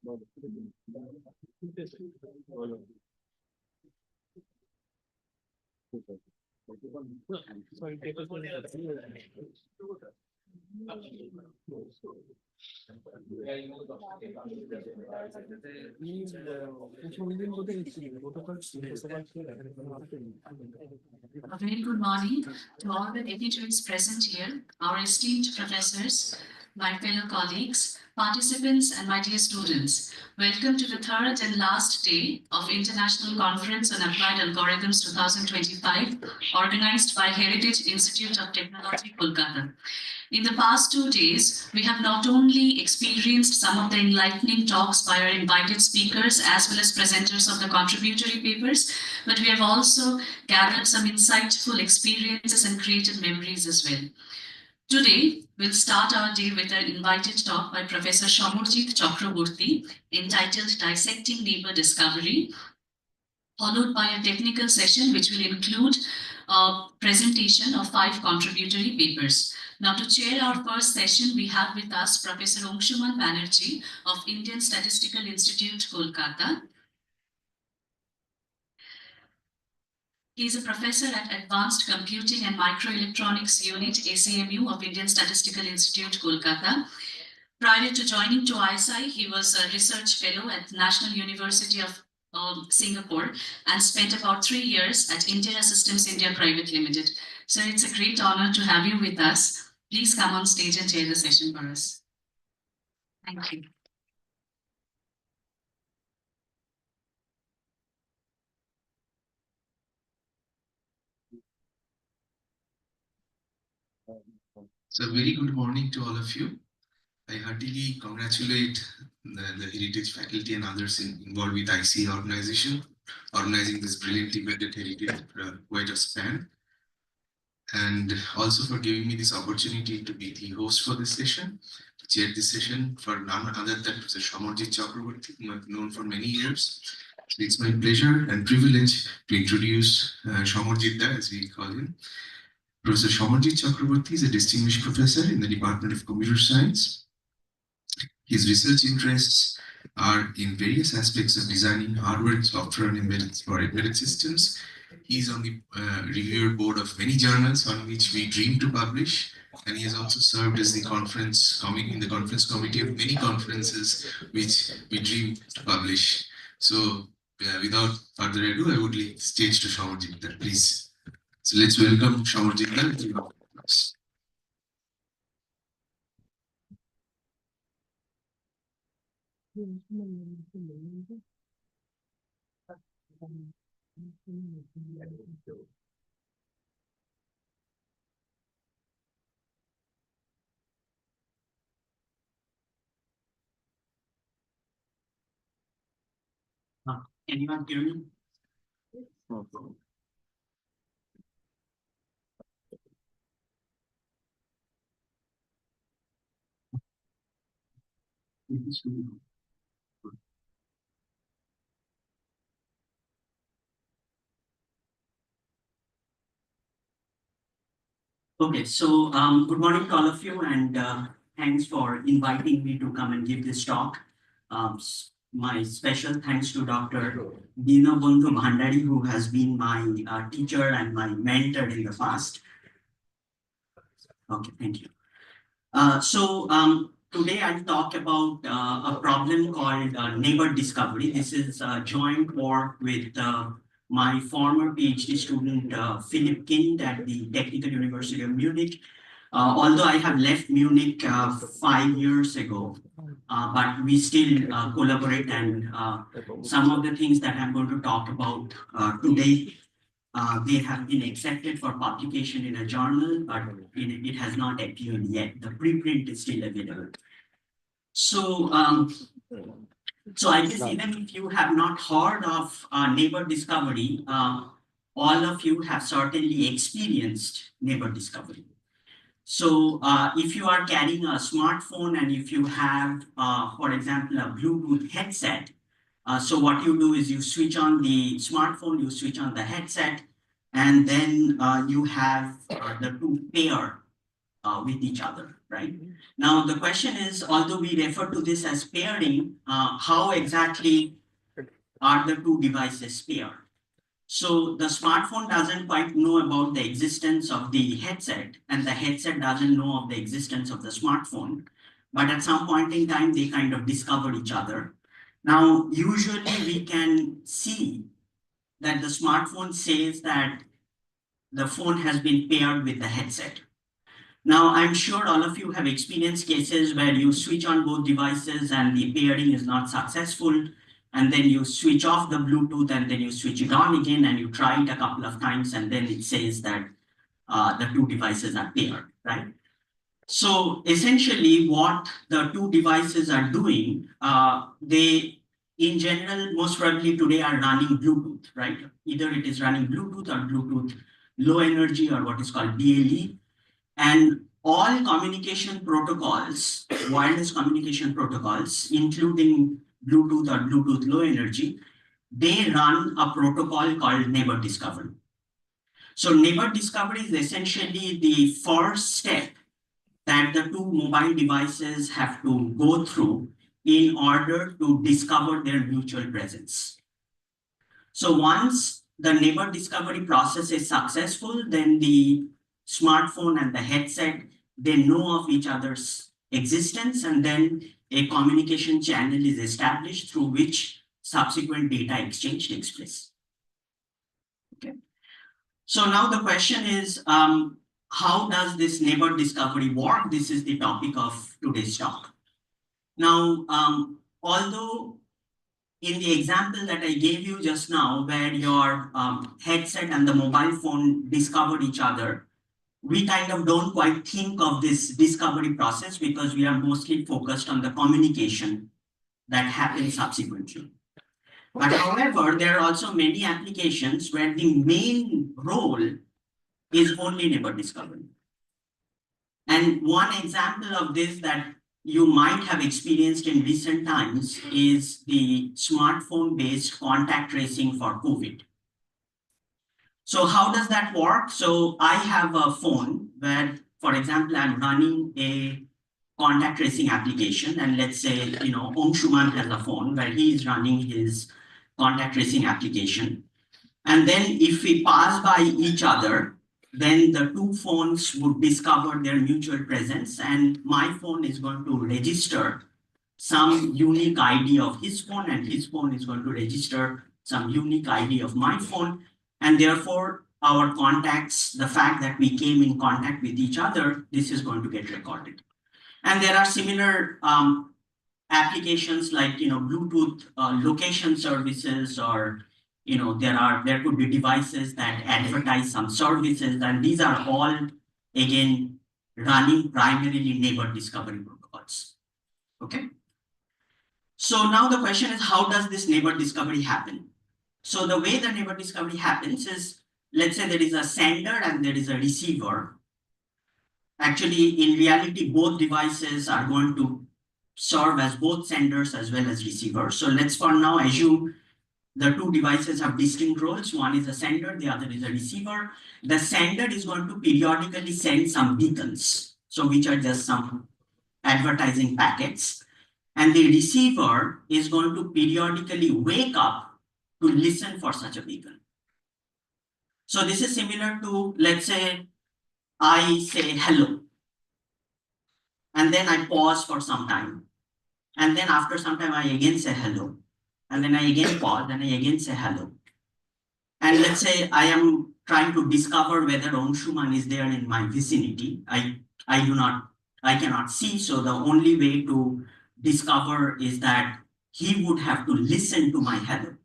A very good morning to all the dignitaries present here, our esteemed professors, my fellow colleagues, participants, and my dear students. Welcome to the third and last day of International Conference on Applied Algorithms 2025, organized by Heritage Institute of Technology, Kolkata. In the past 2 days, we have not only experienced some of the enlightening talks by our invited speakers as well as presenters of the contributory papers, but we have also gathered some insightful experiences and created memories as well. Today, we'll start our day with an invited talk by Professor Samarjit Chakraborty entitled Dissecting Neighbor Discovery, followed by a technical session which will include a presentation of 5 contributory papers. Now, to chair our first session, we have with us Professor Angshuman Banerjee of Indian Statistical Institute, Kolkata. He is a professor at Advanced Computing and Microelectronics Unit, ACMU of Indian Statistical Institute, Kolkata. Prior to joining to Icaa, he was a research fellow at National University of Singapore and spent about 3 years at India Systems India Private Limited. So it's a great honor to have you with us. Please come on stage and chair the session for us. Thank you. So very good morning to all of you. I heartily congratulate the Heritage faculty and others involved with Icaa organizing this brilliant event at Heritage for quite a span. And also for giving me this opportunity to be the host for this session, to chair this session for none other than Professor Samarjit Chakraborty, whom I've known for many years. So it's my pleasure and privilege to introduce Samarjit, as we call him. Professor Samarjit Chakraborty is a distinguished professor in the Department of Computer Science. His research interests are in various aspects of designing hardware, software, and embedded systems. He's on the reviewer board of many journals on which we dream to publish, and he has also served as the conference committee of many conferences which we dream to publish. So, without further ado, I would leave the stage to Samarjit, please. So let's welcome Samarjit. Anyone hear me? No problem. Okay, so good morning to all of you, and thanks for inviting me to come and give this talk. My special thanks to Dr. Dinabandhu Bhandari, who has been my teacher and my mentor in the past. Okay, thank you. Today I'll talk about a problem called neighbor discovery. This is joint work with my former PhD student, Philip Kind at the Technical University of Munich. Although I have left Munich 5 years ago, but we still collaborate, and some of the things that I'm going to talk about today, they have been accepted for publication in a journal, but it has not appeared yet. The preprint is still available. So I guess even if you have not heard of neighbor discovery, all of you have certainly experienced neighbor discovery. So if you are carrying a smartphone and if you have, for example, a Bluetooth headset, so what you do is you switch on the smartphone, you switch on the headset, and then you have the two pair with each other, right? Now, the question is, although we refer to this as pairing, how exactly are the two devices paired? So the smartphone doesn't quite know about the existence of the headset, and the headset doesn't know of the existence of the smartphone. But at some point in time, they kind of discover each other. Now, usually we can see that the smartphone says that the phone has been paired with the headset. Now, I'm sure all of you have experienced cases where you switch on both devices and the pairing is not successful, and then you switch off the Bluetooth and then you switch it on again and you try it a couple of times and then it says that the two devices are paired, right? So essentially what the two devices are doing, they in general, most probably today are running Bluetooth, right? Either it is running Bluetooth or Bluetooth low energy or what is called BLE. And all communication protocols, wireless communication protocols, including Bluetooth or Bluetooth low energy, they run a protocol called neighbor discovery. So neighbor discovery is essentially the first step that the two mobile devices have to go through in order to discover their mutual presence. So once the neighbor discovery process is successful, then the smartphone and the headset, they know of each other's existence, and then a communication channel is established through which subsequent data exchange takes place. Okay. So now the question is, how does this neighbor discovery work? This is the topic of today's talk. Now, although in the example that I gave you just now, where your headset and the mobile phone discover each other, we kind of don't quite think of this discovery process because we are mostly focused on the communication that happens subsequently. But however, there are also many applications where the main role is only neighbor discovery. And one example of this that you might have experienced in recent times is the smartphone-based contact tracing for COVID. So how does that work? So I have a phone where, for example, I'm running a contact tracing application. And let's say, Anshuman has a phone where he is running his contact tracing application. And then if we pass by each other, then the two phones would discover their mutual presence. And my phone is going to register some unique ID of his phone, and his phone is going to register some unique ID of my phone. And therefore, our contacts, the fact that we came in contact with each other, this is going to get recorded. And there are similar applications like Bluetooth location services, or there could be devices that advertise some services, and these are all again running primarily neighbor discovery protocols. Okay. So now the question is, how does this neighbor discovery happen? So the way the neighbor discovery happens is, let's say there is a sender and there is a receiver. Actually, in reality, both devices are going to serve as both senders as well as receivers. So let's for now assume the two devices have distinct roles. One is a sender, the other is a receiver. The sender is going to periodically send some beacons, so which are just some advertising packets. And the receiver is going to periodically wake up to listen for such a beacon. So this is similar to, let's say, I say hello, and then I pause for some time. And then after some time, I again say hello. And then I again pause, and I again say hello. And let's say I am trying to discover whether Anshuman is there in my vicinity. I cannot see, so the only way to discover is that he would have to listen to my hello.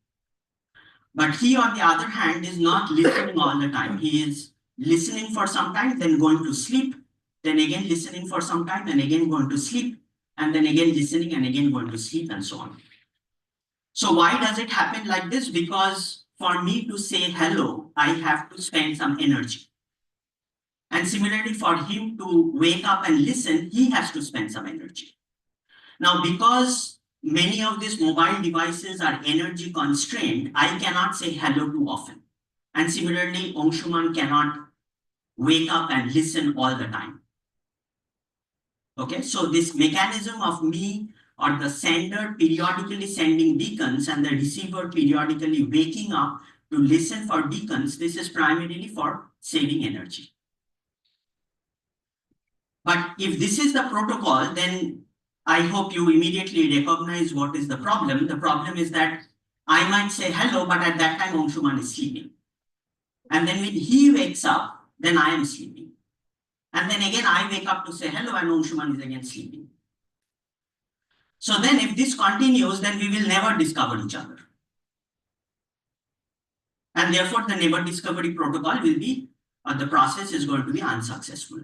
But he, on the other hand, is not listening all the time. He is listening for some time, then going to sleep, then again listening for some time, and again going to sleep, and then again listening and again going to sleep, and so on. So why does it happen like this? Because for me to say hello, I have to spend some energy. And similarly, for him to wake up and listen, he has to spend some energy. Now, because many of these mobile devices are energy constrained, I cannot say hello too often. And similarly, Anshuman cannot wake up and listen all the time. Okay, so this mechanism of me or the sender periodically sending beacons and the receiver periodically waking up to listen for beacons, this is primarily for saving energy. But if this is the protocol, then I hope you immediately recognize what is the problem. The problem is that I might say hello, but at that time Anshuman is sleeping. And then when he wakes up, then I am sleeping. And then again, I wake up to say hello and Anshuman is again sleeping. So then if this continues, then we will never discover each other. And therefore, the neighbor discovery protocol will be, the process is going to be unsuccessful.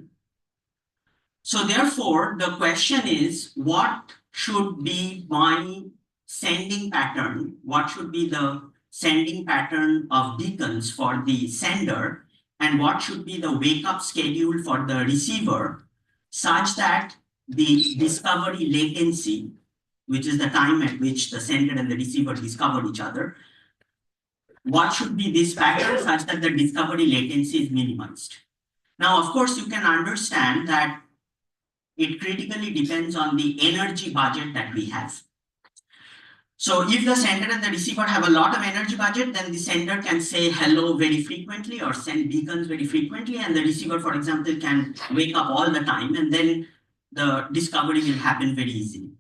So therefore, the question is, what should be my sending pattern? What should be the sending pattern of beacons for the sender? And what should be the wake up schedule for the receiver such that the discovery latency, which is the time at which the sender and the receiver discover each other, what should be this pattern such that the discovery latency is minimized? Now, of course, you can understand that it critically depends on the energy budget that we have. So if the sender and the receiver have a lot of energy budget, then the sender can say hello very frequently or send beacons very frequently, and the receiver, for example, can wake up all the time, and then the discovery will happen very easily.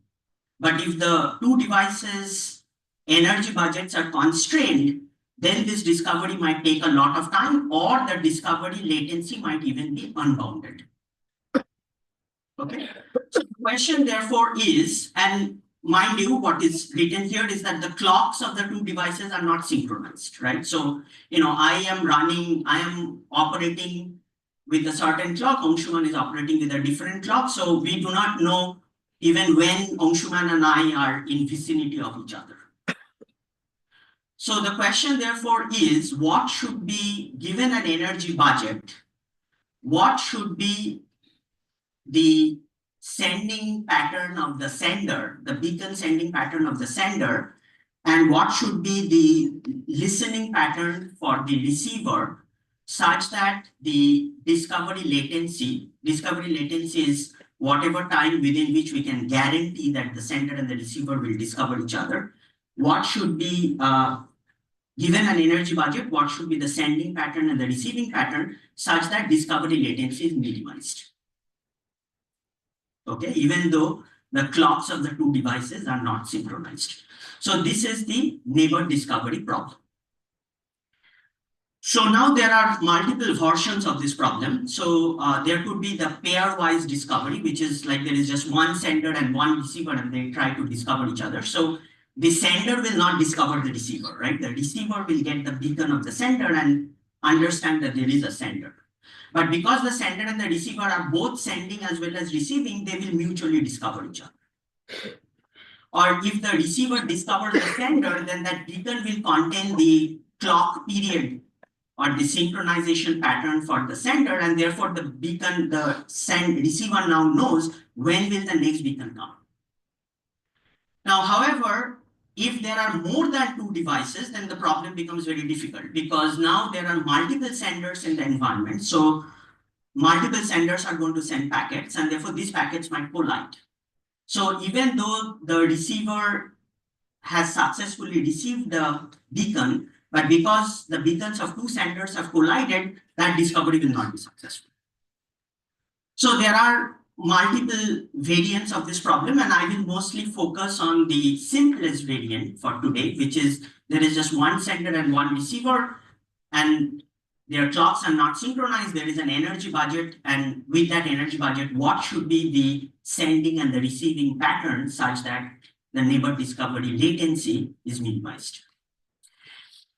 But if the two devices' energy budgets are constrained, then this discovery might take a lot of time, or the discovery latency might even be unbounded. Okay, so the question therefore is, and mind you, what is written here is that the clocks of the two devices are not synchronized, right? So, I am operating with a certain clock, Anshuman is operating with a different clock. So we do not know even when Anshuman and I are in vicinity of each other. So the question therefore is, what should be, given an energy budget, what should be the sending pattern of the sender, the beacon sending pattern of the sender, and what should be the listening pattern for the receiver such that the discovery latency is whatever time within which we can guarantee that the sender and the receiver will discover each other. What should be, given an energy budget, what should be the sending pattern and the receiving pattern such that discovery latency is minimized? Okay, even though the clocks of the two devices are not synchronized. So this is the neighbor discovery problem. So now there are multiple versions of this problem. So there could be the pairwise discovery, which is like there is just one sender and one receiver and they try to discover each other. So the sender will not discover the receiver, right? The receiver will get the beacon of the sender and understand that there is a sender. But because the sender and the receiver are both sending as well as receiving, they will mutually discover each other. Or if the receiver discovers the sender, then that beacon will contain the clock period or the synchronization pattern for the sender, and therefore the beacon, receiver now knows when will the next beacon come. Now, however, if there are more than two devices, then the problem becomes very difficult because now there are multiple senders in the environment. So multiple senders are going to send packets, and therefore these packets might collide. So even though the receiver has successfully received the beacon, but because the beacons of two senders have collided, that discovery will not be successful. So there are multiple variants of this problem, and I will mostly focus on the simplest variant for today, which is there is just one sender and one receiver, and their clocks are not synchronized. There is an energy budget, and with that energy budget, what should be the sending and the receiving pattern such that the neighbor discovery latency is minimized.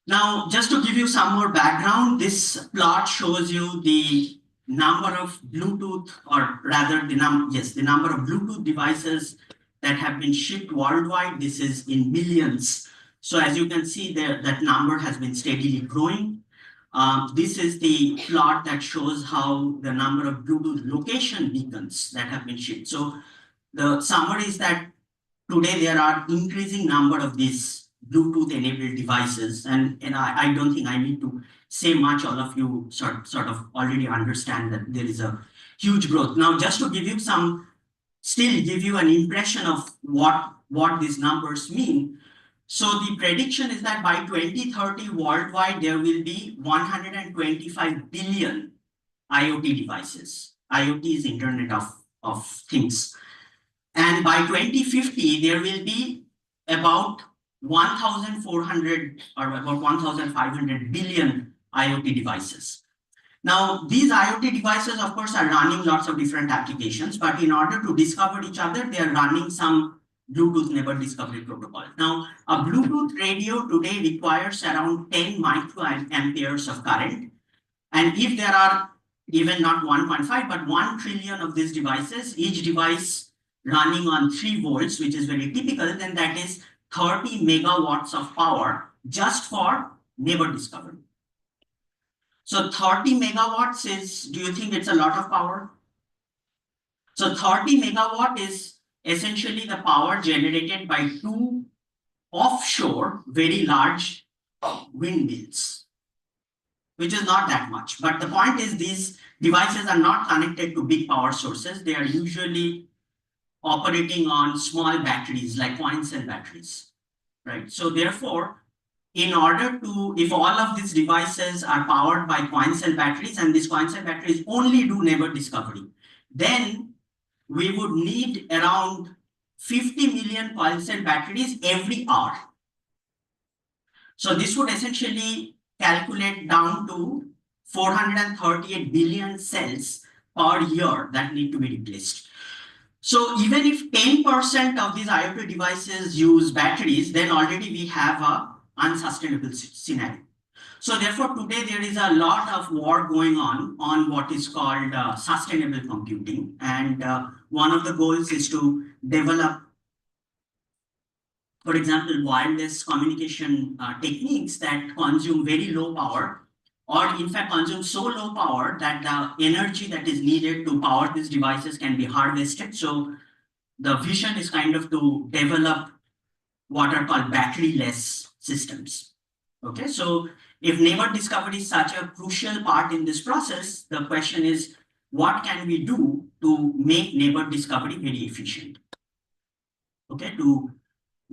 Now, just to give you some more background, this plot shows you the number of Bluetooth, or rather the number of Bluetooth devices that have been shipped worldwide. This is in millions. So as you can see there, that number has been steadily growing. This is the plot that shows how the number of Bluetooth location beacons that have been shipped. So the summary is that today there are increasing number of these Bluetooth enabled devices, and I don't think I need to say much. All of you sort of already understand that there is a huge growth. Now, just to give you some still give you an impression of what these numbers mean. So the prediction is that by 2030 worldwide, there will be 125 billion IoT devices. IoT is Internet of Things. And by 2050, there will be about 1,400 or about 1,500 billion IoT devices. Now, these IoT devices, of course, are running lots of different applications, but in order to discover each other, they are running some Bluetooth neighbor discovery protocol. Now, a Bluetooth radio today requires around 10 microamperes of current. And if there are even not 1.5, but 1 trillion of these devices, each device running on 3 volts, which is very typical, then that is 30 megawatts of power just for neighbor discovery. So 30 megawatts is, do you think it's a lot of power? So 30 megawatt is essentially the power generated by 2 offshore very large windmills, which is not that much. But the point is these devices are not connected to big power sources. They are usually operating on small batteries like coin cell batteries, right? So therefore, in order to, if all of these devices are powered by coin cell batteries and these coin cell batteries only do neighbor discovery, then we would need around 50 million coin cell batteries every hour. So this would essentially calculate down to 438 billion cells per year that need to be replaced. So even if 10% of these IoT devices use batteries, then already we have a unsustainable scenario. So therefore, today there is a lot of war going on what is called sustainable computing. And one of the goals is to develop, for example, wireless communication techniques that consume very low power, or in fact consume so low power that the energy that is needed to power these devices can be harvested. So the vision is kind of to develop what are called battery-less systems. Okay, so if neighbor discovery is such a crucial part in this process, the question is, what can we do to make neighbor discovery very efficient? Okay, to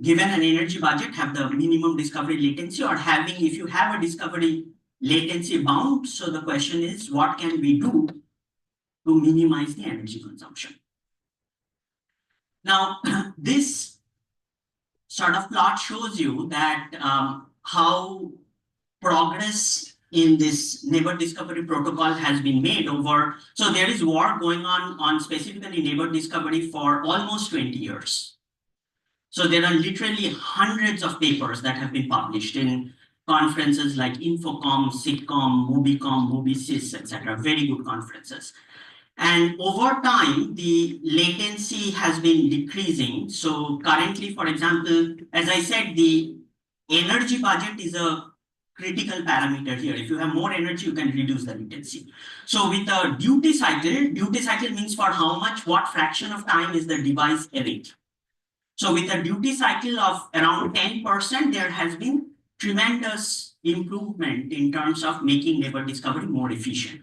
given an energy budget, have the minimum discovery latency, or having, if you have a discovery latency bound, so the question is, what can we do to minimize the energy consumption? Now, this sort of plot shows you that how progress in this neighbor discovery protocol has been made over. So there is work going on specifically neighbor discovery for almost 20 years. So there are literally hundreds of papers that have been published in conferences like Infocom, Sitcom, Mobicom, Mobisys, etc. Very good conferences. And over time, the latency has been decreasing. So currently, for example, as I said, the energy budget is a critical parameter here. If you have more energy, you can reduce the latency. So with a duty cycle means for how much, what fraction of time is the device awake. So with a duty cycle of around 10%, there has been tremendous improvement in terms of making neighbor discovery more efficient.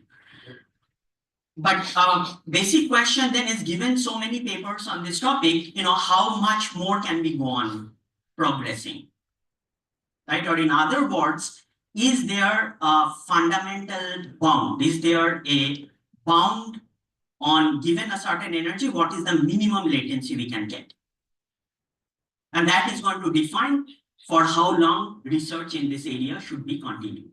But basic question then is, given so many papers on this topic, how much more can we go on progressing, right? Or in other words, is there a fundamental bound? Is there a bound on, given a certain energy, what is the minimum latency we can get? And that is going to define for how long research in this area should be continued.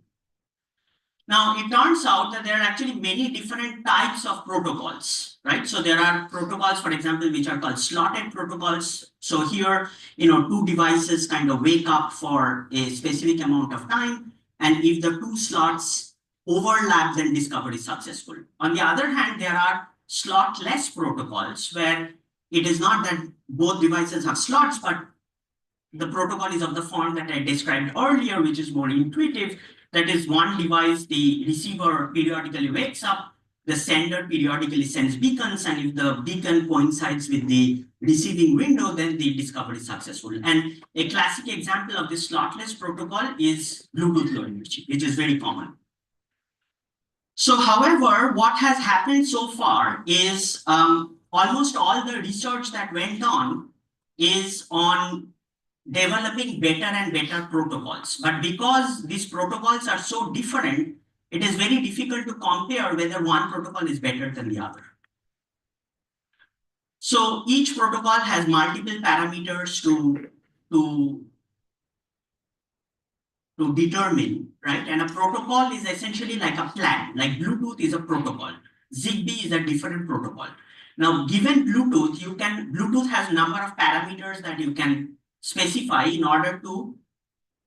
Now, it turns out that there are actually many different types of protocols, right? So there are protocols, for example, which are called slotted protocols. So here, 2 devices kind of wake up for a specific amount of time. And if the 2 slots overlap, then discovery is successful. On the other hand, there are slotless protocols where it is not that both devices have slots, but the protocol is of the form that I described earlier, which is more intuitive. That is, one device, the receiver periodically wakes up, the sender periodically sends beacons, and if the beacon coincides with the receiving window, then the discovery is successful. And a classic example of this slotless protocol is Bluetooth Low Energy, which is very common. So, however, what has happened so far is almost all the research that went on is on developing better and better protocols. But because these protocols are so different, it is very difficult to compare whether one protocol is better than the other. So each protocol has multiple parameters to determine, right? And a protocol is essentially like a plan, like Bluetooth is a protocol. Zigbee is a different protocol. Now, given Bluetooth, Bluetooth has a number of parameters that you can specify in order to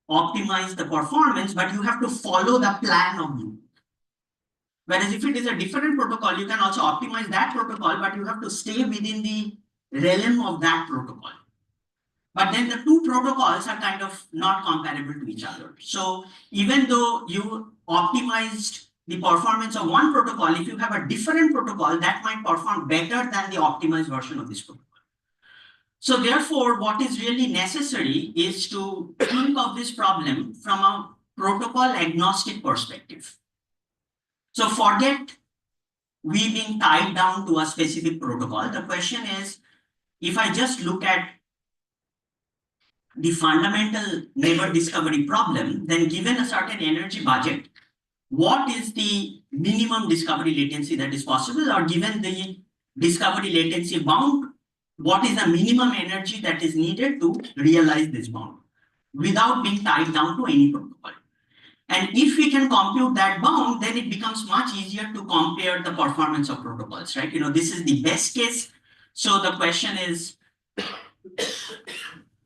optimize the performance, but you have to follow the plan of Bluetooth. Whereas if it is a different protocol, you can also optimize that protocol, but you have to stay within the realm of that protocol. But then the two protocols are kind of not comparable to each other. So even though you optimized the performance of one protocol, if you have a different protocol, that might perform better than the optimized version of this protocol. So therefore, what is really necessary is to think of this problem from a protocol agnostic perspective. So forget we being tied down to a specific protocol. The question is, if I just look at the fundamental neighbor discovery problem, then given a certain energy budget, what is the minimum discovery latency that is possible, or given the discovery latency bound, what is the minimum energy that is needed to realize this bound without being tied down to any protocol? And if we can compute that bound, then it becomes much easier to compare the performance of protocols, right? This is the best case. So the question is,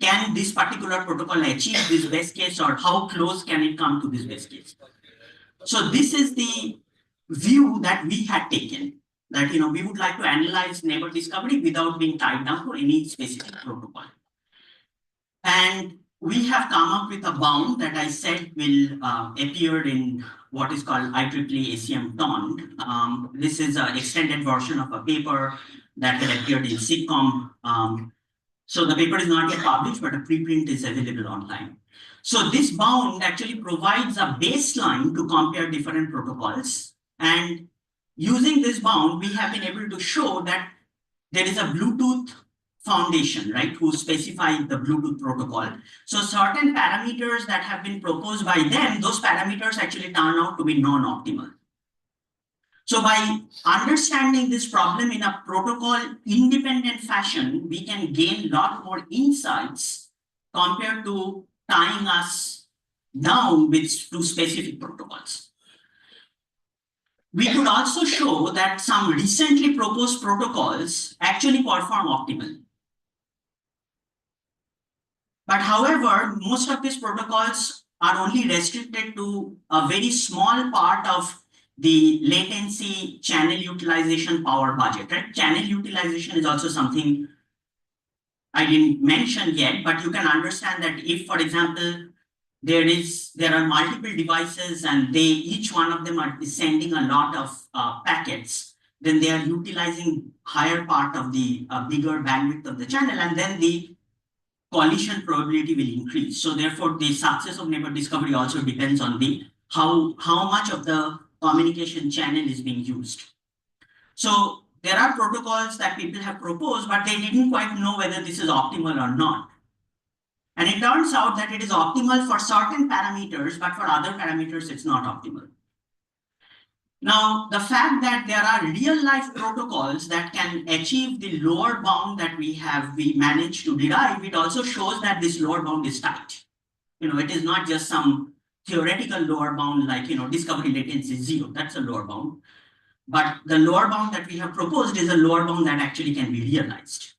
can this particular protocol achieve this best case, or how close can it come to this best case? So this is the view that we had taken, that we would like to analyze neighbor discovery without being tied down to any specific protocol. And we have come up with a bound that I said will appear in what is called IEEE ACM TOND. This is an extended version of a paper that had appeared in SIGCOMM. So the paper is not yet published, but a preprint is available online. So this bound actually provides a baseline to compare different protocols. And using this bound, we have been able to show that there is a Bluetooth Foundation, right, who specified the Bluetooth protocol. So certain parameters that have been proposed by them, those parameters actually turn out to be non-optimal. So by understanding this problem in a protocol independent fashion, we can gain a lot more insights compared to tying us down with two specific protocols. We could also show that some recently proposed protocols actually perform optimally. But however, most of these protocols are only restricted to a very small part of the latency channel utilization power budget, right? Channel utilization is also something I didn't mention yet, but you can understand that if, for example, there are multiple devices and each one of them is sending a lot of packets, then they are utilizing higher part of the bigger bandwidth of the channel, and then the collision probability will increase. So therefore, the success of neighbor discovery also depends on how much of the communication channel is being used. So there are protocols that people have proposed, but they didn't quite know whether this is optimal or not. And it turns out that it is optimal for certain parameters, but for other parameters, it's not optimal. Now, the fact that there are real-life protocols that can achieve the lower bound that we managed to derive, it also shows that this lower bound is tight. It is not just some theoretical lower bound like, discovery latency 0, that's a lower bound. But the lower bound that we have proposed is a lower bound that actually can be realized.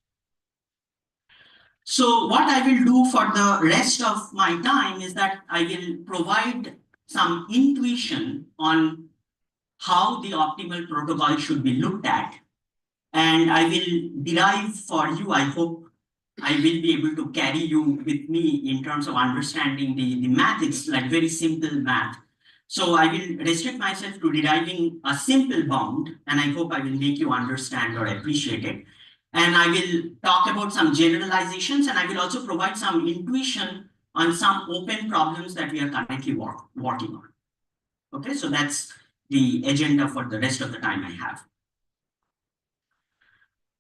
So what I will do for the rest of my time is that I will provide some intuition on how the optimal protocol should be looked at. And I will derive for you, I hope I will be able to carry you with me in terms of understanding the math. It's like very simple math. So I will restrict myself to deriving a simple bound, and I hope I will make you understand or appreciate it. And I will talk about some generalizations, and I will also provide some intuition on some open problems that we are currently working on. Okay, so that's the agenda for the rest of the time I have.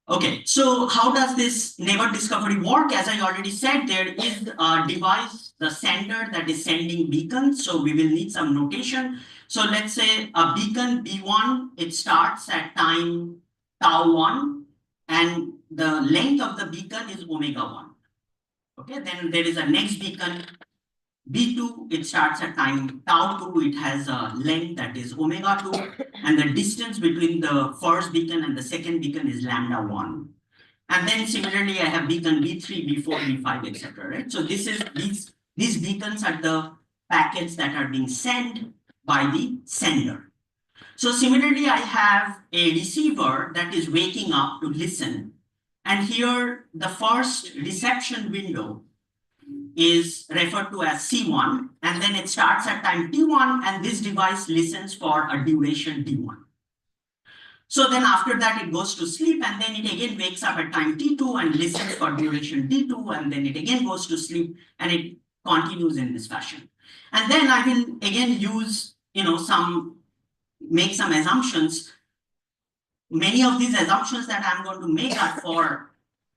Okay, so how does this neighbor discovery work? As I already said, there is a device, the sender, that is sending beacon. So we will need some notation. So let's say a beacon B1, it starts at time tau1, and the length of the beacon is omega1. Okay, then there is a next beacon B2, it starts at time tau2, it has a length that is omega2, and the distance between the first beacon and the second beacon is lambda1. And then similarly, I have beacon B3, B4, B5, etc. Right? So this is these beacons are the packets that are being sent by the sender. So similarly, I have a receiver that is waking up to listen. And here the first reception window is referred to as C1, and then it starts at time T1, and this device listens for a duration D1. So then after that, it goes to sleep, and then it again wakes up at time T2 and listens for duration D2, and then it again goes to sleep, and it continues in this fashion. And then I will again use, make some assumptions. Many of these assumptions that I'm going to make are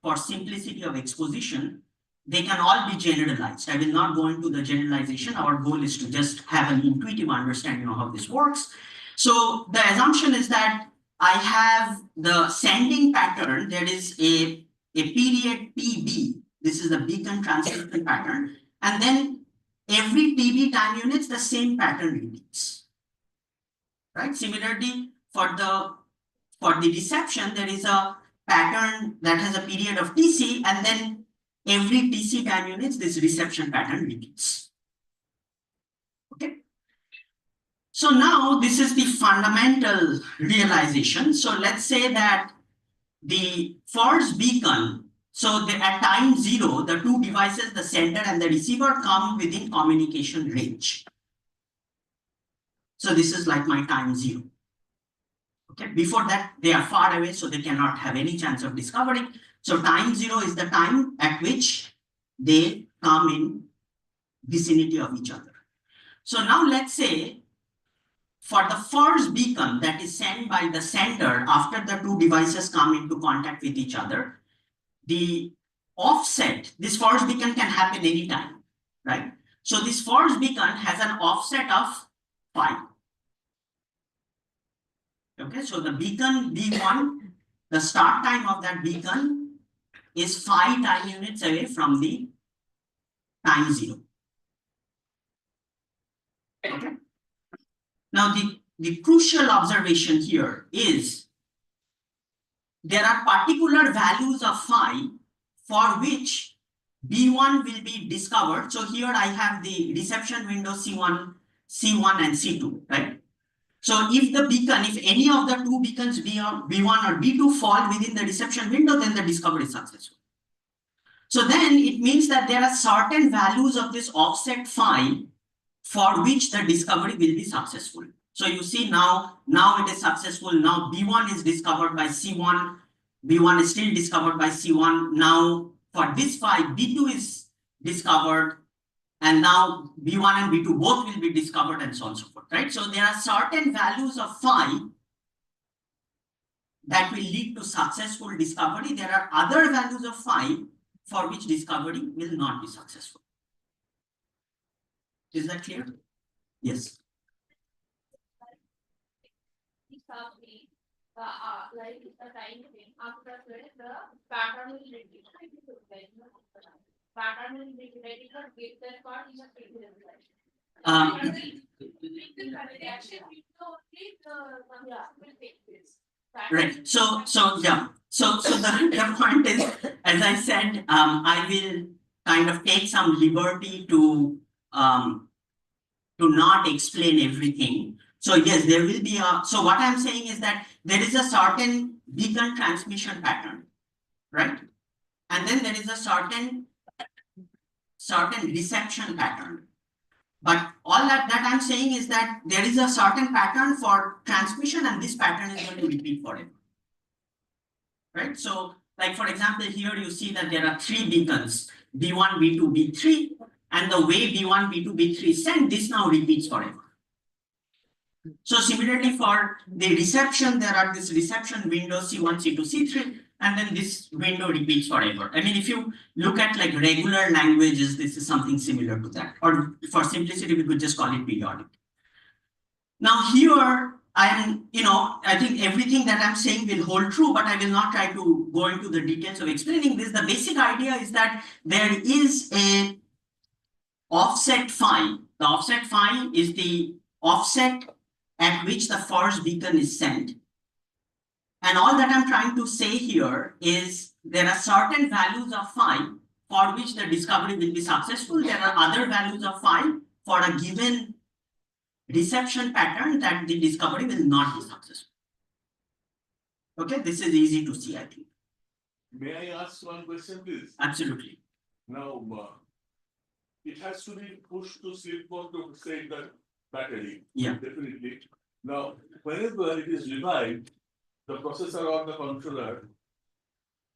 for simplicity of exposition. They can all be generalized. I will not go into the generalization. Our goal is to just have an intuitive understanding of how this works. So the assumption is that I have the sending pattern. There is a period TB. This is the beacon transmission pattern. And then every TB time units, the same pattern repeats. Right? Similarly, for the reception, there is a pattern that has a period of TC, and then every TC time units, this reception pattern repeats. Okay. So now this is the fundamental realization. So let's say that the first beacon, so at time 0, the two devices, the sender and the receiver, come within communication range. So this is like my time 0. Okay, before that, they are far away, so they cannot have any chance of discovering. So time 0 is the time at which they come in vicinity of each other. So now let's say for the first beacon that is sent by the sender after the two devices come into contact with each other, the offset, this first beacon can happen anytime, right? So this first beacon has an offset of phi. Okay, so the beacon B1, the start time of that beacon is phi time units away from the time 0. Okay. Now the crucial observation here is there are particular values of phi for which B1 will be discovered. So here I have the reception window C1 and C2, right? So if the beacon, if any of the two beacons B1 or B2 fall within the reception window, then the discovery is successful. So then it means that there are certain values of this offset phi for which the discovery will be successful. So you see now it is successful. Now B1 is discovered by C1. B1 is still discovered by C1. Now for this phi, B2 is discovered. And now B1 and B2 both will be discovered, and so on and so forth, right? So there are certain values of phi that will lead to successful discovery. There are other values of phi for which discovery will not be successful. Is that clear? Yes. Like the time frame after the pattern will repeat. Pattern will be ready to get that part in a previous Right. So yeah. So the point is, as I said, I will kind of take some liberty to not explain everything. So yes, there will be a. So what I'm saying is that there is a certain beacon transmission pattern, right? And then there is a certain reception pattern. But all that I'm saying is that there is a certain pattern for transmission, and this pattern is going to repeat forever. Right? So, like for example, here you see that there are 3 beacons, B1, B2, B3, and the way B1, B2, B3 is sent, this now repeats forever. So similarly for the reception, there are this reception window C1, C2, C3. and then this window repeats forever. I mean, if you look at like regular languages, this is something similar to that. Or for simplicity, we could just call it periodic. Now here, I think everything that I'm saying will hold true, but I will not try to go into the details of explaining this. The basic idea is that there is a offset phi. The offset phi is the offset at which the first beacon is sent. And all that I'm trying to say here is there are certain values of phi for which the discovery will be successful. There are other values of phi for a given reception pattern that the discovery will not be successful. Okay, this is easy to see, I think. May I ask one question, please? Absolutely. Now, it has to be pushed to sleep mode to save the battery. Yeah. Definitely. Now, whenever it is revived, the processor or the controller,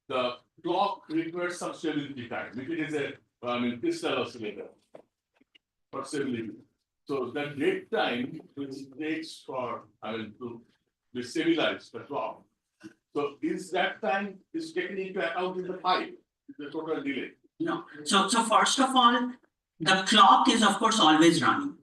the clock requires some stability time. If it is a, crystal oscillator for stability. So that dead time which takes for, to stabilize the clock. So is that time is taken into account in the pipe, the total delay? No. So first of all, the clock is of course always running,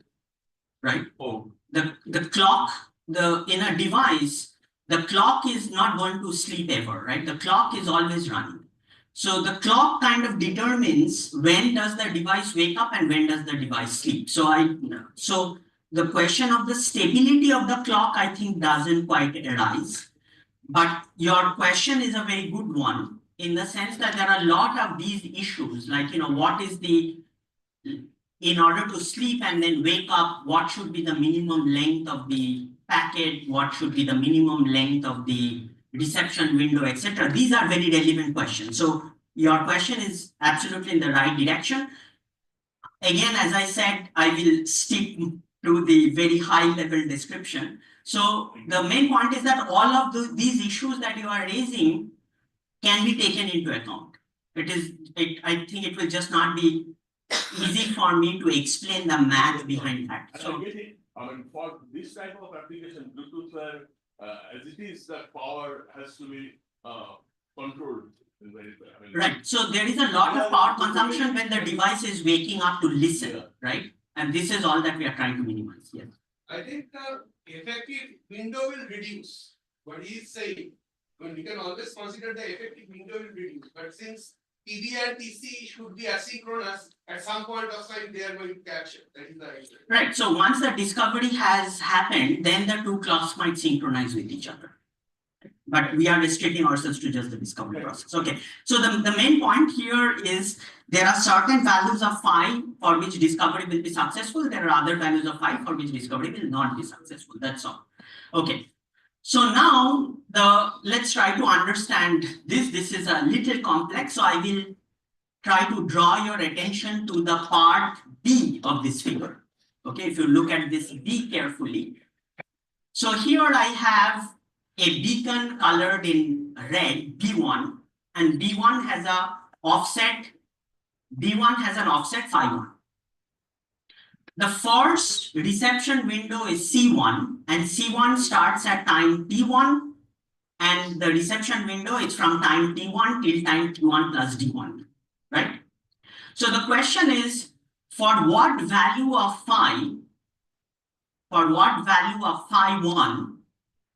right? Oh, The clock, in a device, the clock is not going to sleep ever, right? The clock is always running. So the clock kind of determines when does the device wake up and when does the device sleep. So the question of the stability of the clock, I think, doesn't quite arise. But your question is a very good one in the sense that there are a lot of these issues, like, what is in order to sleep and then wake up, what should be the minimum length of the packet, what should be the minimum length of the reception window, etc. These are very relevant questions. So your question is absolutely in the right direction. Again, as I said, I will stick to the very high level description. So the main point is that all of these issues that you are raising can be taken into account. I think it will just not be easy for me to explain the math behind that. So for this type of application, Bluetooth, where as it is, the power has to be controlled. Right. So there is a lot of power consumption when the device is waking up to listen, right? And this is all that we are trying to minimize. Yes. I think the effective window will reduce. What he is saying, we can always consider the effective window will reduce. But since TD and TC should be asynchronous, at some point of time they are going to catch it. That is the idea. Right. So once the discovery has happened, then the two clocks might synchronize with each other. But we are restricting ourselves to just the discovery process. Okay. So the main point here is there are certain values of phi for which discovery will be successful. There are other values of phi for which discovery will not be successful. That's all. Okay. So now let's try to understand this. This is a little complex. So I will try to draw your attention to the part B of this figure. Okay. If you look at this B carefully. So here I have a beacon colored in red, B1, and B1 has an offset phi 1. The first reception window is C1, and C1 starts at time T1, and the reception window is from time T1 till time T1 plus D1, right? So the question is, for what value of phi 1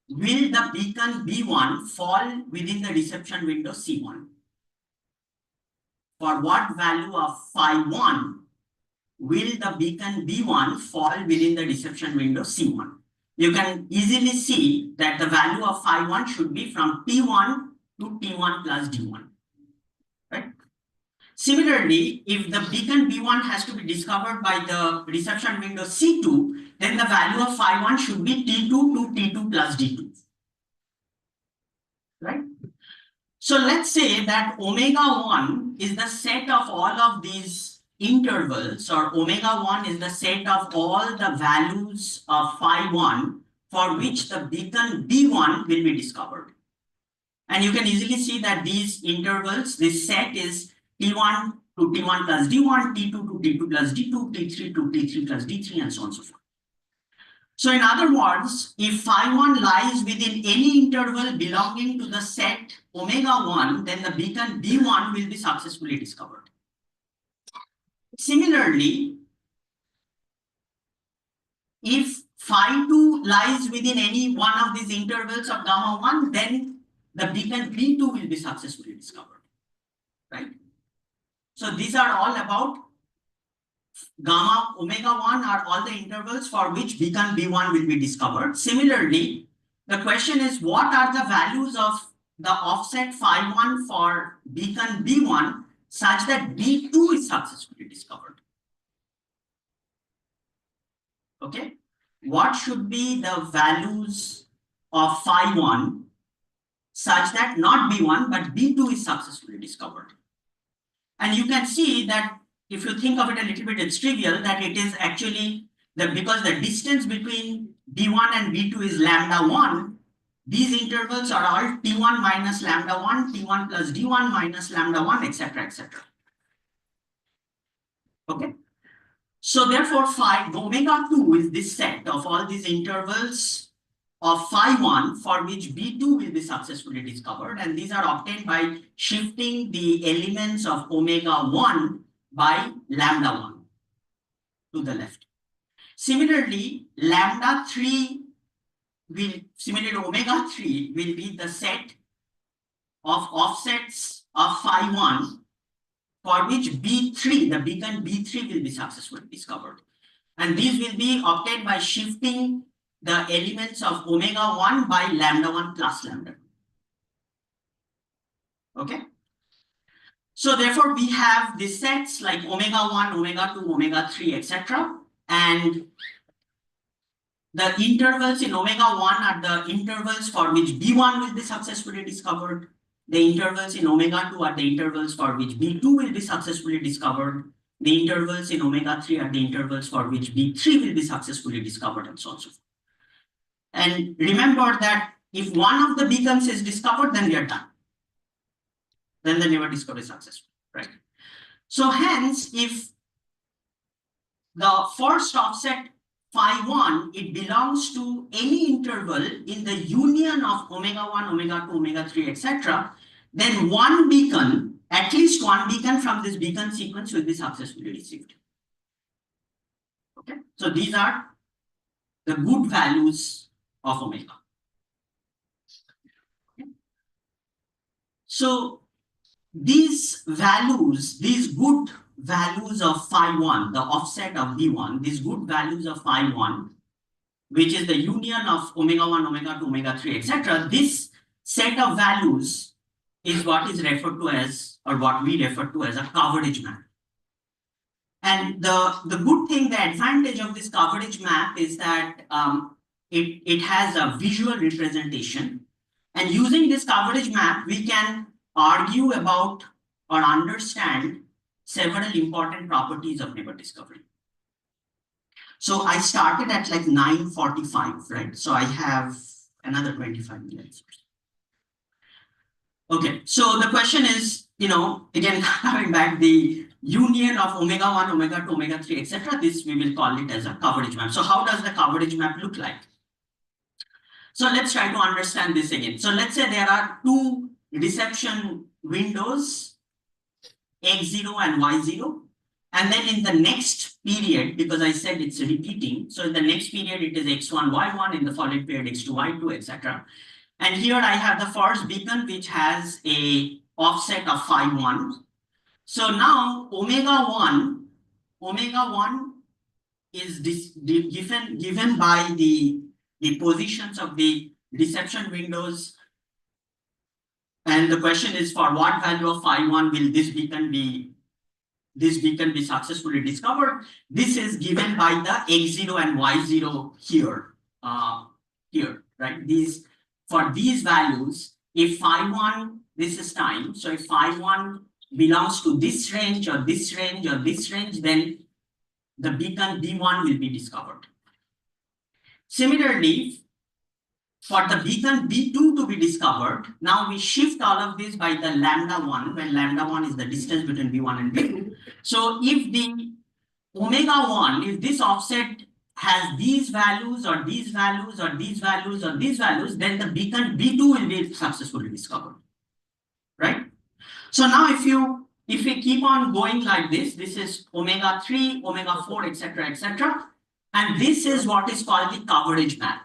will the beacon B1 fall within the reception window C1? For what value of phi 1 will the beacon B1 fall within the reception window C1? You can easily see that the value of phi 1 should be from T1 to T1 plus D1, right? Similarly, if the beacon B1 has to be discovered by the reception window C2, then the value of phi 1 should be T2 to T2 plus D2, right? So let's say that omega 1 is the set of all of these intervals, or omega 1 is the set of all the values of phi 1 for which the beacon B1 will be discovered. And you can easily see that these intervals, this set is T1 to T1 plus D1, T2 to T2 plus D2, T3 to T3 plus D3, and so on and so forth. So in other words, if phi1 lies within any interval belonging to the set omega1, then the beacon B1 will be successfully discovered. Similarly, if phi2 lies within any one of these intervals of gamma 1, then the beacon B2 will be successfully discovered, right? So these are all about gamma omega 1 are all the intervals for which beacon B1 will be discovered. Similarly, the question is, what are the values of the offset phi1 for beacon B1 such that B2 is successfully discovered? Okay, what should be the values of phi1 such that not B1 but B2 is successfully discovered? And you can see that if you think of it a little bit, it's trivial that it is actually because the distance between B1 and B2 is lambda 1, these intervals are all T1 minus lambda 1, T1 plus D1 minus lambda 1, etc., etc. Okay. So therefore, phi omega 2 is this set of all these intervals of phi 1 for which B2 will be successfully discovered, and these are obtained by shifting the elements of omega 1 by lambda 1 to the left. Similarly, lambda 3 will, similarly omega 3 will be the set of offsets of phi 1 for which B3, the beacon B3 will be successfully discovered. And these will be obtained by shifting the elements of omega 1 by lambda 1 plus lambda 2. Okay. So therefore, we have these sets like omega 1, omega 2, omega 3, etc. And the intervals in omega 1 are the intervals for which B1 will be successfully discovered. The intervals in omega 2 are the intervals for which B2 will be successfully discovered. The intervals in omega 3 are the intervals for which B3 will be successfully discovered, and so on and so forth. And remember that if one of the beacons is discovered, then we are done. Then the neighbor discovery is successful, right? So hence, if the first offset phi 1, it belongs to any interval in the union of omega 1, omega 2, omega 3, etc., then one beacon, at least one beacon from this beacon sequence will be successfully received. Okay, so these are the good values of omega. Okay. So these values, these good values of phi 1, the offset of B1, these good values of phi 1, which is the union of omega 1, omega 2, omega 3, etc., this set of values is what is referred to as, or what we refer to as, a coverage map. And the good thing, the advantage of this coverage map is that it has a visual representation. And using this coverage map, we can argue about or understand several important properties of neighbor discovery. So I started at like 9:45, right? So I have another 25 minutes. Okay, so the question is, again, coming back, the union of omega 1, omega 2, omega 3, etc. This we will call it as a coverage map. So how does the coverage map look like? So let's try to understand this again. So let's say there are two reception windows, x0 and y0. And then in the next period, because I said it's repeating, so in the next period it is x1, y1, in the following period x2, y2, etc. And here I have the first beacon which has a offset of phi 1. So now omega 1 is given by the positions of the reception windows. And the question is, for what value of phi 1 will this beacon be successfully discovered? This is given by the x0 and y0 here, right? For these values, if phi 1, this is time. So if phi 1 belongs to this range or this range or this range, then the beacon B1 will be discovered. Similarly, for the beacon B2 to be discovered, now we shift all of this by the lambda 1, when lambda 1 is the distance between B1 and B2. So if the omega 1, if this offset has these values or these values or these values or these values, then the beacon B2 will be successfully discovered, right? So now if we keep on going like this is omega 3, omega 4, etc., etc. And this is what is called the coverage map.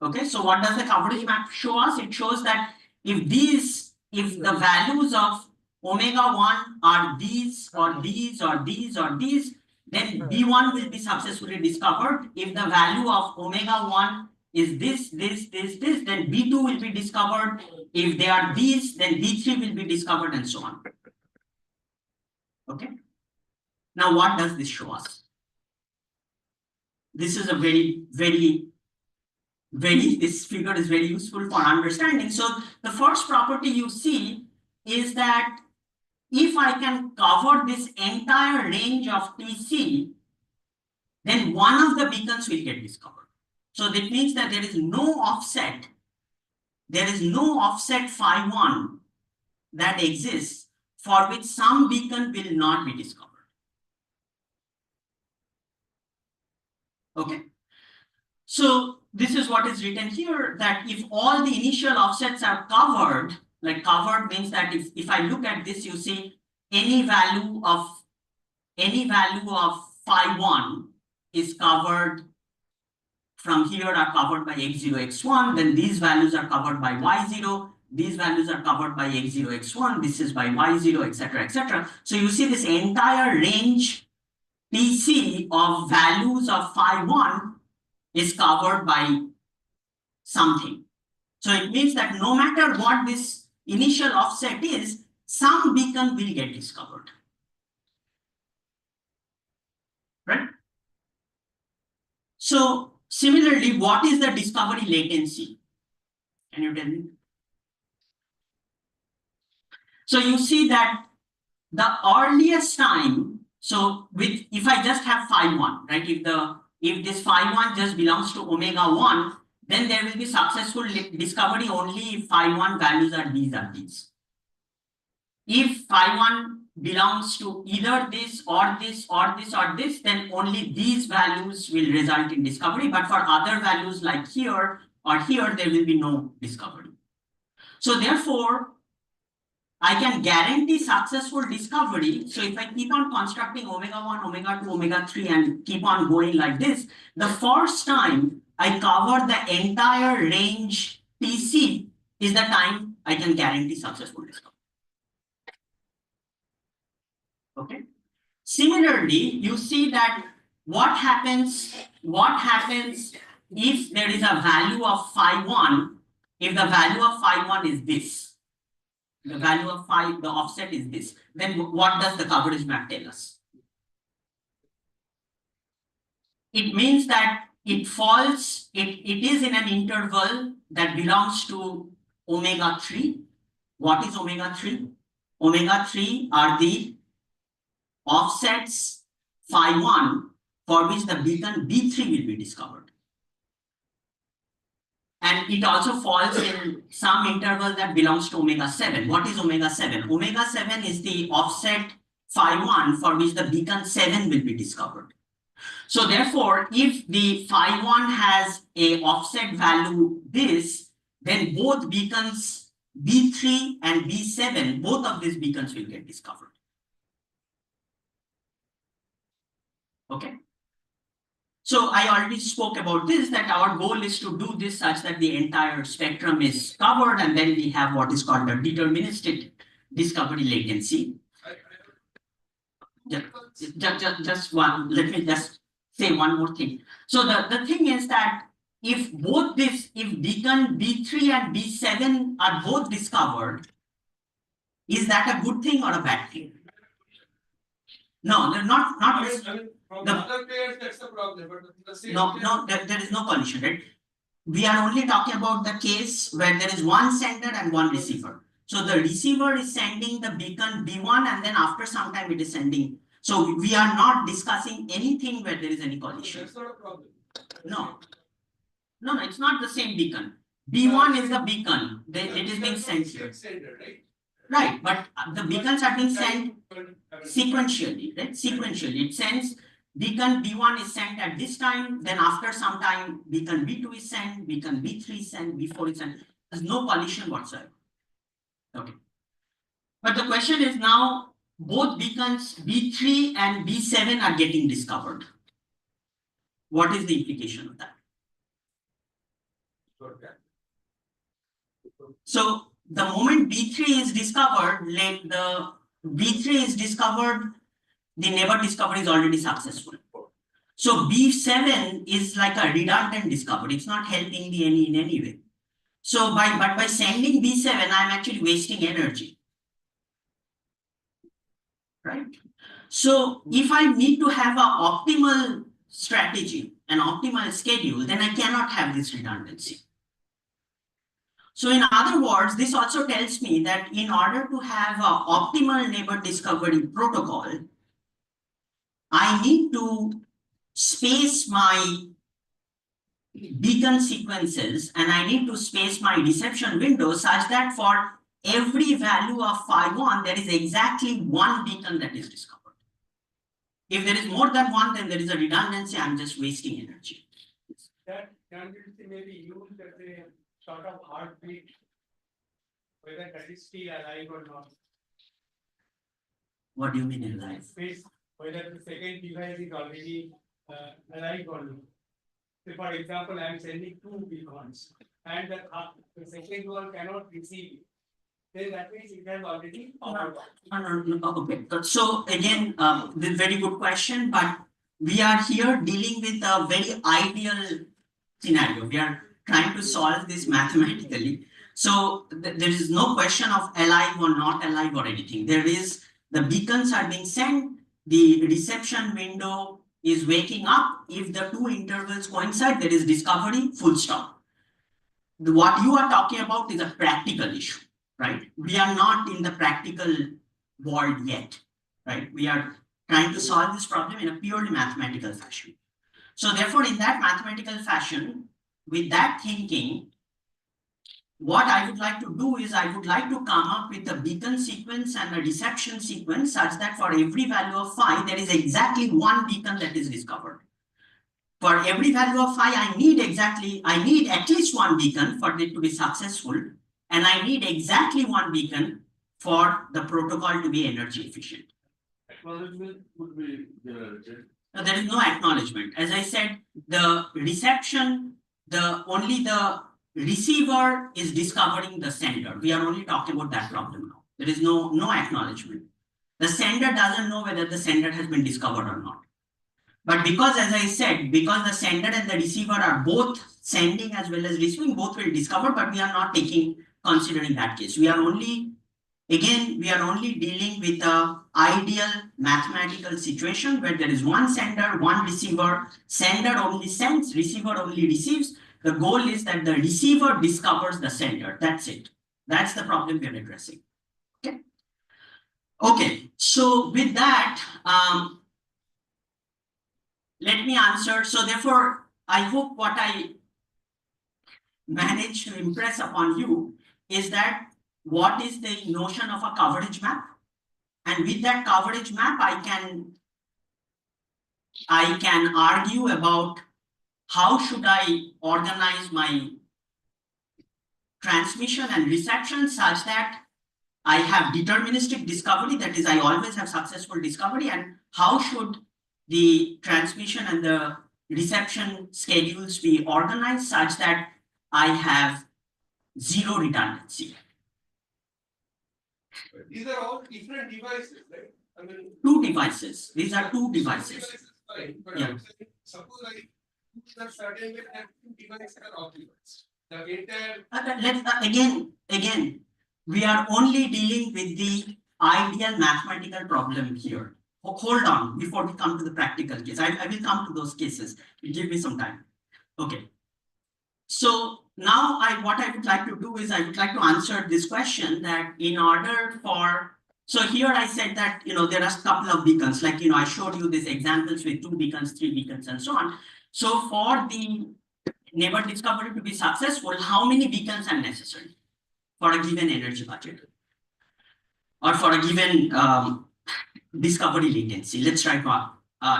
Okay, so what does the coverage map show us? It shows that if the values of omega 1 are these or these or these or these, then B1 will be successfully discovered. If the value of omega 1 is this, then B2 will be discovered. If they are these, then B3 will be discovered, and so on. Okay. Now, what does this show us? This is a this figure is very useful for understanding. So the first property you see is that if I can cover this entire range of TC, then one of the beacons will get discovered. So that means that there is no offset. There is no offset phi 1 that exists for which some beacon will not be discovered. Okay. So this is what is written here, that if all the initial offsets are covered, like covered means that if I look at this, you see any value of phi 1 is covered from here, are covered by x0, x1, then these values are covered by y0, these values are covered by x0, x1, this is by y0, etc., etc. So you see this entire range TC of values of phi 1 is covered by something. So it means that no matter what this initial offset is, some beacon will get discovered. Right? So similarly, what is the discovery latency? Can you tell me? So you see that the earliest time, so if I just have phi 1, right? If this phi 1 just belongs to omega 1, then there will be successful discovery only if phi 1 values are these. If phi 1 belongs to either this or this or this or this, then only these values will result in discovery. But for other values like here or here, there will be no discovery. So therefore, I can guarantee successful discovery. So if I keep on constructing omega 1, omega 2, omega 3 and keep on going like this, the first time I cover the entire range TC is the time I can guarantee successful discovery. Okay. Similarly, you see that what happens if there is a value of phi 1, if the value of phi 1 is this, the value of phi, the offset is this, then what does the coverage map tell us? It means that it falls, it is in an interval that belongs to omega 3. What is omega 3? Omega 3 are the offsets phi 1 for which the beacon B3 will be discovered. And it also falls in some interval that belongs to omega 7. What is omega 7? Omega 7 is the offset phi 1 for which the beacon 7 will be discovered. So therefore, if the phi 1 has a offset value this, then both beacons B3 and B7, both of these beacons will get discovered. Okay. So I already spoke about this, that our goal is to do this such that the entire spectrum is covered, and then we have what is called a deterministic discovery latency. Just one, let me just say one more thing. So the thing is that if beacon B3 and B7 are both discovered, is that a good thing or a bad thing? No, they're not. From other players, that's the problem. But the same there is no collision, right? We are only talking about the case where there is one sender and one receiver. So the receiver is sending the beacon B1, and then after some time it is sending. So we are not discussing anything where there is any collision. That's not a problem. No, it's not the same beacon. B1 is the beacon. It is being sent here. Right, but the beacons are being sent sequentially, right? Sequentially, it sends beacon B1 is sent at this time, then after some time, beacon B2 is sent, beacon B3 is sent, B4 is sent. There's no collision whatsoever. Okay. But the question is now, both beacons B3 and B7 are getting discovered. What is the implication of that? So the moment B3 is discovered, like the B3 is discovered, the neighbor discovery is already successful. So B7 is like a redundant discovery. It's not helping me in any way. So by sending B7, I'm actually wasting energy. Right? So if I need to have an optimal strategy, an optimal schedule, then I cannot have this redundancy. So in other words, this also tells me that in order to have an optimal neighbor discovery protocol, I need to space my beacon sequences and I need to space my reception window such that for every value of phi1, there is exactly one beacon that is discovered. If there is more than one, then there is a redundancy. I'm just wasting energy. That redundancy may be used as a sort of heartbeat, whether that is still alive or not. What do you mean alive? Space, whether the second device is already alive or not. So for example, I am sending two beacons and the second one cannot receive it. Then that means it has already powered on. Okay. So again, this very good question, but we are here dealing with a very ideal scenario. We are trying to solve this mathematically. So there is no question of alive or not alive or anything. There is, the beacons are being sent, the reception window is waking up. If the two intervals coincide, there is discovery, full stop. What you are talking about is a practical issue, right? We are not in the practical world yet, right? We are trying to solve this problem in a purely mathematical fashion. So therefore, in that mathematical fashion, with that thinking, what I would like to do is I would like to come up with a beacon sequence and a reception sequence such that for every value of phi, there is exactly one beacon that is discovered. For every value of phi, I need at least one beacon for it to be successful. And I need exactly one beacon for the protocol to be energy efficient. Acknowledgement would be generated. Now, there is no acknowledgement. As I said, the reception, only the receiver is discovering the sender. We are only talking about that problem now. There is no acknowledgement. The sender doesn't know whether the sender has been discovered or not. But because, as I said, because the sender and the receiver are both sending as well as receiving, both will discover, but we are not considering that case. We are only dealing with an ideal mathematical situation where there is one sender, one receiver. Sender only sends, receiver only receives. The goal is that the receiver discovers the sender. That's it. That's the problem we are addressing. Okay. Okay. So with that, let me answer. So therefore, I hope what I managed to impress upon you is that what is the notion of a coverage map? And with that coverage map, I can argue about how should I organize my transmission and reception such that I have deterministic discovery, that is, I always have successful discovery, and how should the transmission and the reception schedules be organized such that I have zero redundancy. These are all different devices, right? I mean, two devices. These are two devices. Fine, but Yeah. I'm saying, suppose I use a certain way that two devices are optimized. The entire Again, we are only dealing with the ideal mathematical problem here. Hold on before we come to the practical case. I will come to those cases. Give me some time. Okay. So now what I would like to do is I would like to answer this question that in order for, so here I said that, there are a couple of beacons, like, I showed you these examples with 2 beacons, 3 beacons, and so on. So for the neighbor discovery to be successful, how many beacons are necessary for a given energy budget or for a given discovery latency? Let's try to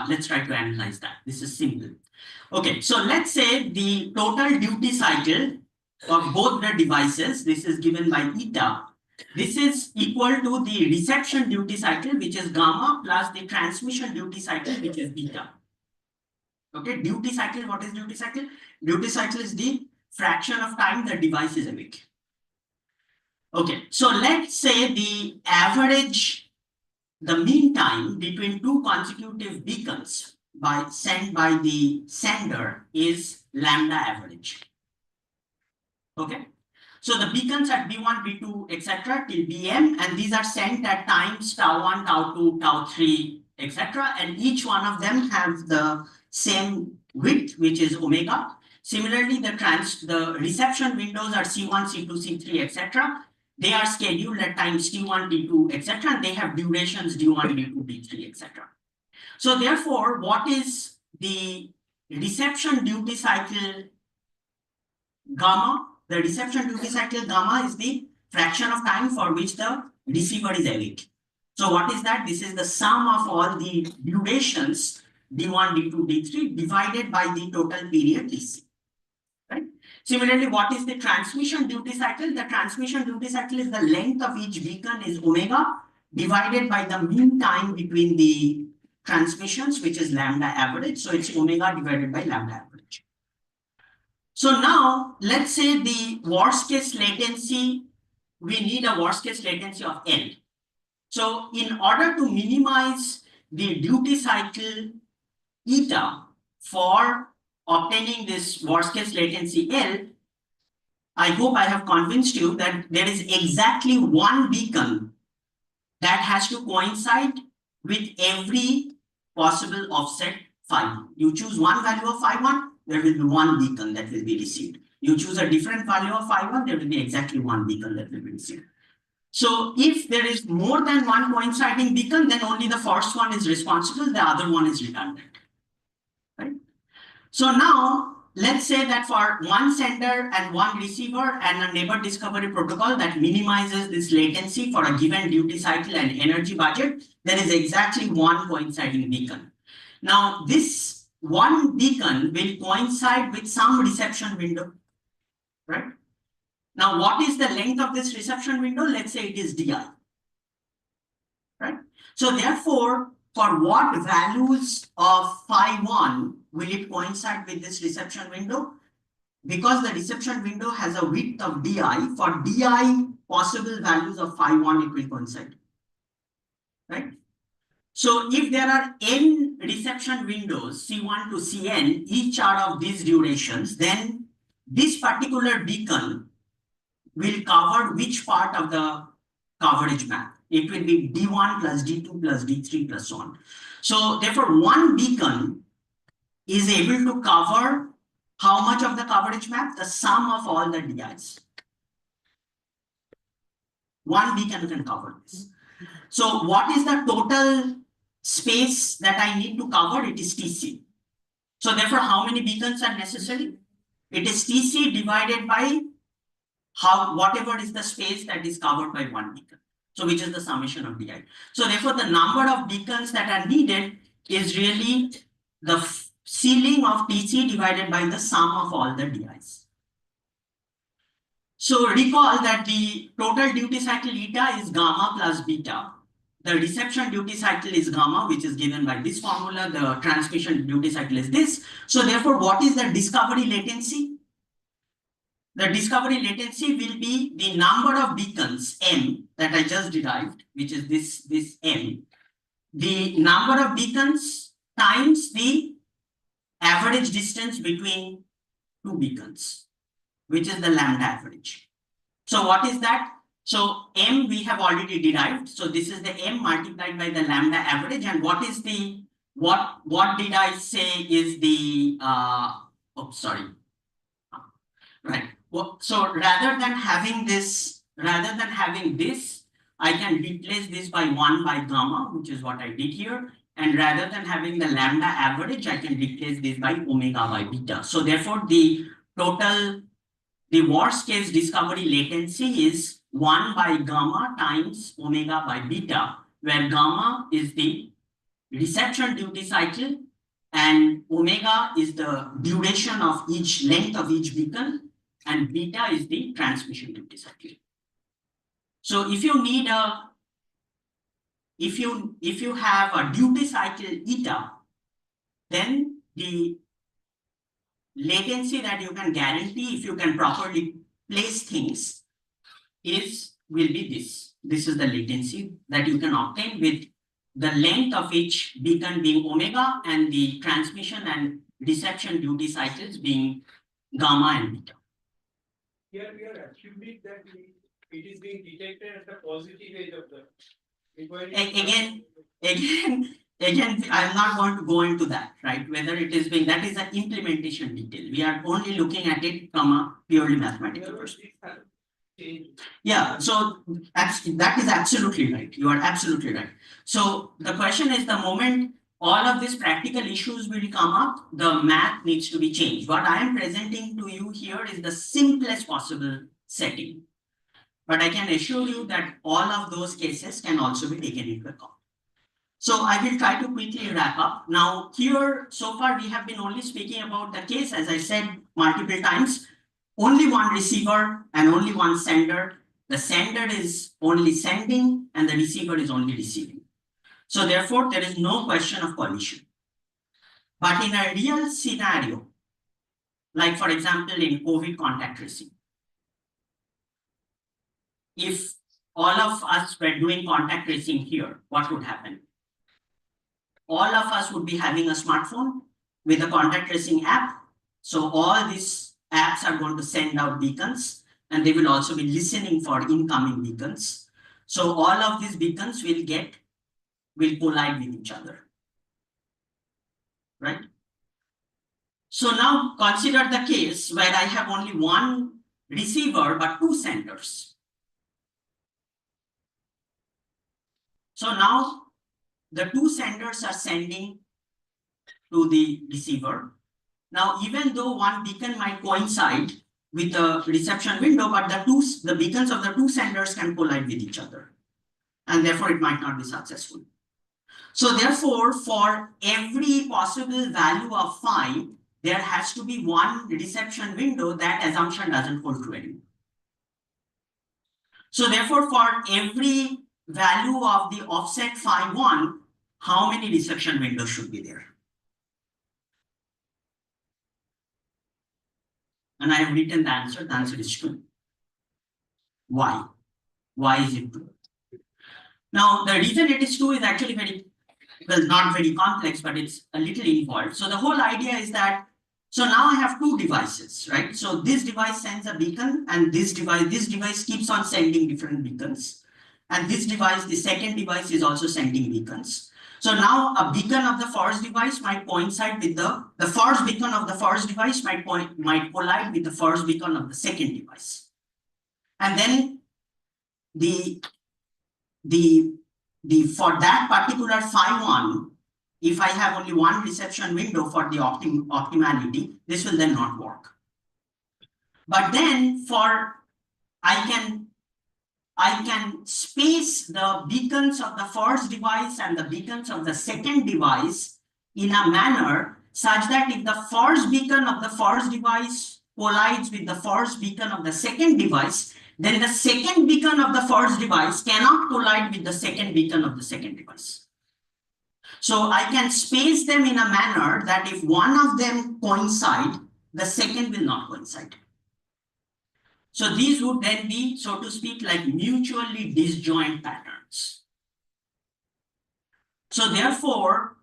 let's try to analyze that. This is simple. Okay, so let's say the total duty cycle of both the devices, this is given by eta. This is equal to the reception duty cycle, which is gamma, plus the transmission duty cycle, which is beta. Okay, duty cycle, what is duty cycle? Duty cycle is the fraction of time the device is awake. Okay, so let's say the average, the mean time between two consecutive beacons sent by the sender is lambda average. Okay, so the beacons at B1, B2, etc. till Bm, and these are sent at times tau1, tau2, tau3, etc. And each one of them have the same width, which is omega. Similarly, the reception windows are C1, C2, C3, etc. They are scheduled at times T1, T2, etc. And they have durations D1, D2, D3, etc. So therefore, what is the reception duty cycle gamma? The reception duty cycle gamma is the fraction of time for which the receiver is awake. So what is that? This is the sum of all the durations D1, D2, D3 divided by the total period DC. Right? Similarly, what is the transmission duty cycle? The transmission duty cycle is the length of each beacon is omega divided by the mean time between the transmissions, which is lambda average. So it's omega divided by lambda average. So now let's say the worst case latency, we need a worst case latency of L. So in order to minimize the duty cycle eta for obtaining this worst case latency L, I hope I have convinced you that there is exactly one beacon that has to coincide with every possible offset phi1. You choose one value of phi1, there will be one beacon that will be received. You choose a different value of phi1, there will be exactly one beacon that will be received. So if there is more than one coinciding beacon, then only the first one is responsible, the other one is redundant. Right? So now let's say that for one sender and one receiver and a neighbor discovery protocol that minimizes this latency for a given duty cycle and energy budget, there is exactly one coinciding beacon. Now this one beacon will coincide with some reception window, right? Now what is the length of this reception window? Let's say it is di, right? So therefore, for what values of phi1 will it coincide with this reception window? Because the reception window has a width of di, for di possible values of phi1 it will coincide, right? So if there are n reception windows, C1 to Cn, each are of these durations, then this particular beacon will cover which part of the coverage map. It will be D1 plus D2 plus D3 plus so on. So therefore, one beacon is able to cover how much of the coverage map? The sum of all the DIs. One beacon can cover this. So what is the total space that I need to cover? It is TC. So therefore, how many beacons are necessary? It is TC divided by whatever is the space that is covered by one beacon. So which is the summation of DI. So therefore, the number of beacons that are needed is really the ceiling of TC divided by the sum of all the DIs. So recall that the total duty cycle eta is gamma plus beta. The reception duty cycle is gamma, which is given by this formula. The transmission duty cycle is this. So therefore, what is the discovery latency? The discovery latency will be the number of beacons m that I just derived, which is this m. The number of beacons times the average distance between two beacons, which is the lambda average. So what is that? So m we have already derived. So this is the m multiplied by the lambda average. And what is the what did I say is the right. So rather than having this, I can replace this by 1 by gamma, which is what I did here. And rather than having the lambda average, I can replace this by omega by beta. So therefore, the worst case discovery latency is 1 by gamma times omega by beta, where gamma is the reception duty cycle, and omega is the duration of each length of each beacon, and beta is the transmission duty cycle. So if you need a, if you have a duty cycle eta, then the latency that you can guarantee if you can properly place things will be this. This is the latency that you can obtain with the length of each beacon being omega and the transmission and reception duty cycles being gamma and beta. Here we are assuming that it is being detected at the positive edge of the. Again, I'm not going to go into that, right? Whether it is being, that is an implementation detail. We are only looking at it from a purely mathematical perspective. Yeah, so that is absolutely right. You are absolutely right. So the question is, the moment all of these practical issues will come up, the math needs to be changed. What I am presenting to you here is the simplest possible setting. But I can assure you that all of those cases can also be taken into account. So I will try to quickly wrap up. Now here, so far we have been only speaking about the case, as I said multiple times, only one receiver and only one sender. The sender is only sending and the receiver is only receiving. So therefore, there is no question of collision. But in a real scenario, like for example, in COVID contact tracing, if all of us were doing contact tracing here, what would happen? All of us would be having a smartphone with a contact tracing app. So all these apps are going to send out beacons, and they will also be listening for incoming beacons. So all of these beacons will collide with each other, right? So now consider the case where I have only one receiver but two senders. So now the two senders are sending to the receiver. Now, even though one beacon might coincide with the reception window, but the beacons of the two senders can collide with each other, and therefore it might not be successful. So therefore, for every possible value of phi, there has to be one reception window. That assumption doesn't hold true anymore. So therefore, for every value of the offset phi 1, how many reception windows should be there? And I have written the answer. The answer is 2. Why? Why is it 2? Now, the reason it is 2 is actually not very complex, but it's a little involved. So the whole idea is that, so now I have two devices, right? So this device sends a beacon, and this device keeps on sending different beacons. And this device, the second device, is also sending beacons. So now a beacon of the first device might coincide with the first beacon of the first device might collide with the first beacon of the second device. And then for that particular phi 1, if I have only one reception window for the optimality, this will then not work. But then I can space the beacons of the first device and the beacons of the second device in a manner such that if the first beacon of the first device collides with the first beacon of the second device, then the second beacon of the first device cannot collide with the second beacon of the second device. So I can space them in a manner that if one of them coincide, the second will not coincide. So these would then be, so to speak, like mutually disjoint patterns. So therefore,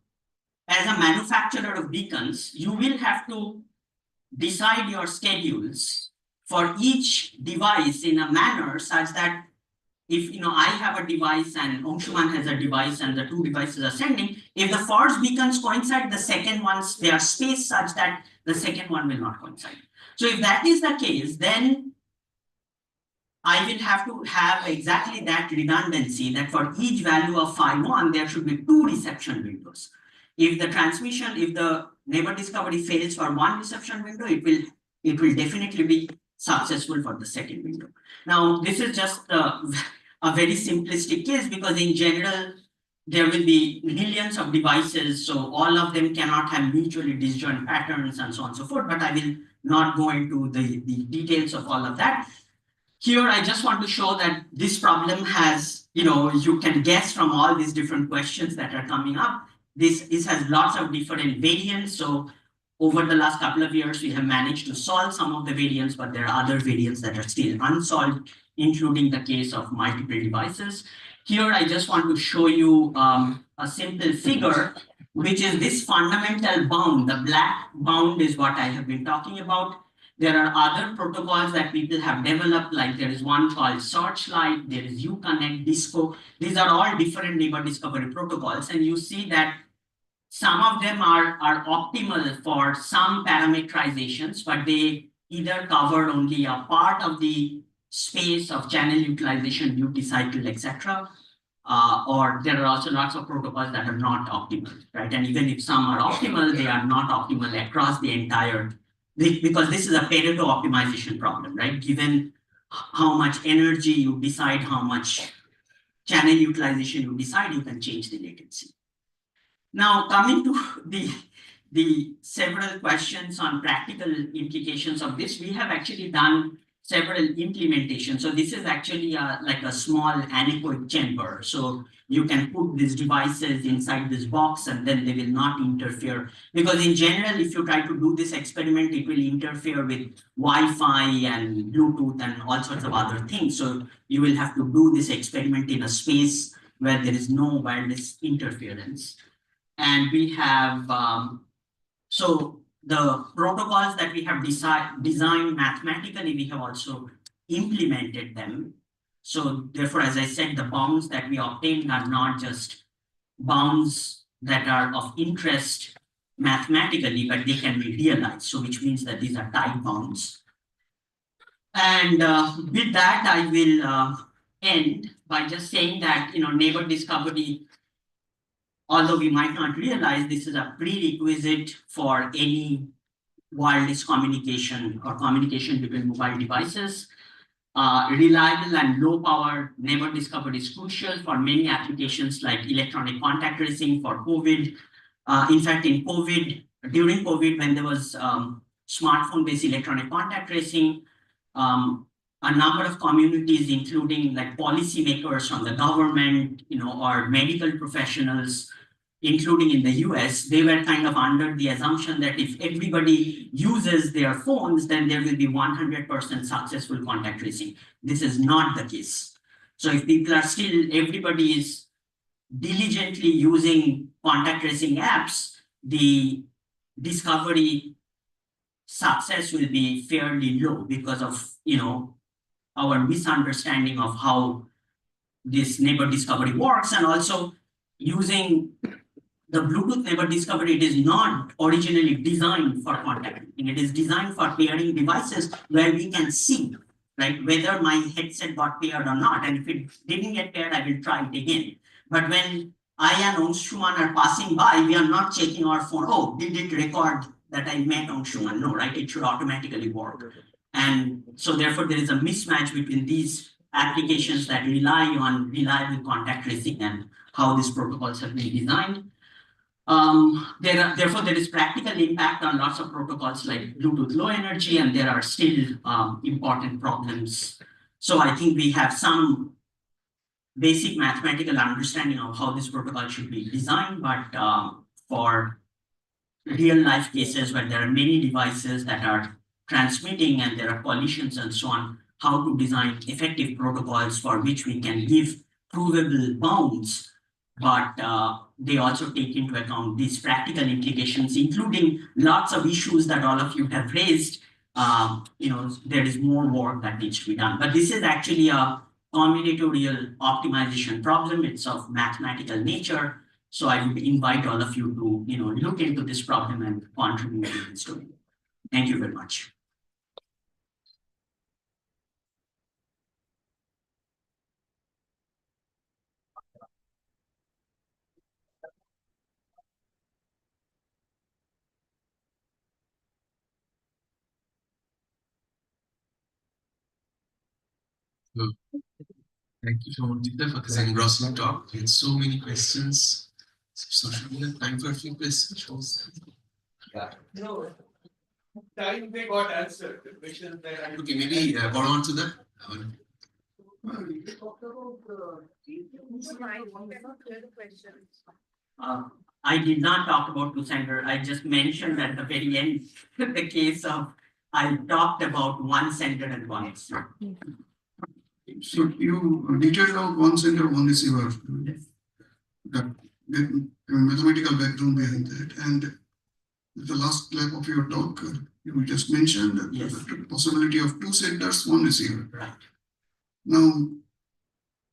as a manufacturer of beacons, you will have to decide your schedules for each device in a manner such that if I have a device and Angshuman has a device and the two devices are sending, if the first beacons coincide, the second ones, they are spaced such that the second one will not coincide. So if that is the case, then I will have to have exactly that redundancy that for each value of phi 1, there should be 2 reception windows. If the neighbor discovery fails for one reception window, it will definitely be successful for the second window. Now, this is just a very simplistic case because in general, there will be millions of devices, so all of them cannot have mutually disjoint patterns and so on and so forth, but I will not go into the details of all of that. Here, I just want to show that this problem has, you can guess from all these different questions that are coming up. This has lots of different variants. So over the last couple of years, we have managed to solve some of the variants, but there are other variants that are still unsolved, including the case of multiple devices. Here, I just want to show you a simple figure, which is this fundamental bound. The black bound is what I have been talking about. There are other protocols that people have developed, like there is one called Searchlight, there is Uconnect, Disco. These are all different neighbor discovery protocols. And you see that some of them are optimal for some parameterizations, but they either cover only a part of the space of channel utilization, duty cycle, etc. Or there are also lots of protocols that are not optimal, right? And even if some are optimal, they are not optimal across the entire, because this is a Pareto optimization problem, right? Given how much energy you decide, how much channel utilization you decide, you can change the latency. Now, coming to the several questions on practical implications of this, we have actually done several implementations. So this is actually like a small anechoic chamber. So you can put these devices inside this box and then they will not interfere. Because in general, if you try to do this experiment, it will interfere with Wi-Fi and Bluetooth and all sorts of other things. So you will have to do this experiment in a space where there is no wireless interference. And we have, so the protocols that we have designed mathematically, we have also implemented them. So therefore, as I said, the bounds that we obtained are not just bounds that are of interest mathematically, but they can be realized. So which means that these are tight bounds. And with that, I will end by just saying that, neighbor discovery, although we might not realize, this is a prerequisite for any wireless communication or communication between mobile devices. Reliable and low power neighbor discovery is crucial for many applications like electronic contact tracing for COVID. In fact, during COVID, when there was smartphone-based electronic contact tracing, a number of communities, including like policymakers from the government, or medical professionals, including in the US, they were kind of under the assumption that if everybody uses their phones, then there will be 100% successful contact tracing. This is not the case. So if people are still, everybody is diligently using contact tracing apps, the discovery success will be fairly low because of, our misunderstanding of how this neighbor discovery works, and also using the Bluetooth neighbor discovery, it is not originally designed for contacting. It is designed for pairing devices where we can see, right, whether my headset got paired or not. And if it didn't get paired, I will try it again. But when I and Ongshuman are passing by, we are not checking our phone. Oh, did it record that I met Ongshuman? No, right? It should automatically work. And so therefore, there is a mismatch between these applications that rely on reliable contact tracing and how these protocols have been designed. Therefore, there is practical impact on lots of protocols like Bluetooth Low Energy, and there are still important problems. So I think we have some basic mathematical understanding of how this protocol should be designed, but for real life cases where there are many devices that are transmitting and there are collisions and so on, how to design effective protocols for which we can give provable bounds, but they also take into account these practical implications, including lots of issues that all of you have raised. There is more work that needs to be done, but this is actually a combinatorial optimization problem. It's of mathematical nature. So I would invite all of you to, look into this problem and contribute to this story. Thank you very much. Thank you, Shomantita, for this engrossing talk. We had so many questions. So should we have time for a few questions? No, time they got answered, the questions that I. Okay, maybe go on to that. I did not talk about two-sender. I just mentioned at the very end, the case of, I talked about one-sender and one-sender. So you detailed out one sender, one receiver. Yes. The mathematical background behind that. And the last lap of your talk, you just mentioned that Yes. the possibility of two senders, one receiver. Right. Now,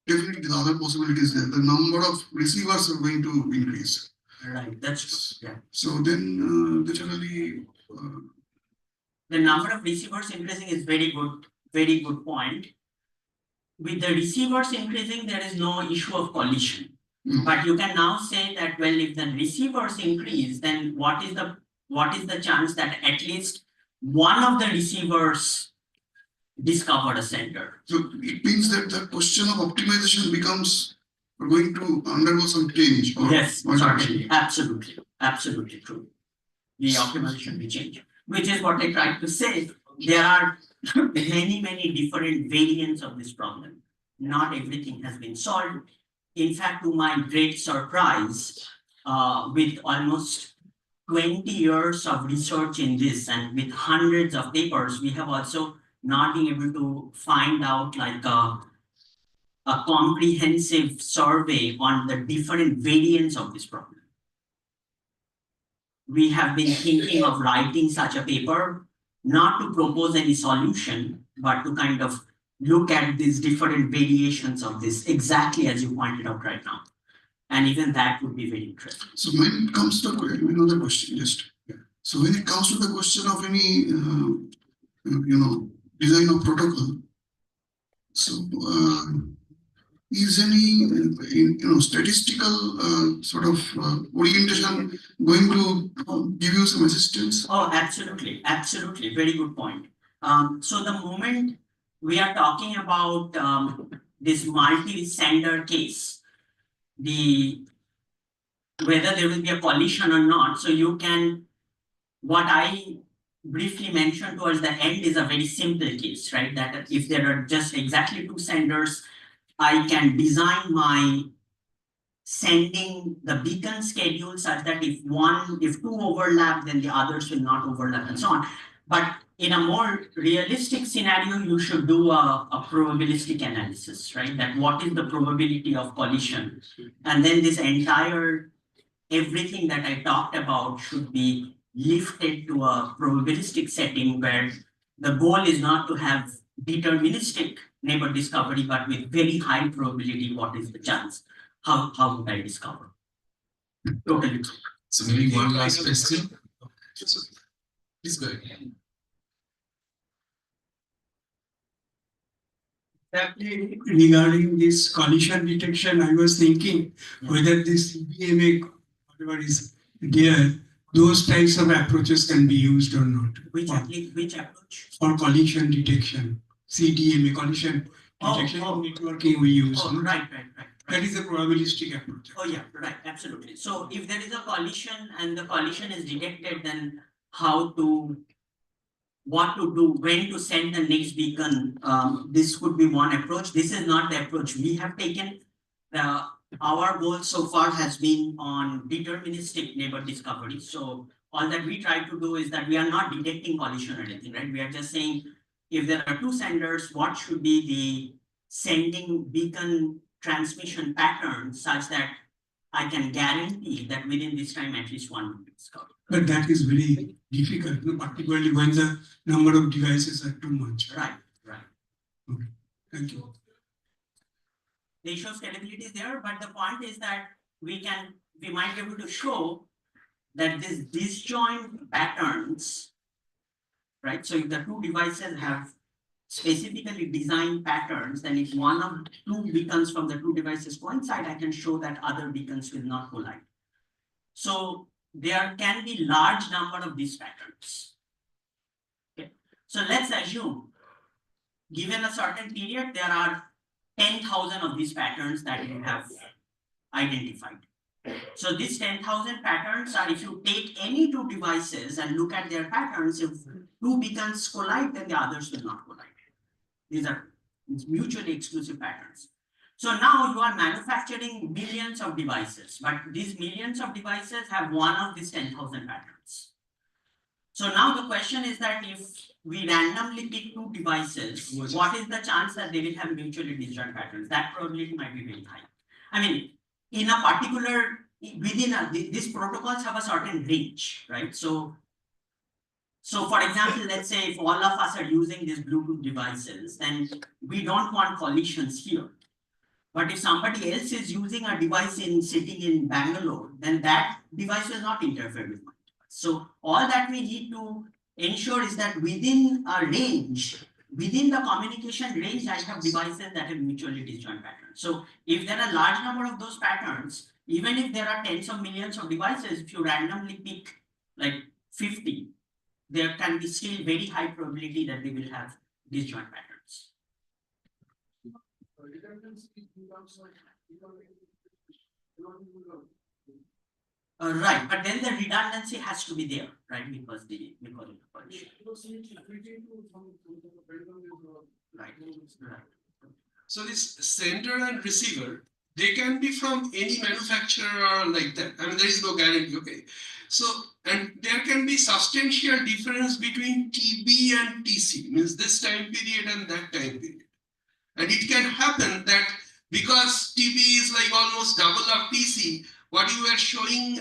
definitely the other possibility is that the number of receivers are going to increase. Right, that's true. Yeah. So then, literally, The number of receivers increasing is very good point. With the receivers increasing, there is no issue of collision. But you can now say that, well, if the receivers increase, then what is the chance that at least one of the receivers discovered a sender? so it means that the question of optimization becomes going to undergo some change. Or Yes, modification. certainly, absolutely true. The optimization will change, which is what I tried to say. There are many different variants of this problem. Not everything has been solved. In fact, to my great surprise, with almost 20 years of research in this and with hundreds of papers, we have also not been able to find out like a comprehensive survey on the different variants of this problem. We have been thinking of writing such a paper, not to propose any solution, but to kind of look at these different variations of this, exactly as you pointed out right now. And even that would be very interesting. So when it comes to another question, just so when it comes to the question of any design of protocol, so is any statistical sort of orientation going to give you some assistance? Oh, absolutely, very good point. So the moment we are talking about this multi-sender case, whether there will be a collision or not, so you can, what I briefly mentioned towards the end is a very simple case, right? That if there are just exactly two senders, I can design my sending the beacon schedule such that if two overlap, then the others will not overlap and so on. But in a more realistic scenario, you should do a probabilistic analysis, right? That what is the probability of collision? And then this entire, everything that I talked about should be lifted to a probabilistic setting where the goal is not to have deterministic neighbor discovery, but with very high probability, what is the chance? How would I discover? Totally. So maybe one last question. Please go ahead. Exactly regarding this collision detection, I was thinking whether this CDMA, whatever is there, those types of approaches can be used or not. Which approach? For collision detection, CDMA, collision detection networking we use. Oh, right. That is a probabilistic approach. Oh yeah, right, absolutely. So if there is a collision and the collision is detected, then what to do, when to send the next beacon, this could be one approach. This is not the approach we have taken. Our goal so far has been on deterministic neighbor discovery. So all that we try to do is that we are not detecting collision or anything, right? We are just saying if there are two senders, what should be the sending beacon transmission pattern such that I can guarantee that within this time at least one will be discovered. But that is very difficult, particularly when the number of devices are too much. Right. Okay. Thank you. The issue of scalability is there, but the point is that we might be able to show that these disjoint patterns, right? So if the two devices have specifically designed patterns, then if one of two beacons from the two devices coincide, I can show that other beacons will not collide. So there can be large number of these patterns. Okay. So let's assume, given a certain period, there are 10,000 of these patterns that you have identified. So these 10,000 patterns are, if you take any two devices and look at their patterns, if two beacons collide, then the others will not collide. These are mutually exclusive patterns. So now you are manufacturing millions of devices, but these millions of devices have one of these 10,000 patterns. So now the question is that if we randomly pick two devices, what is the chance that they will have mutually disjoint patterns? That probability might be very high. I mean, in a particular, these protocols have a certain range, right? So for example, let's say if all of us are using these Bluetooth devices, then we don't want collisions here. But if somebody else is using a device sitting in Bangalore, then that device will not interfere with my device. So all that we need to ensure is that within a range, within the communication range, I have devices that have mutually disjoint patterns. So if there are a large number of those patterns, even if there are tens of millions of devices, if you randomly pick like 50, there can be still very high probability that they will have disjoint patterns. Right, but then the redundancy has to be there, right? Because of the collision. Right. So this sender and receiver, they can be from any manufacturer like that. I mean, there is no guarantee, okay. So, and there can be substantial difference between TB and TC, means this time period and that time period. And it can happen that because TB is like almost double of TC, what you were showing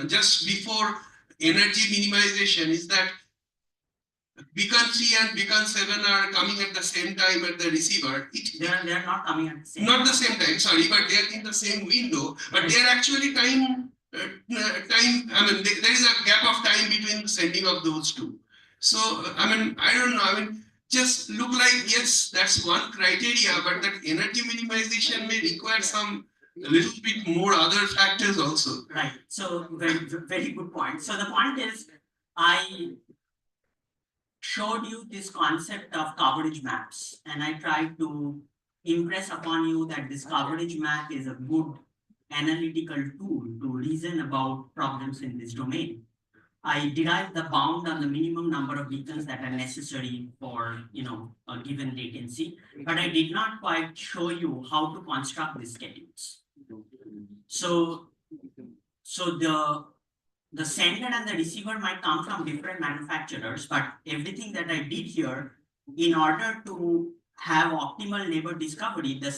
just before energy minimization is that beacon 3 and beacon 7 are coming at the same time at the receiver. They are not coming at the same Not the same time, sorry, but they are in the same window, but they are actually time, I mean, there is a gap of time between sending of those two. So, I mean, I don't know, I mean, just look like, yes, that's one criteria, but that energy minimization may require some a little bit more other factors also. Right. So very good point. So the point is, I showed you this concept of coverage maps, and I tried to impress upon you that this coverage map is a good analytical tool to reason about problems in this domain. I derived the bound on the minimum number of beacons that are necessary for a given latency, but I did not quite show you how to construct these schedules. So the sender and the receiver might come from different manufacturers, but everything that I did here, in order to have optimal neighbor discovery, the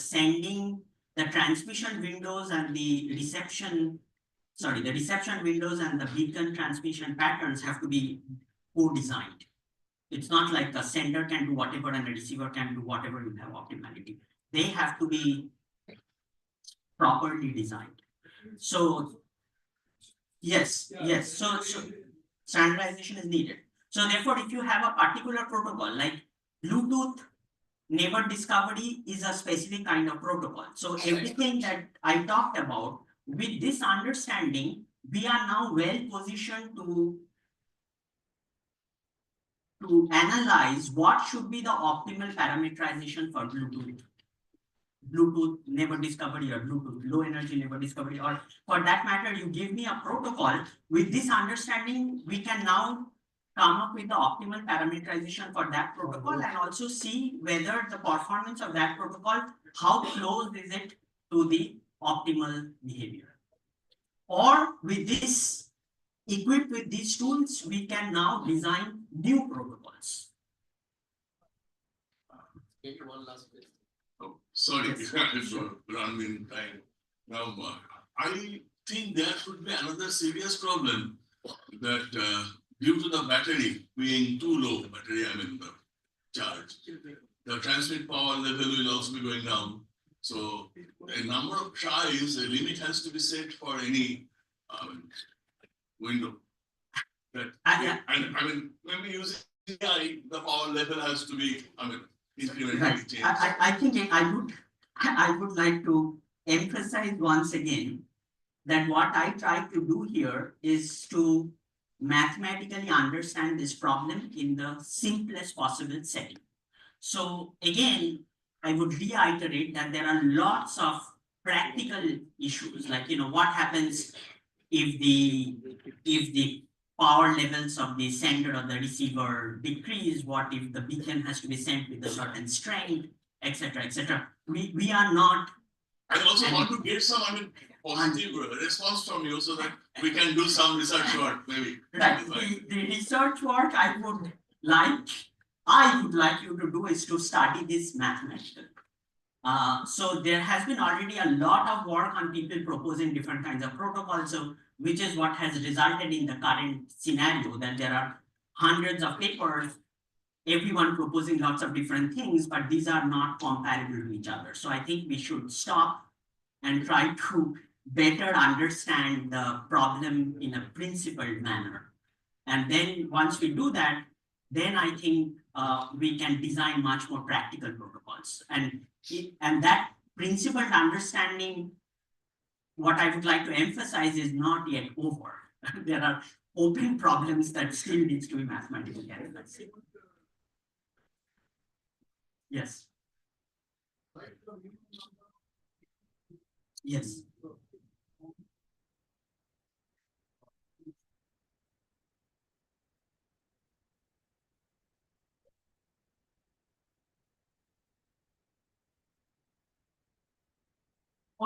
transmission windows and the reception windows and the beacon transmission patterns have to be co-designed. It's not like the sender can do whatever and the receiver can do whatever will have optimality. They have to be properly designed. So yes. So standardization is needed. So therefore, if you have a particular protocol like Bluetooth, neighbor discovery is a specific kind of protocol. So everything that I talked about, with this understanding, we are now well positioned to analyze what should be the optimal parameterization for Bluetooth neighbor discovery or Bluetooth low energy neighbor discovery, or for that matter, you give me a protocol. With this understanding, we can now come up with the optimal parameterization for that protocol and also see whether the performance of that protocol, how close is it to the optimal behavior. Or with this, equipped with these tools, we can now design new protocols. Maybe one last question. Oh, sorry, for running time. Now, I think there should be another serious problem that due to the battery being too low, the charge, the transmit power level will also be going down. So a number of tries, a limit has to be set for any window. And when we use AI, the power level has to be, incrementally changed. I think I would like to emphasize once again that what I try to do here is to mathematically understand this problem in the simplest possible setting. So again, I would reiterate that there are lots of practical issues, like, what happens if the power levels of the sender or the receiver decrease, what if the beacon has to be sent with a certain strength, etc., etc. We are not. I also want to get some, positive response from you so that we can do some research work, maybe. Right. The research work I would like you to do is to study this mathematically. So there has been already a lot of work on people proposing different kinds of protocols, so which is what has resulted in the current scenario that there are hundreds of papers, everyone proposing lots of different things, but these are not comparable to each other. So I think we should stop and try to better understand the problem in a principled manner. And then once we do that, then I think we can design much more practical protocols. And that principled understanding, what I would like to emphasize, is not yet over. There are open problems that still needs to be mathematically analyzed. Yes. Yes.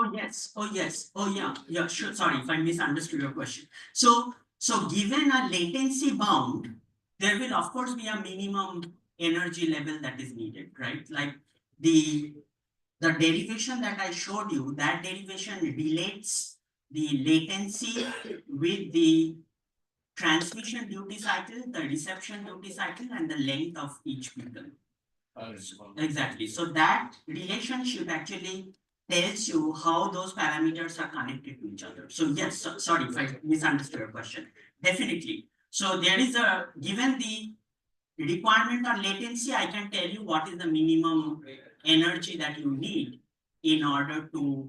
Oh, yes. Oh, yes. Oh, yeah. Yeah, sure. Sorry if I misunderstood your question. So given a latency bound, there will of course be a minimum energy level that is needed, right? Like the derivation that I showed you, that derivation relates the latency with the transmission duty cycle, the reception duty cycle, and the length of each beacon. Exactly. So that relationship actually tells you how those parameters are connected to each other. So yes, sorry if I misunderstood your question. Definitely. So there is given the requirement on latency, I can tell you what is the minimum energy that you need in order to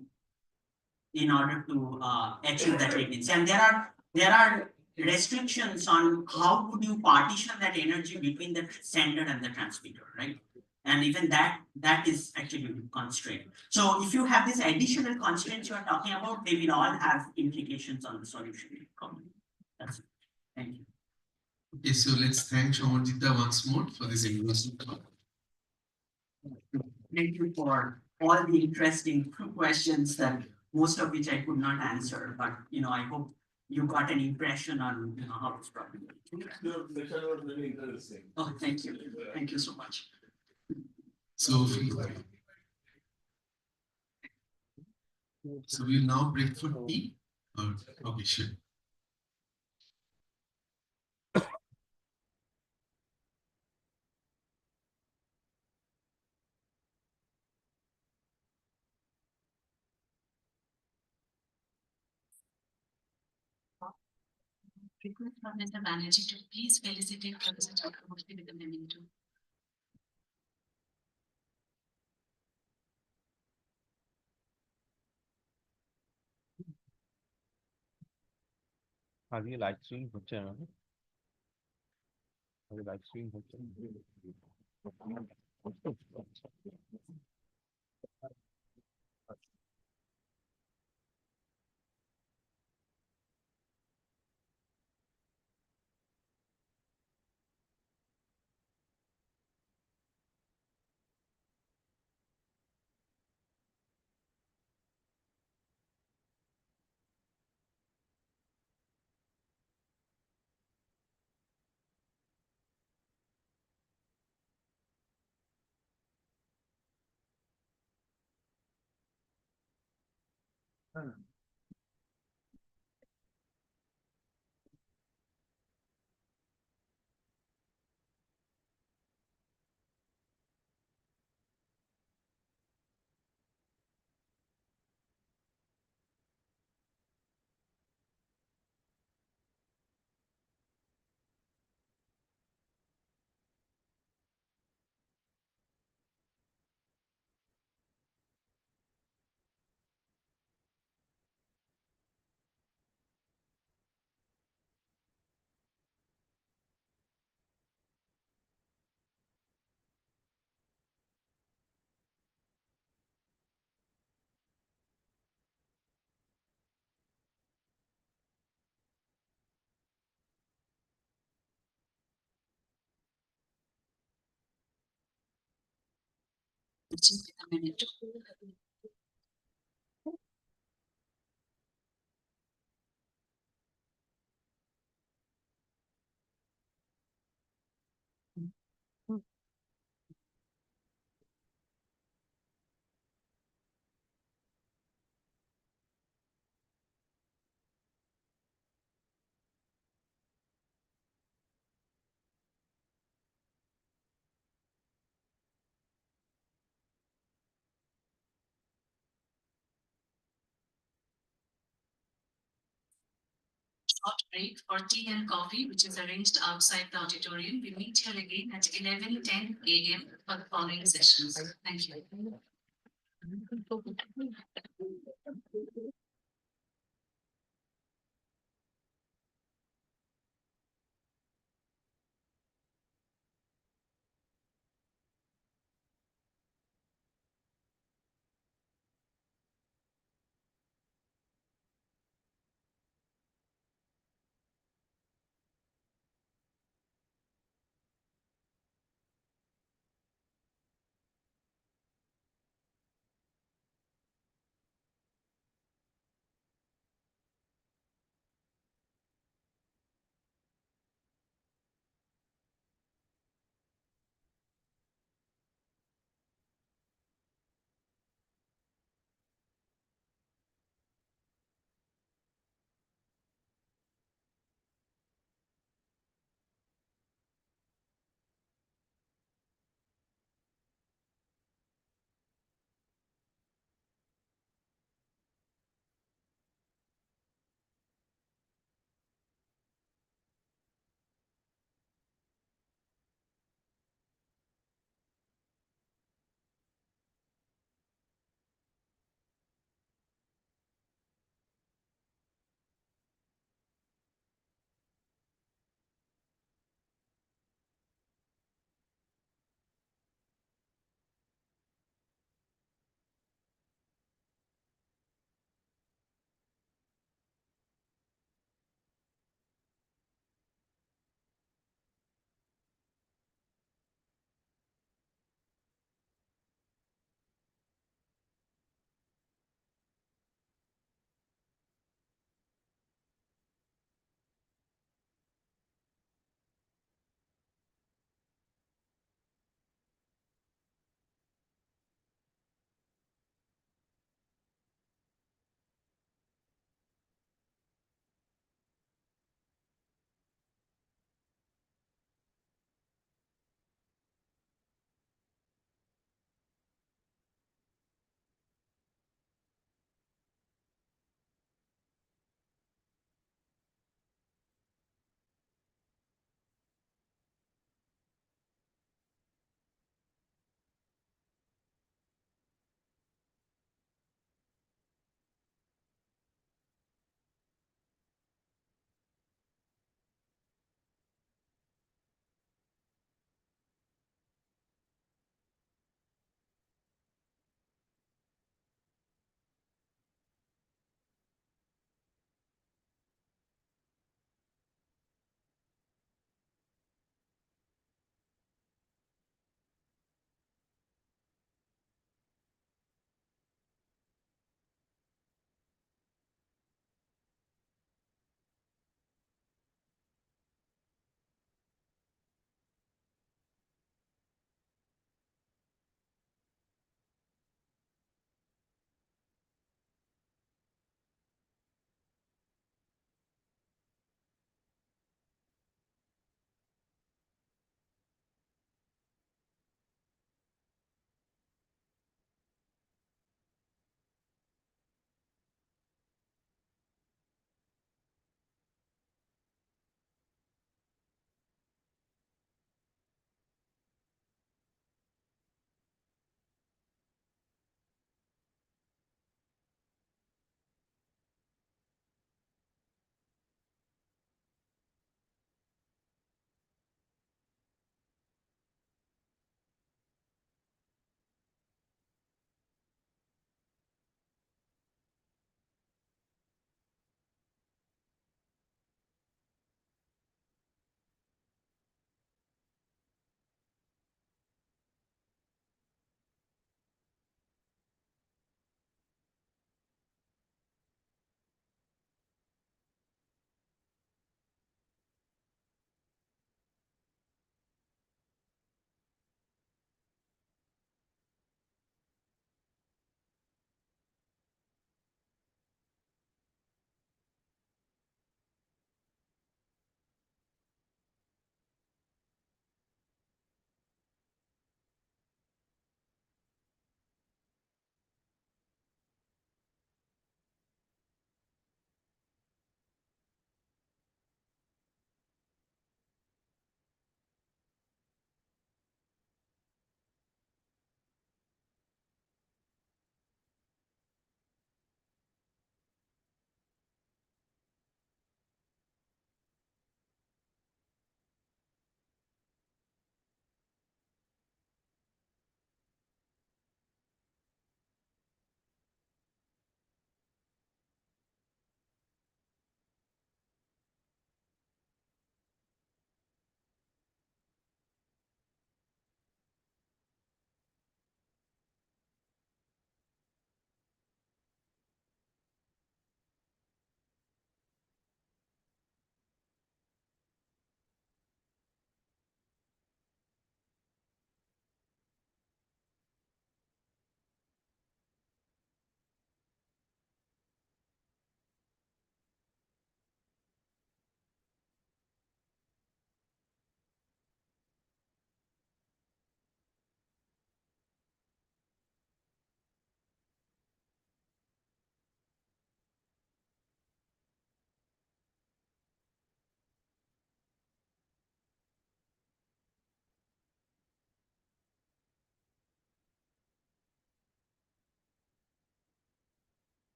achieve that latency. And there are restrictions on how would you partition that energy between the sender and the transmitter, right? And even that is actually constrained. So if you have these additional constraints you are talking about, they will all have implications on the solution. That's it. Thank you. Okay, so let's thank Shamarjita once more for this interesting talk. Thank you for all the interesting questions, that most of which I could not answer, but I hope you got an impression on how this problem works. Your session was very interesting. Oh, thank you. Thank you so much. So we'll now break for tea. Okay, sure. Request Professor Banerjee to please felicitate Professor Chakraborty with a memento. আজকে live stream হচ্ছে না, আজকে live stream হচ্ছে Just a minute. Short break for tea and coffee, which is arranged outside the auditorium. We meet here again at 11:10 a.m. for the following sessions. Thank you.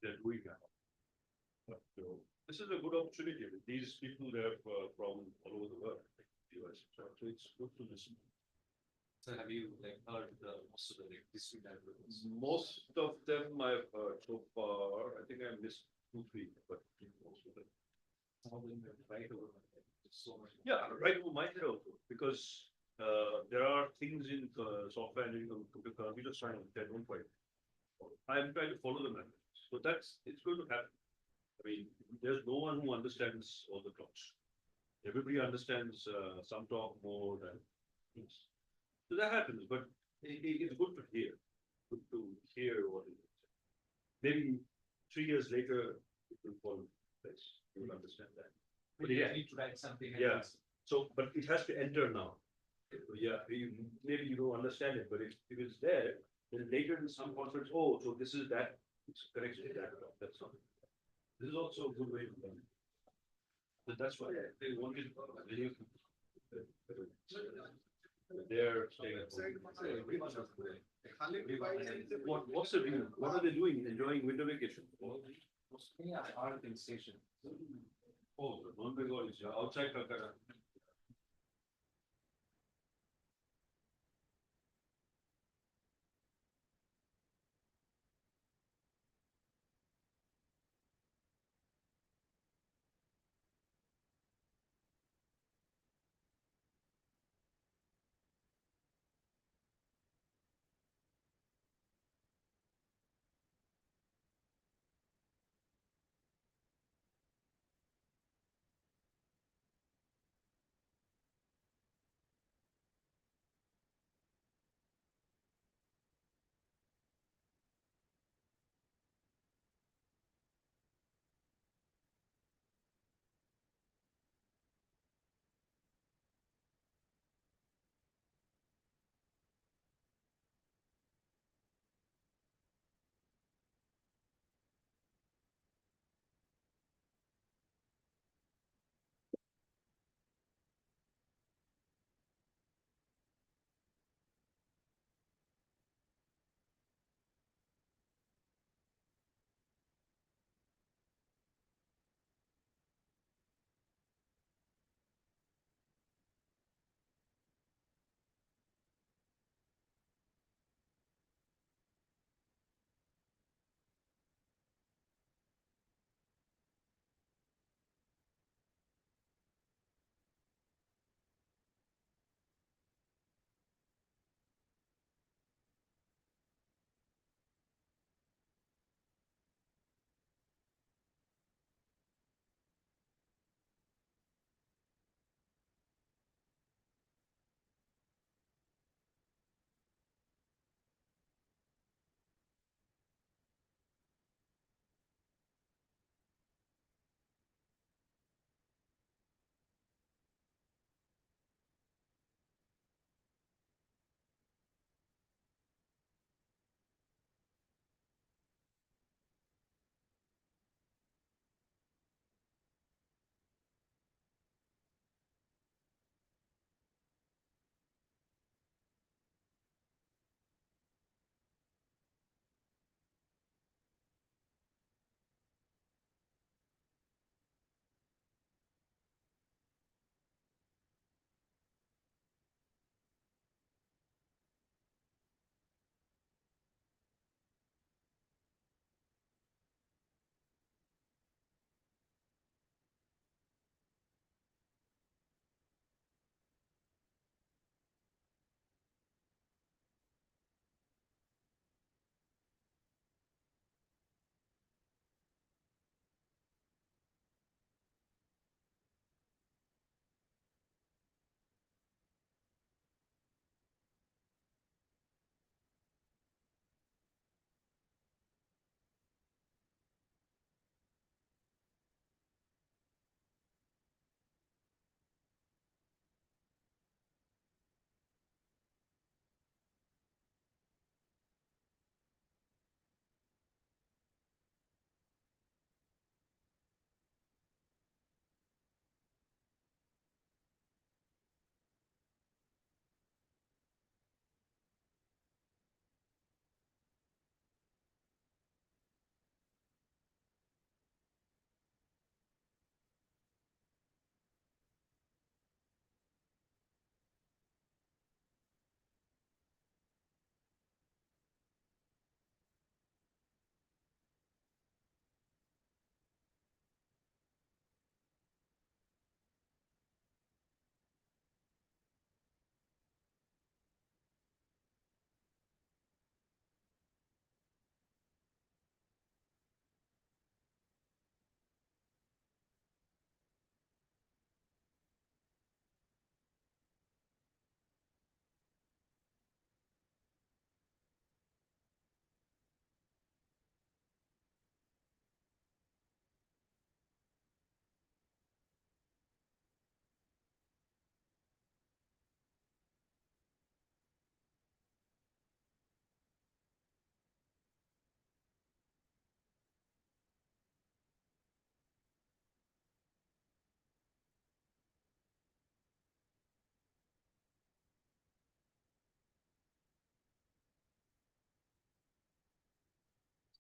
they're doing now. But this is a good opportunity. With these people, they have from all over the world, US. So it's good to listen. So have you like heard most of the like district libraries? Most of them I've heard so far. I think I missed 2, 3, but most of them. Some of them are right over my head. It's so much. Yeah, right over my head also, because there are things in software engineering, computer science that don't quite. I'm trying to follow the method, so it's going to happen. I mean, there's no one who understands all the talks. Everybody understands some talk more than things. So that happens, but it's good to hear. Good to hear what it is. Maybe 3 years later, it will fall into place. You will understand that. But You yeah, need to write something. yeah. So, but it has to enter now. Yeah, maybe you don't understand it, but if it's there, then later in some conference, oh, so this is that, it's connected to that, that's not. This is also a good way to learn. But that's why they wanted video. They're staying at home. What's the reason? What are they doing? Enjoying winter vacation? Are in station. Oh, the non-Bengal is outside Calcutta.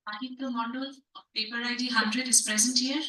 Ahitya Mondal of paper ID 100 is present here.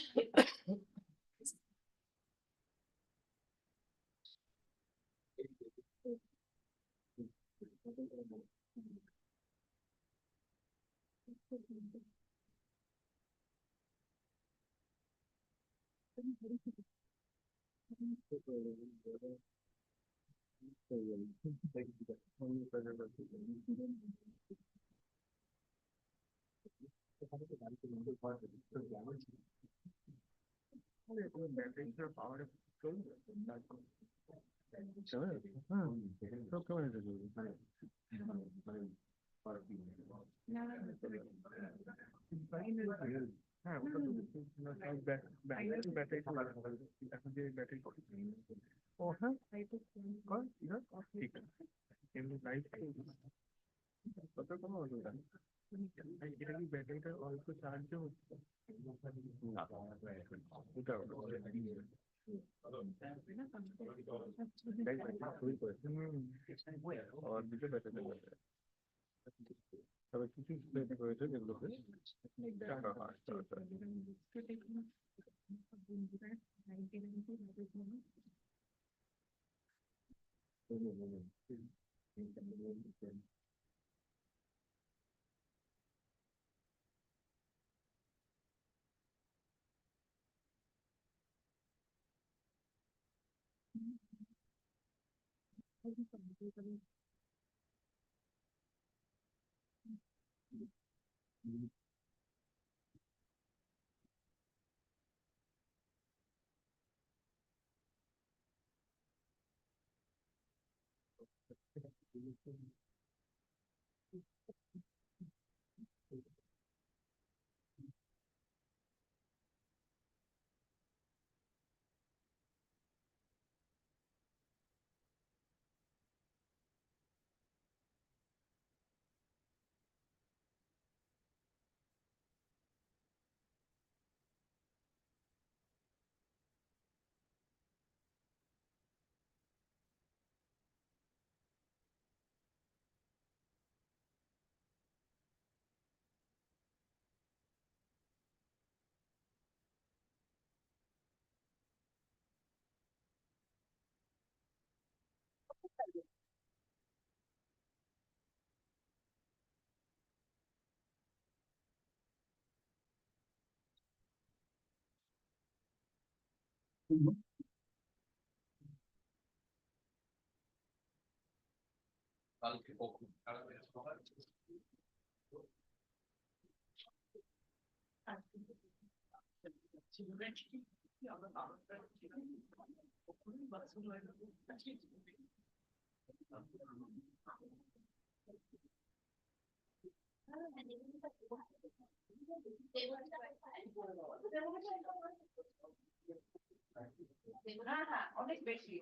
অনেক বেশি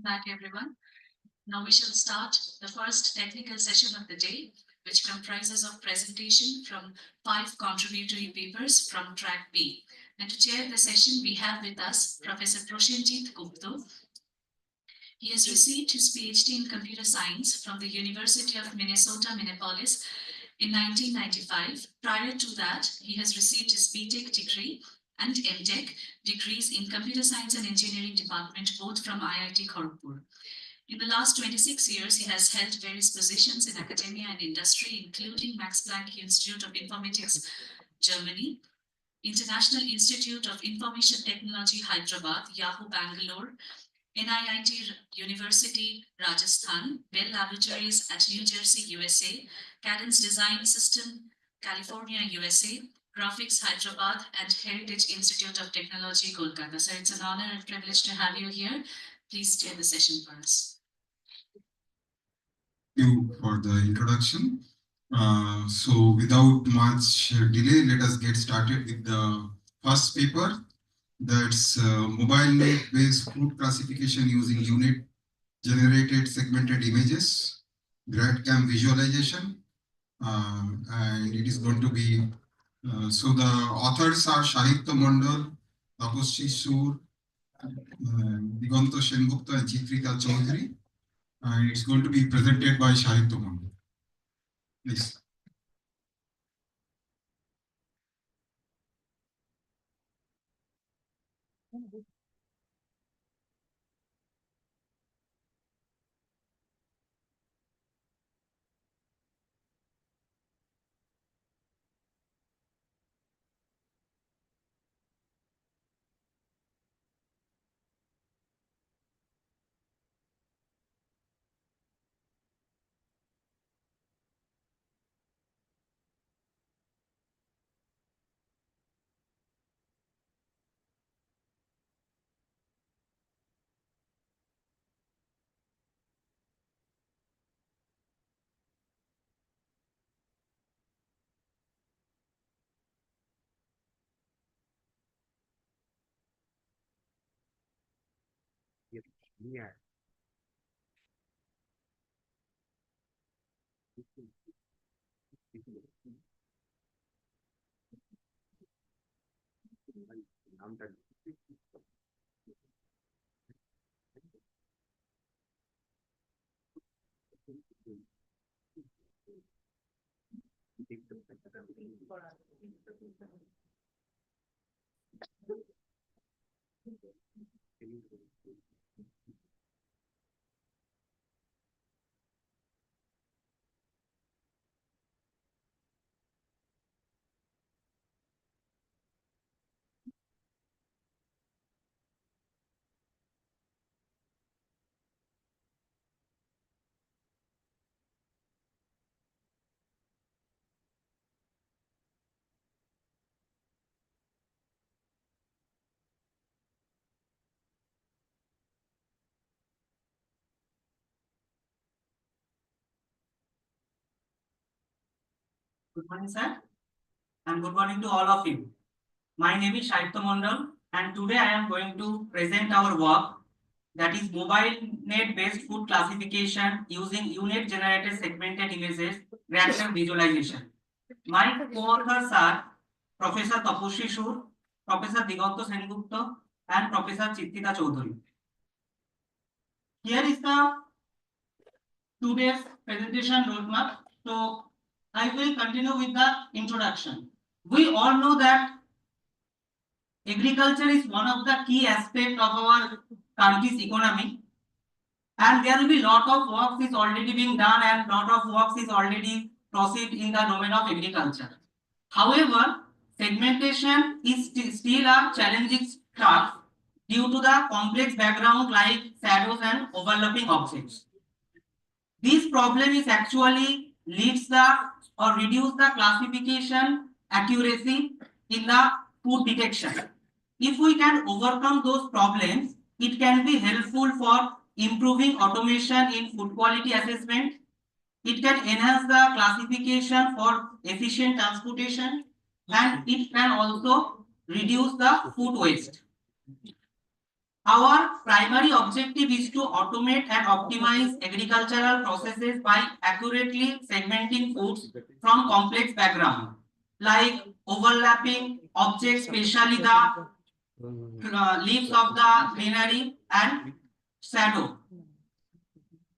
Back everyone. Now we shall start the first technical session of the day, which comprises of presentation from 5 contributory papers from track B. And to chair the session, we have with us Professor Proshenjit Gupta. He has received his PhD in computer science from the University of Minnesota, Minneapolis in 1995. Prior to that, he has received his BTech degree and MTech degrees in computer science and engineering department, both from IIT Kharagpur. In the last 26 years, he has held various positions in academia and industry, including Max Planck Institute of Informatics, Germany, International Institute of Information Technology, Hyderabad, Yahoo, Bangalore, NIIT University, Rajasthan, Bell Laboratories at New Jersey, USA, Cadence Design System, California, USA, Graphics Hyderabad, and Heritage Institute of Technology, Kolkata. So it's an honor and privilege to have you here. Please chair the session for us. Thank you for the introduction. So without much delay, let us get started with the first paper. That's mobile net-based food classification using unit-generated segmented images, GradCam visualization, and it is going to be. So the authors are Sahitya Mandal, Tapasri Sur, Diganta Sengupta, and Chitrika Chaudhary, and it's going to be presented by Sahitya Mandal. Please. Yeah. I'm done. Good morning, sir, and good morning to all of you. My name is Sahitya Mandal, and today I am going to present our work, that is mobile net-based food classification using unit-generated segmented images, graphical visualization. My co-authors are Professor Tapasri Sur, Professor Diganta Sengupta, and Professor Chitrika Chaudhary. Here is the today's presentation roadmap. So I will continue with the introduction. We all know that agriculture is one of the key aspects of our country's economy, and there will be lot of work is already being done and lot of work is already proceed in the domain of agriculture. However, segmentation is still a challenging task due to the complex background like shadows and overlapping objects. This problem is actually leads the or reduce the classification accuracy in the food detection. If we can overcome those problems, it can be helpful for improving automation in food quality assessment. It can enhance the classification for efficient transportation, and it can also reduce the food waste. Our primary objective is to automate and optimize agricultural processes by accurately segmenting foods from complex background, like overlapping objects, especially the leaves of the greenery and shadow.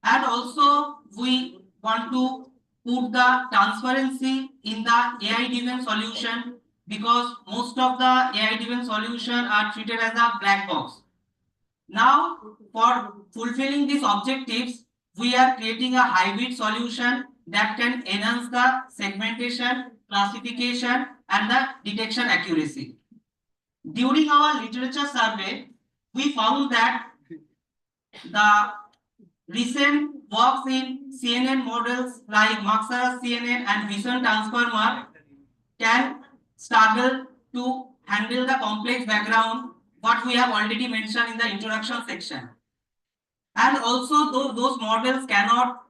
And also we want to put the transparency in the AI-driven solution, because most of the AI-driven solution are treated as a black box. Now, for fulfilling these objectives, we are creating a hybrid solution that can enhance the segmentation, classification, and the detection accuracy. During our literature survey, we found that the recent works in CNN models like Maxara CNN and Vision Transformer can struggle to handle the complex background what we have already mentioned in the introduction section. And also those models cannot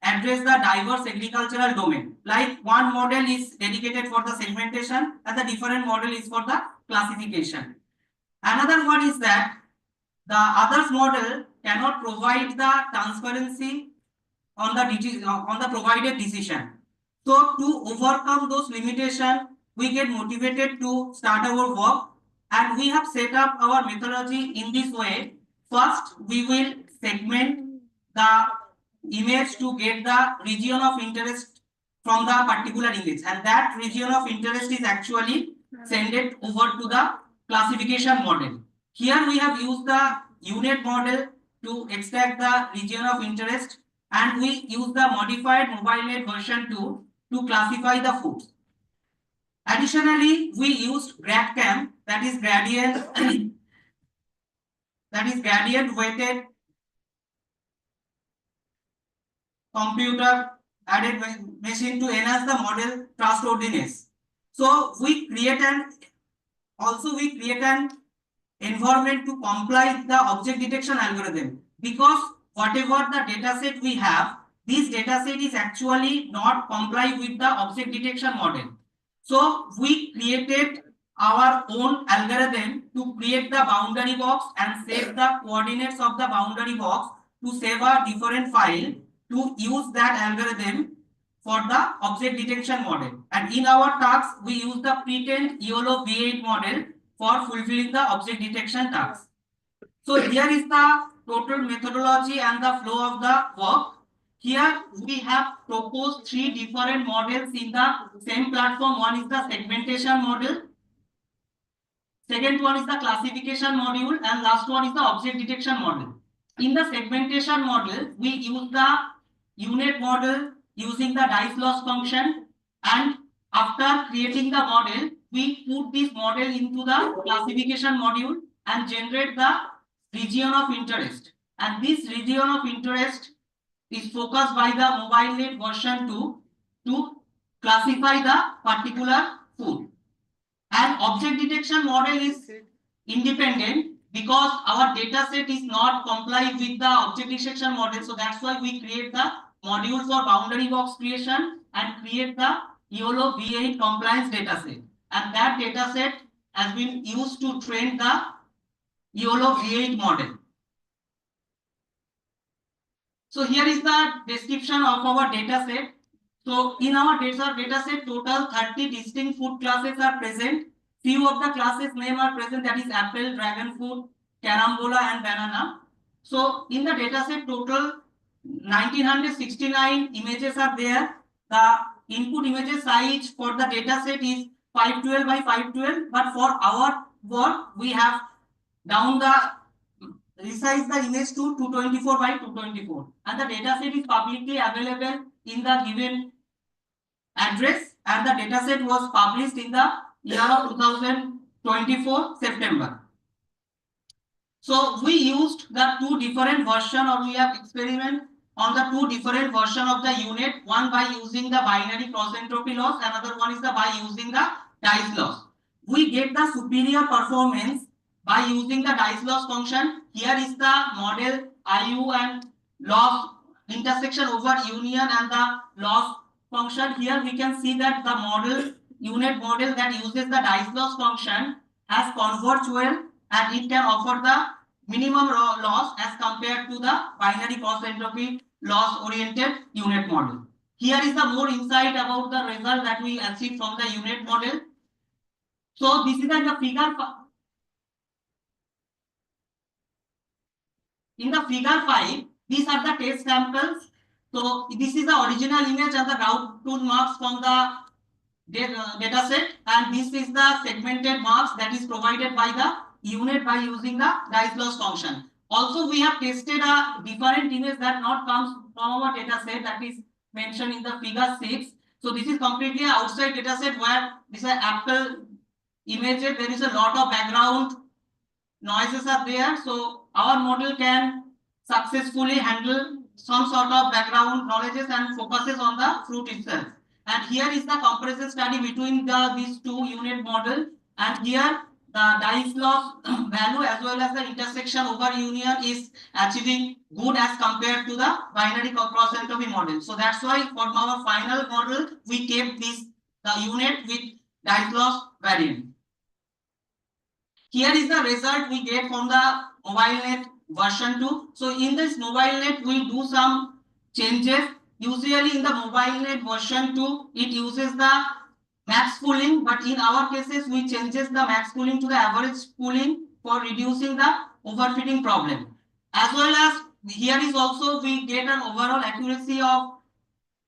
address the diverse agricultural domain. Like one model is dedicated for the segmentation and the different model is for the classification. Another one is that the others model cannot provide the transparency on the provided decision. So to overcome those limitations, we get motivated to start our work and we have set up our methodology in this way. First, we will segment the image to get the region of interest from the particular image, and that region of interest is actually sent it over to the classification model. Here we have used the unit model to extract the region of interest, and we use the modified mobile net version 2 to classify the foods. Additionally, we used GradCam, that is gradient weighted computer added machine to enhance the model trustworthiness. So we create an environment to comply with the object detection algorithm, because whatever the data set we have, this data set is actually not comply with the object detection model. So we created our own algorithm to create the boundary box and save the coordinates of the boundary box to save a different file to use that algorithm for the object detection model. And in our tasks, we use the pre-trained YOLO V8 model for fulfilling the object detection task. So here is the total methodology and the flow of the work. Here we have proposed 3 different models in the same platform. One is the segmentation model, second one is the classification module, and last one is the object detection model. In the segmentation model, we use the unit model using the dice loss function, and after creating the model, we put this model into the classification module and generate the region of interest. And this region of interest is focused by the mobile net version 2 to classify the particular food. And object detection model is independent because our data set is not compliant with the object detection model. So that's why we create the module for boundary box creation and create the YOLO V8 compliance data set. And that data set has been used to train the YOLO V8 model. So here is the description of our data set. So in our data set, total 30 distinct food classes are present. Few of the classes name are present, that is apple, dragon fruit, carambola and banana. So in the data set, total 1969 images are there. The input images size for the data set is 512 by 512, but for our work we have down the resize the image to 224 by 224, and the data set is publicly available in the given address, and the data set was published in the year of 2024 September. So we used the 2 different version, or we have experiment on the 2 different version of the unit, one by using the binary cross entropy loss, another one is the by using the dice loss. We get the superior performance by using the dice loss function. Here is the model IU and loss intersection over union and the loss function. Here we can see that the model unit model that uses the dice loss function has converged well, and it can offer the minimum loss as compared to the binary cross entropy loss oriented unit model. Here is the more insight about the result that we achieved from the unit model. So this is the figure. In the figure 5, these are the test samples. So this is the original image and the route tool marks from the data set, and this is the segmented marks that is provided by the unit by using the dice loss function. Also, we have tested a different image that not comes from our data set, that is mentioned in the figure 6. So this is completely outside data set where this is apple image. There is a lot of background noises are there. So our model can successfully handle some sort of background knowledges and focuses on the fruit itself. And here is the comparison study between these two unit model, and here the dice loss value as well as the intersection over union is achieving good as compared to the binary cross entropy model. So that's why for our final model we kept this the unit with dice loss variant. Here is the result we get from the MobileNet version 2. So in this MobileNet we do some changes. Usually in the MobileNet version 2 it uses the max pooling, but in our cases we changes the max pooling to the average pooling for reducing the overfitting problem. As well as here is also we get an overall accuracy of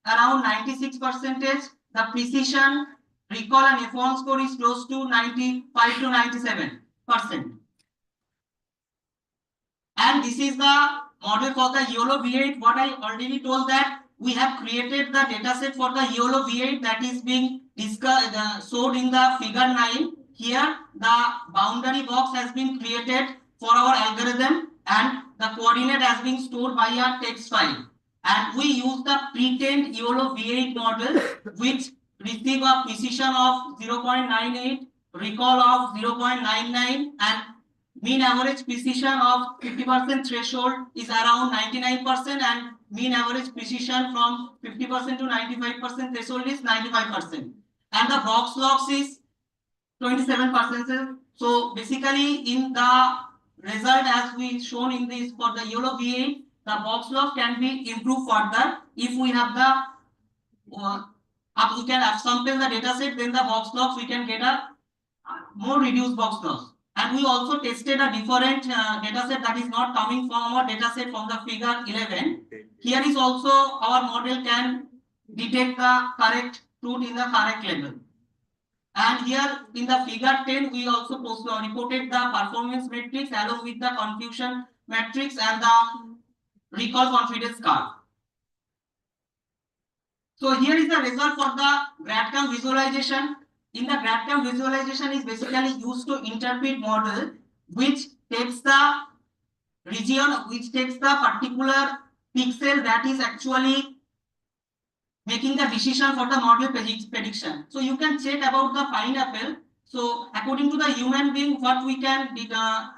around 96%. The precision, recall and F1 score is close to 95 to 97%. And this is the model for the YOLO V8. What I already told that we have created the dataset for the YOLO V8 that is being discussed, showed in the figure 9. Here the boundary box has been created for our algorithm and the coordinate has been stored by a text file. And we use the pre-trained YOLO V8 model which receive a precision of 0.98, recall of 0.99 and mean average precision of 50% threshold is around 99% and mean average precision from 50% to 95% threshold is 95%. And the box loss is 27%. So basically in the result as we shown in this for the YOLO V8, the box loss can be improved further if we have the we can sample the data set, then the box loss we can get a more reduced box loss. And we also tested a different data set that is not coming from our data set from the figure 11. Here is also our model can detect the correct truth in the correct level. And here in the figure 10, we also reported the performance metrics along with the confusion matrix and the recall confidence curve. So here is the result for the GradCam visualization. In the GradCam visualization is basically used to interpret model which takes the region, which takes the particular pixel that is actually making the decision for the model prediction. So you can check about the pineapple. So according to the human being, what we can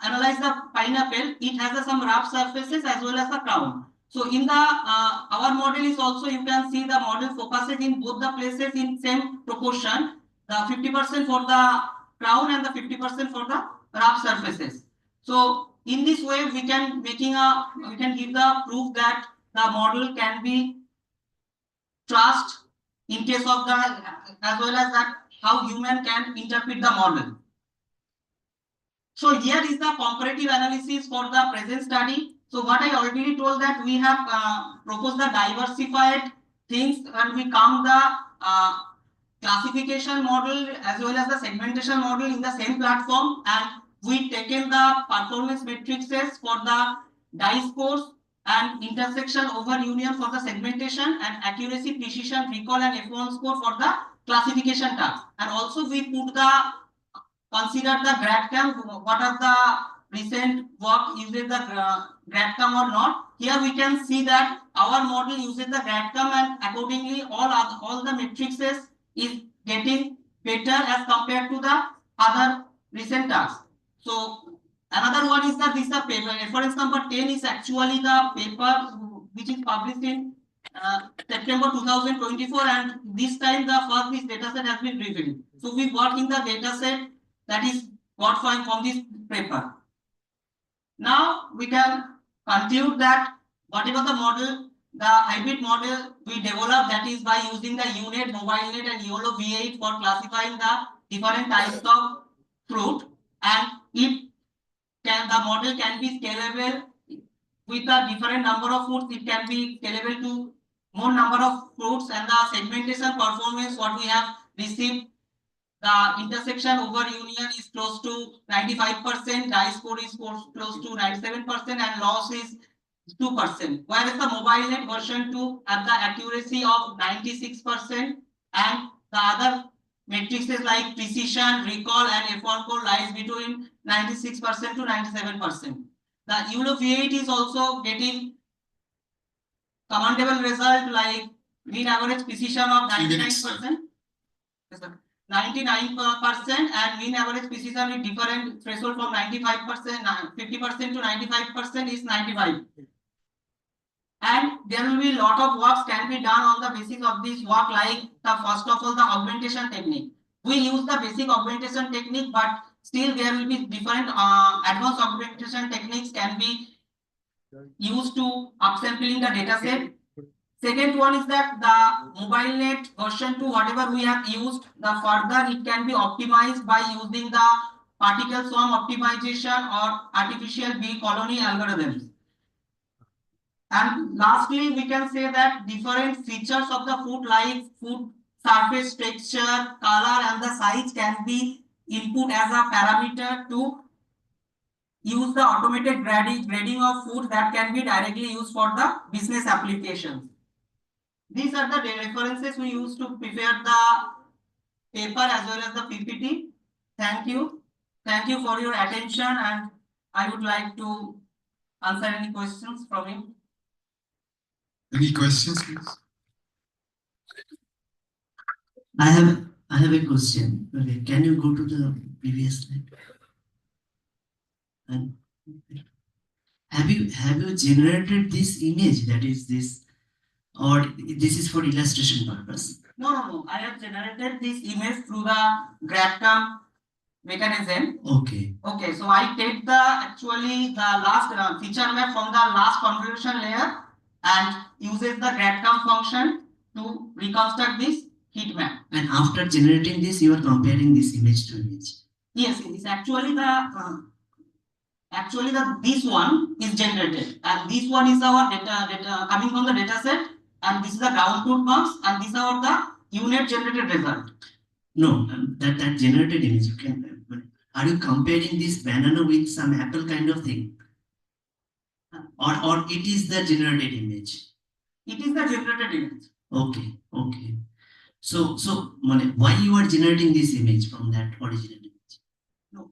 analyze the pineapple, it has some rough surfaces as well as the crown. So in the our model is also you can see the model focuses in both the places in same proportion. The 50% for the crown and the 50% for the rough surfaces. So in this way we can give the proof that the model can be trust in case of the as well as that how human can interpret the model. So here is the comparative analysis for the present study. So what I already told that we have proposed the diversified things and we count the classification model as well as the segmentation model in the same platform, and we taken the performance matrices for the dice scores and intersection over union for the segmentation and accuracy, precision, recall and F1 score for the classification task. And also we put the consider the GradCam, what are the recent work uses the GradCam or not. Here we can see that our model uses the GradCam and accordingly all the matrices is getting better as compared to the other recent tasks. So another one is that this the paper reference number 10 is actually the paper which is published in September 2024, and this time the first this dataset has been revealed. So we work in the dataset that is got from this paper. Now we can conclude that whatever the model, the hybrid model we developed, that is by using the UNet, MobileNet and YOLO V8 for classifying the different types of fruit, and the model can be scalable with a different number of fruits. It can be scalable to more number of fruits, and the segmentation performance what we have received, the intersection over union is close to 95%, dice score is close to 97%, and loss is 2%. Whereas the MobileNet version 2 have the accuracy of 96%, and the other matrices like precision, recall, and F1 core lies between 96% to 97%. The UV8 is also getting commendable result like mean average precision of 99%. Yes, sir. 99% and mean average precision is different threshold from 95%, 50% to 95% is 95. And there will be a lot of works can be done on the basis of this work, like the first of all the augmentation technique. We use the basic augmentation technique, but still there will be different advanced augmentation techniques can be used to upsampling the data set. Second one is that the mobile net version 2, whatever we have used, the further it can be optimized by using the particle swarm optimization or artificial bee colony algorithms. And lastly, we can say that different features of the food like food surface texture, color and the size can be input as a parameter to use the automated grading of food that can be directly used for the business applications. These are the references we use to prepare the paper as well as the PPT. Thank you. Thank you for your attention, and I would like to answer any questions from you. Any questions, please? I have a question. Okay, can you go to the previous slide? And have you generated this image, that is this, or this is for illustration purpose? No. I have generated this image through the GradCam mechanism. Okay. So I take the actually the last feature map from the last configuration layer and uses the GradCam function to reconstruct this heat map. And after generating this, you are comparing this image to image. Yes, it's actually this one is generated, and this one is our data coming from the data set, and this is the ground truth marks, and these are the unit generated result. No, that generated image, you can. Are you comparing this banana with some apple kind of thing, or it is the generated image? It is the generated image. Okay. So why you are generating this image from that original image? No,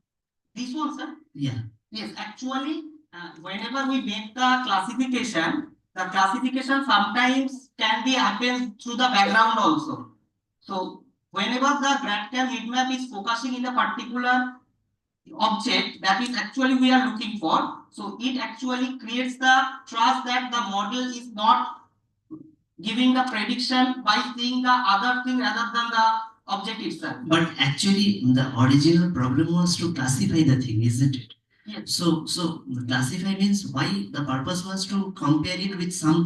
this one, sir. Yeah. Yes, actually, whenever we make the classification sometimes can be happen through the background also. So whenever the GradCam heat map is focusing in a particular object that is actually we are looking for, so it actually creates the trust that the model is not giving the prediction by seeing the other thing rather than the object itself. But actually the original problem was to classify the thing, isn't it? Yes. So classify means why the purpose was to compare it with some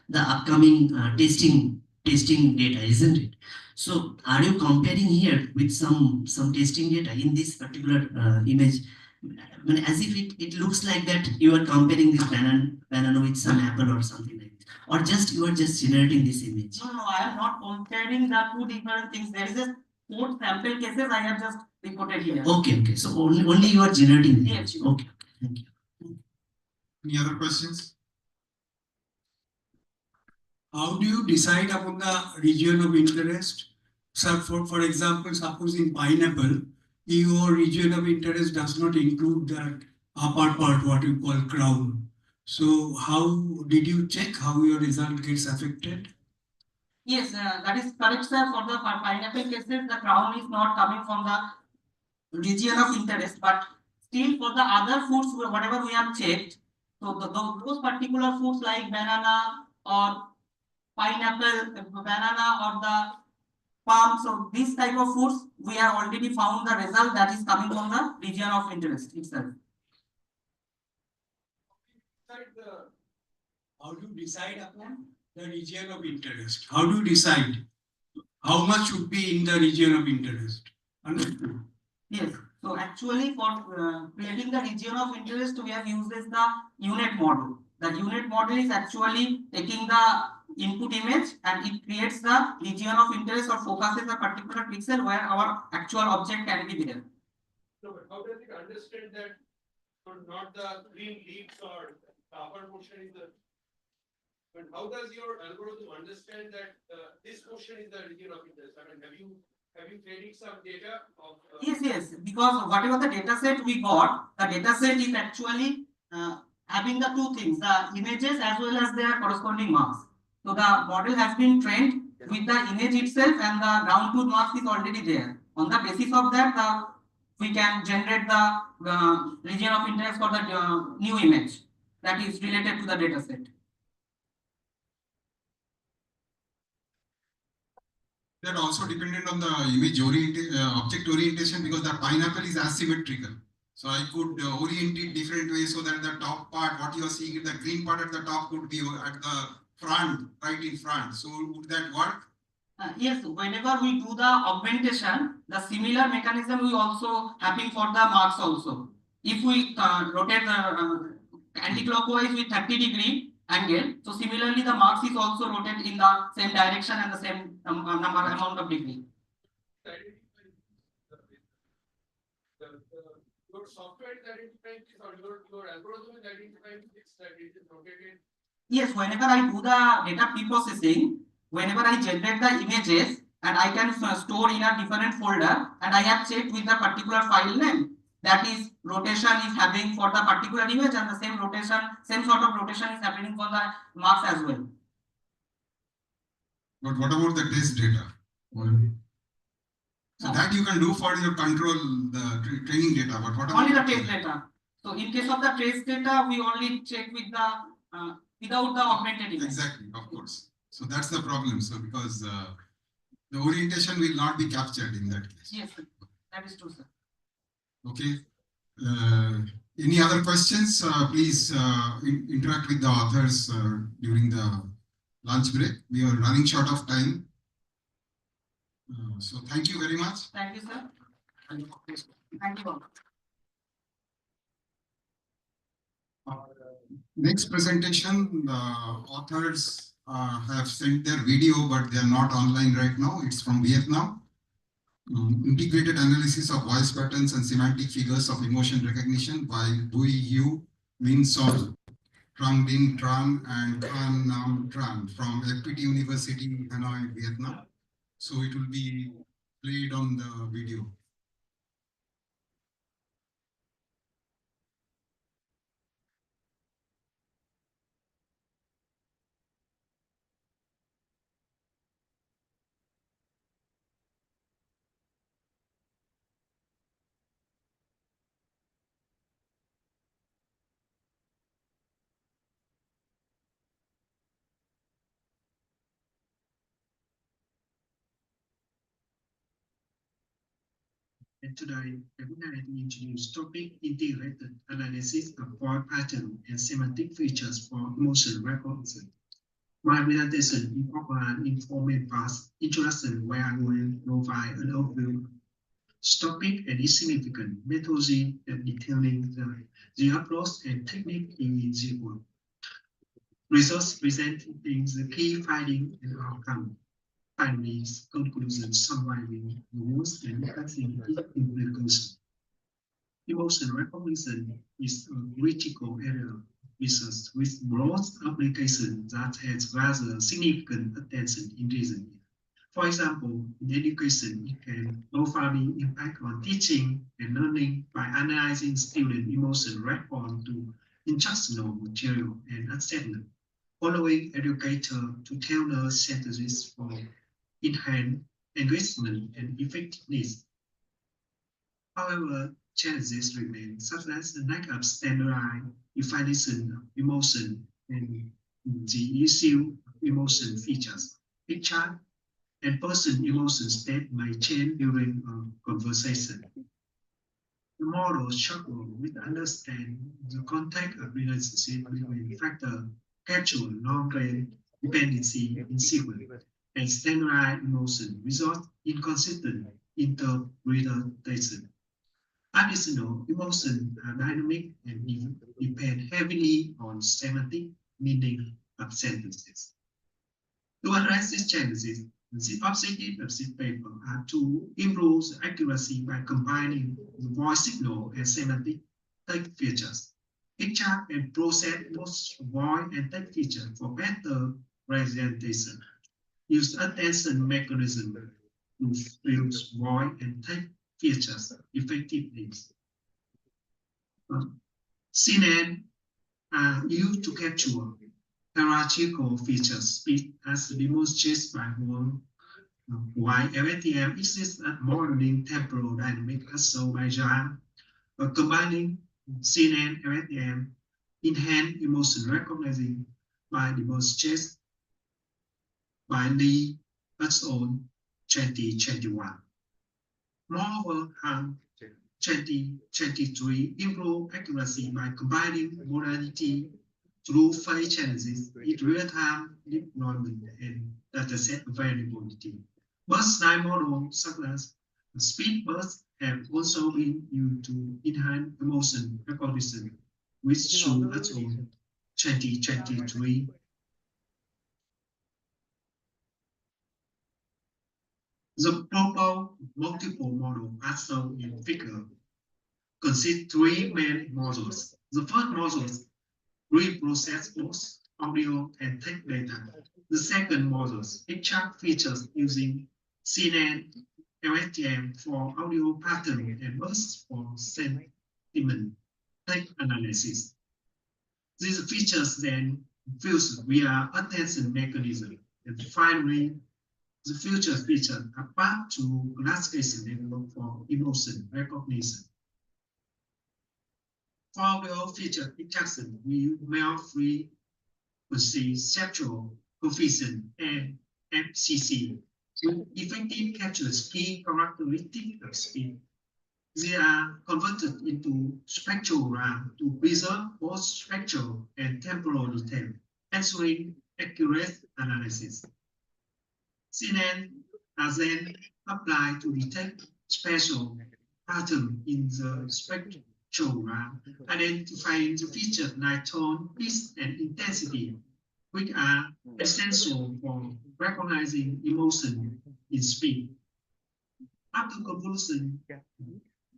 the upcoming testing data, isn't it? So are you comparing here with some testing data in this particular image? I mean, as if it looks like that you are comparing this banana with some apple or something like that, or just you are just generating this image. No, I am not comparing the two different things. There is a 4 sample cases I have just reported here. Okay. So only you are generating the image. Okay. Thank you. Any other questions? How do you decide upon the region of interest? So for example, suppose in pineapple, your region of interest does not include that upper part, what you call crown. So how did you check how your result gets affected? Yes, that is correct, sir. For the pineapple cases, the crown is not coming from the region of interest, but still for the other foods, whatever we have checked, so those particular foods like banana or pineapple, banana or the palm, so this type of foods, we have already found the result that is coming from the region of interest itself. How do you decide upon the region of interest? How do you decide how much should be in the region of interest? Understood? Yes. So actually for creating the region of interest, we have used the unit model. The unit model is actually taking the input image and it creates the region of interest or focuses a particular pixel where our actual object can be there. So but how does it understand that not the green leaves or the upper portion is the, but how does your algorithm understand that this portion is the region of interest? I mean, have you created some data of? Yes, because whatever the data set we got, the data set is actually having the two things, the images as well as their corresponding marks. So the model has been trained with the image itself and the ground truth marks is already there. On the basis of that, we can generate the region of interest for the new image that is related to the data set. That also dependent on the object orientation, because the pineapple is asymmetrical. So I could orient it different ways so that the top part, what you are seeing, the green part at the top could be at the front, right in front. So would that work? Yes, whenever we do the augmentation, the similar mechanism will also happen for the marks also. If we rotate anti-clockwise with 30-degree angle, so similarly the marks is also rotated in the same direction and the same amount of degree. Your software is identifying this, or your algorithm is identifying this, that it is rotated? Yes, whenever I do the data pre-processing, whenever I generate the images and I can store in a different folder, and I have checked with the particular file name, that is rotation is happening for the particular image and the same rotation, same sort of rotation is happening for the marks as well. But what about the test data? So that you can do for your control, the training data, but what about only the test data? So in case of the test data, we only check with the without the augmented image. Exactly, of course. So that's the problem. So because the orientation will not be captured in that case. Yes, sir. That is true, sir. Okay. Any other questions? Please interact with the authors during the lunch break. We are running short of time. So thank you very much. Thank you, sir. Thank you. Next presentation, the authors have sent their video, but they are not online right now. It's from Vietnam. Integrated analysis of voice patterns and semantic figures of emotion recognition by Bui Hu, Min Son, Trang Dinh Tran, and Khan Nam Tran from FPT University, Hanoi, Vietnam. So it will be played on the video. And today, I would like to introduce topic integrated analysis of voice pattern and semantic features for emotion recognition. My presentation incorporates informal parts, introduction where I will provide an overview, topic and its significant methodology and detailing the approach and technique in the work. Results presenting the key finding and outcome. Findings, conclusions, summarizing rules and discussing implications. Emotion recognition is a critical area of research with broad application that has rather significant attention in recent years. For example, in education, it can profoundly impact on teaching and learning by analyzing student emotion response to instructional material and assessment, allowing educators to tailor strategies for enhance engagement and effectiveness. However, challenges remain, such as the lack of standardized definition of emotion and the issue of emotion features, picture, and person emotion state may change during a conversation. The model struggle with understanding the context of relationship between factor, capture, long-range dependency in sequence, and standardized emotion result in consistent interpretation. Additional emotions are dynamic and depend heavily on semantic meaning of sentences. To address these challenges, the objective of this paper are to improve the accuracy by combining the voice signal and semantic text features. Extract and process both voice and text features for better presentation. Use attention mechanism to fuse voice and text features effectively. CNN are used to capture hierarchical features speed as demonstrated by one. While LSTM exists at modeling temporal dynamic as so by Icaa, combining CNN LSTM enhance emotion recognizing by demonstrated by Lee et al. 2021. Moreover, 2023 improved accuracy by combining modality through phase challenges in real-time deployment and dataset availability. Burst-time models such as speed bursts have also been used to enhance emotion recognition, which show at all 2023. The proposed multiple model as shown in figure consists three main modules. The first module reprocess both audio and text data. The second module extract features using CNN LSTM for audio pattern and burst for sentiment text analysis. These features then fuse via attention mechanism. And finally, the future features are part to classification network for emotion recognition. For the feature extraction, we melt frequency, septual coefficient, and FCC. With effective captures key characteristics of speed. They are converted into spectrogram to preserve both spectral and temporal detail, ensuring accurate analysis. CNN are then applied to detect spatial pattern in the spectrogram, identifying the features like tone, pitch, and intensity, which are essential for recognizing emotion in speech. After convolution,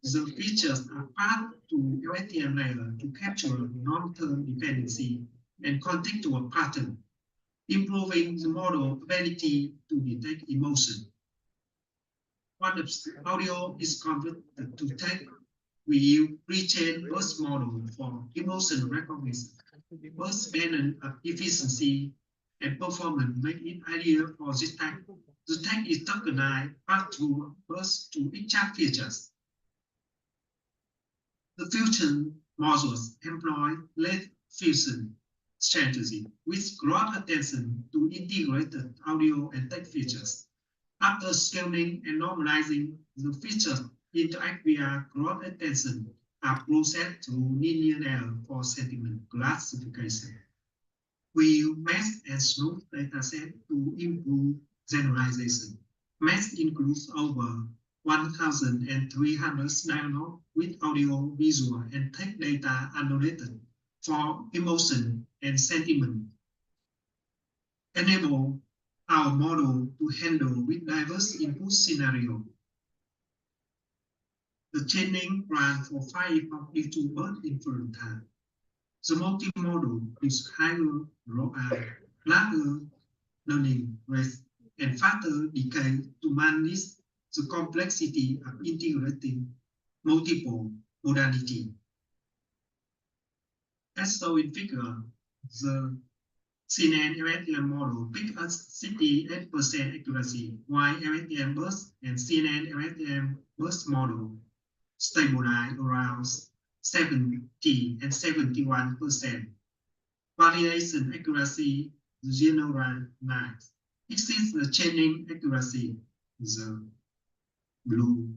the features are passed to LSTM layer to capture long-term dependency and contextual pattern, improving the model ability to detect emotion. Once the audio is converted to text, we use pre-trained burst model for emotion recognition. Burst balance of efficiency and performance make it ideal for this type. The text is tokenized back to burst to extract features. The fusion modules employ late fusion strategy, which draws attention to integrated audio and text features. After scaling and normalizing, the features interact via growth attention are processed through linear error for sentiment classification. We use mesh and smooth dataset to improve generalization. Mesh includes over 1,300 dialogue with audio, visual, and text data annotated for emotion and sentiment. Enable our model to handle with diverse input scenario. The training ran for 5 of due birth inference time. The multimodal is higher ROI, larger learning rate, and faster decay to manage the complexity of integrating multiple modality. As shown in figure, the CNN LSTM model picked up 68% accuracy, while LSTM burst and CNN LSTM burst model stabilize around 70 and 71%. Validation accuracy, the general max, exceeds the training accuracy, the blue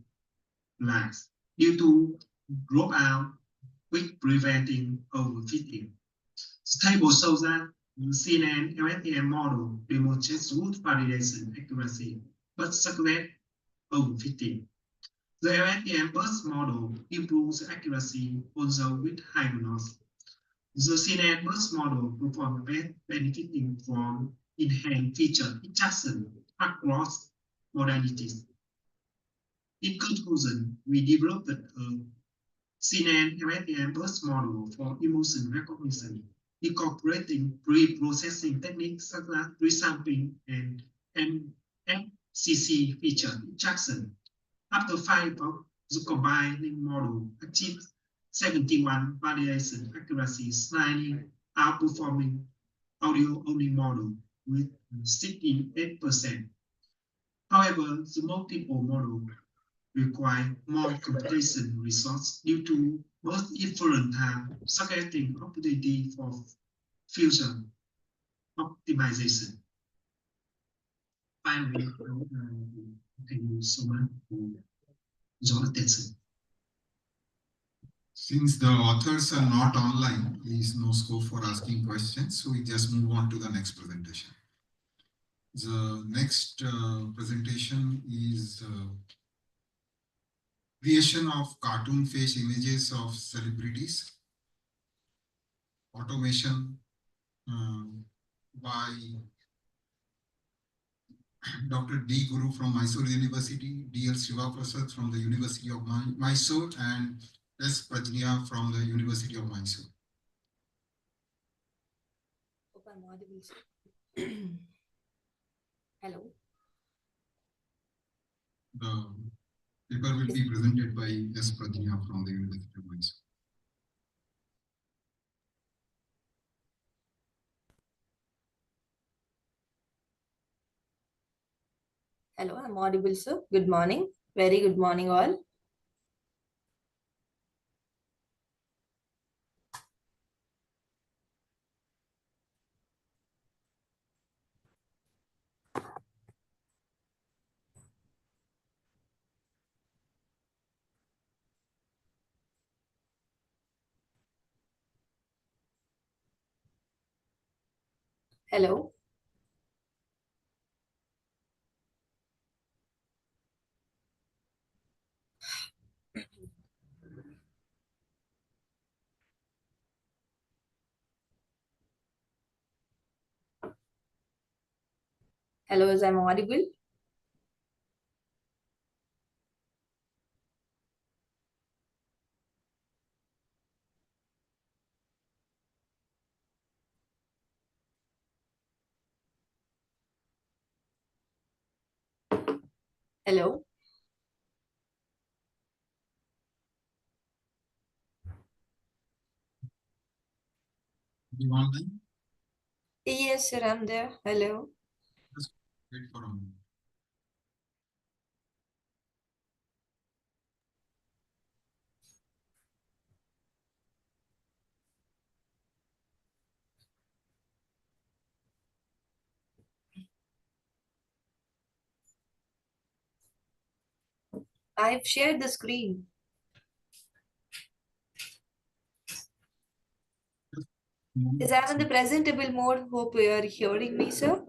lines, due to dropout with preventing overfitting. The table shows that the CNN LSTM model demonstrates good validation accuracy, but success overfitting. The LSTM burst model improves accuracy also with high noise. The CNN burst model performs best benefiting from enhanced feature extraction across modalities. In conclusion, we developed a CNN LSTM burst model for emotion recognition, incorporating pre-processing techniques such as resampling and FCC feature extraction. After 5 of the combining model achieves 71 validation accuracy, slightly outperforming audio-only model with 68%. However, the multiple model require more computation resource due to most inference time, suggesting opportunity for future optimization. Finally, thank you so much for your attention. Since the authors are not online, there is no scope for asking questions, so we just move on to the next presentation. The next presentation is creation of cartoon face images of celebrities, automation by Dr. D. Guru from Mysore University, D.L. Sivaprasad from the University of Mysore, and S. Prajna from the University of Mysore. Hope I'm audible, sir. Hello. The paper will be presented by S. Prajna from the University of Mysore. Hello, I'm audible, sir. Good morning. Very good morning, all. Hello. Hello, is I'm audible? Hello. You online? Yes, sir, I'm there. Hello. Just wait for a moment. I've shared the screen. Is I'm in the presentable mode? Hope you are hearing me, sir.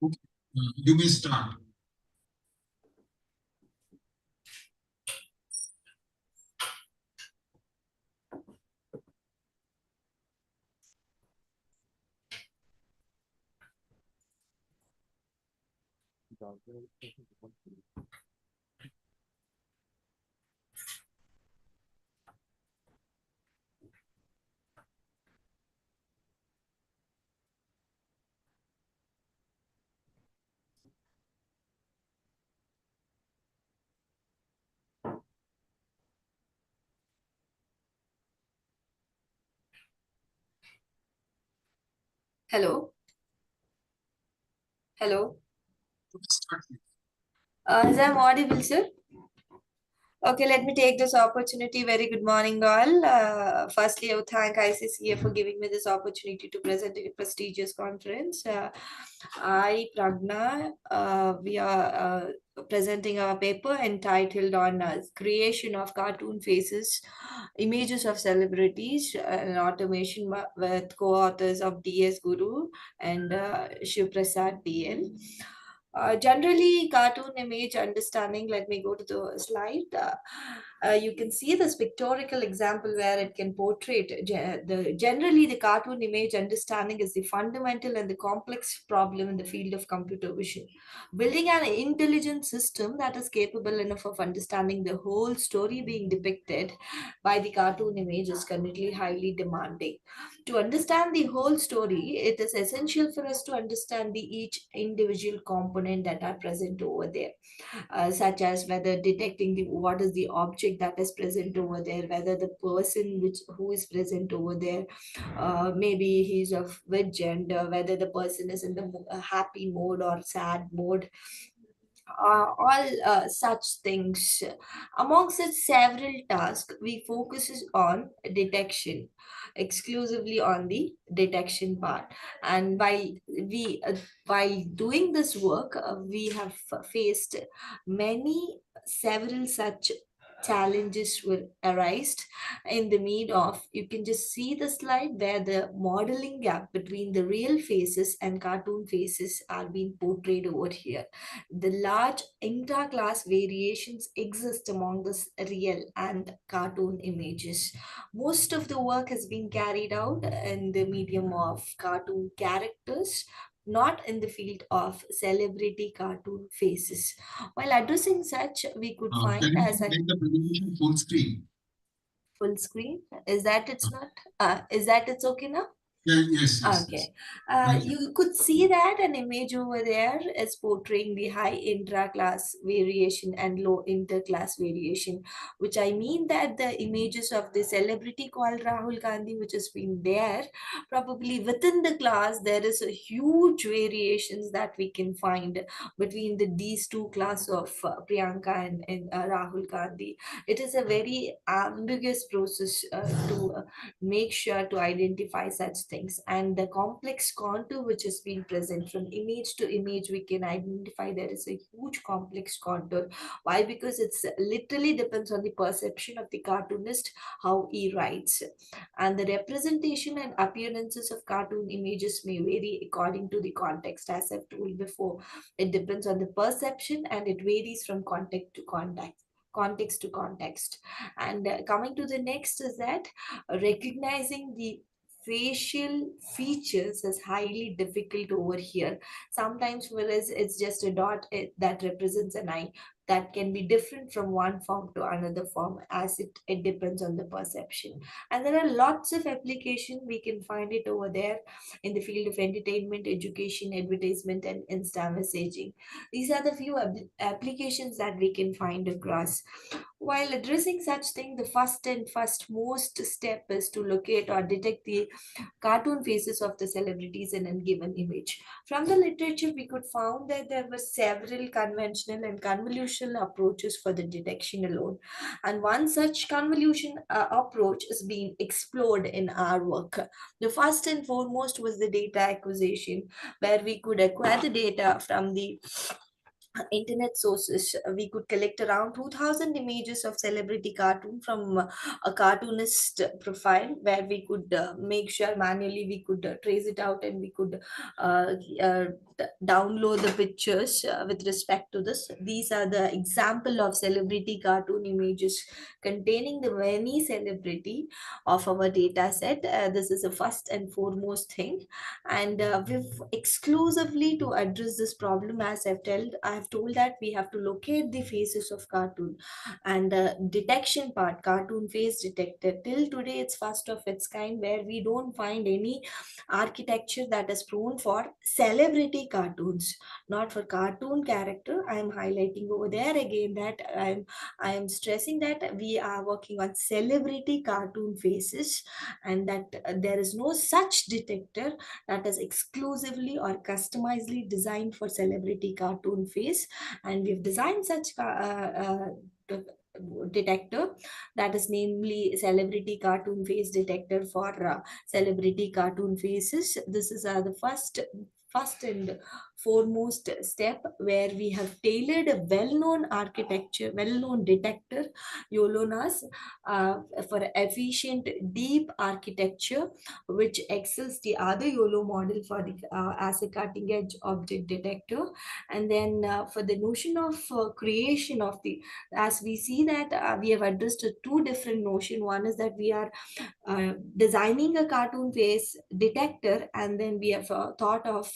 Okay. You may start. Hello. Hello. Start. Is I'm audible, sir? Okay, let me take this opportunity. Very good morning, all. Firstly, I would thank ICCA for giving me this opportunity to present a prestigious conference. I, Pragna, we are presenting our paper entitled on creation of cartoon faces, images of celebrities, and automation with co-authors of DS Guru and Shiv Prasad DL. Generally, cartoon image understanding, let me go to the slide. You can see this pictorial example where it can portray generally the cartoon image understanding is the fundamental and the complex problem in the field of computer vision. Building an intelligent system that is capable enough of understanding the whole story being depicted by the cartoon image is currently highly demanding. To understand the whole story, it is essential for us to understand the each individual component that are present over there, such as whether detecting what is the object that is present over there, whether the person who is present over there, maybe he's of which gender, whether the person is in the happy mode or sad mode, all such things. Among such several tasks, we focuses on detection, exclusively on the detection part. And while doing this work, we have faced many several such challenges will arise in the need of, you can just see the slide where the modeling gap between the real faces and cartoon faces are being portrayed over here. The large intra-class variations exist among the real and cartoon images. Most of the work has been carried out in the medium of cartoon characters, not in the field of celebrity cartoon faces. While addressing such, we could find Can you as a make the presentation full screen? full screen. Is that it's not? Is that it's okay now? Yeah, yes, yes. Okay. Thank you. You could see that an image over there is portraying the high intra-class variation and low inter-class variation, which I mean that the images of the celebrity called Rahul Gandhi, which has been there, probably within the class, there is a huge variations that we can find between these two class of Priyanka and Rahul Gandhi. It is a very ambiguous process to make sure to identify such things, and the complex contour which has been present from image to image, we can identify there is a huge complex contour. Why? Because it's literally depends on the perception of the cartoonist, how he writes, and the representation and appearances of cartoon images may vary according to the context. As I've told before, it depends on the perception and it varies from context to context. And coming to the next is that recognizing the facial features is highly difficult over here. Sometimes whereas it's just a dot that represents an eye, that can be different from one form to another form, as it depends on the perception. And there are lots of application we can find it over there in the field of entertainment, education, advertisement, and instant messaging. These are the few applications that we can find across. While addressing such thing, the first most step is to locate or detect the cartoon faces of the celebrities in a given image. From the literature, we could found that there were several conventional and convolutional approaches for the detection alone. And one such convolution approach is being explored in our work. The first and foremost was the data acquisition, where we could acquire the data from the internet sources. We could collect around 2000 images of celebrity cartoon from a cartoonist profile, where we could make sure manually we could trace it out, and we could uh, uh, download the pictures with respect to this. These are the example of celebrity cartoon images containing the many celebrity of our data set. This is the first and foremost thing, and we've exclusively to address this problem, as I have told that we have to locate the faces of cartoon, and the detection part, cartoon face detector, till today it's first of its kind, where we don't find any architecture that is prone for celebrity cartoons, not for cartoon character. I am highlighting over there again that I am stressing that we are working on celebrity cartoon faces, and that there is no such detector that is exclusively or customizedly designed for celebrity cartoon face. database, and we've designed such detector, that is namely celebrity cartoon face detector for celebrity cartoon faces. This is the first and foremost step where we have tailored a well-known architecture, well-known detector, YOLONAS, for efficient deep architecture, which excels the other YOLO model for the as a cutting-edge object detector. And then for the notion of creation of the, as we see that we have addressed two different notion. One is that we are designing a cartoon face detector, and then we have thought of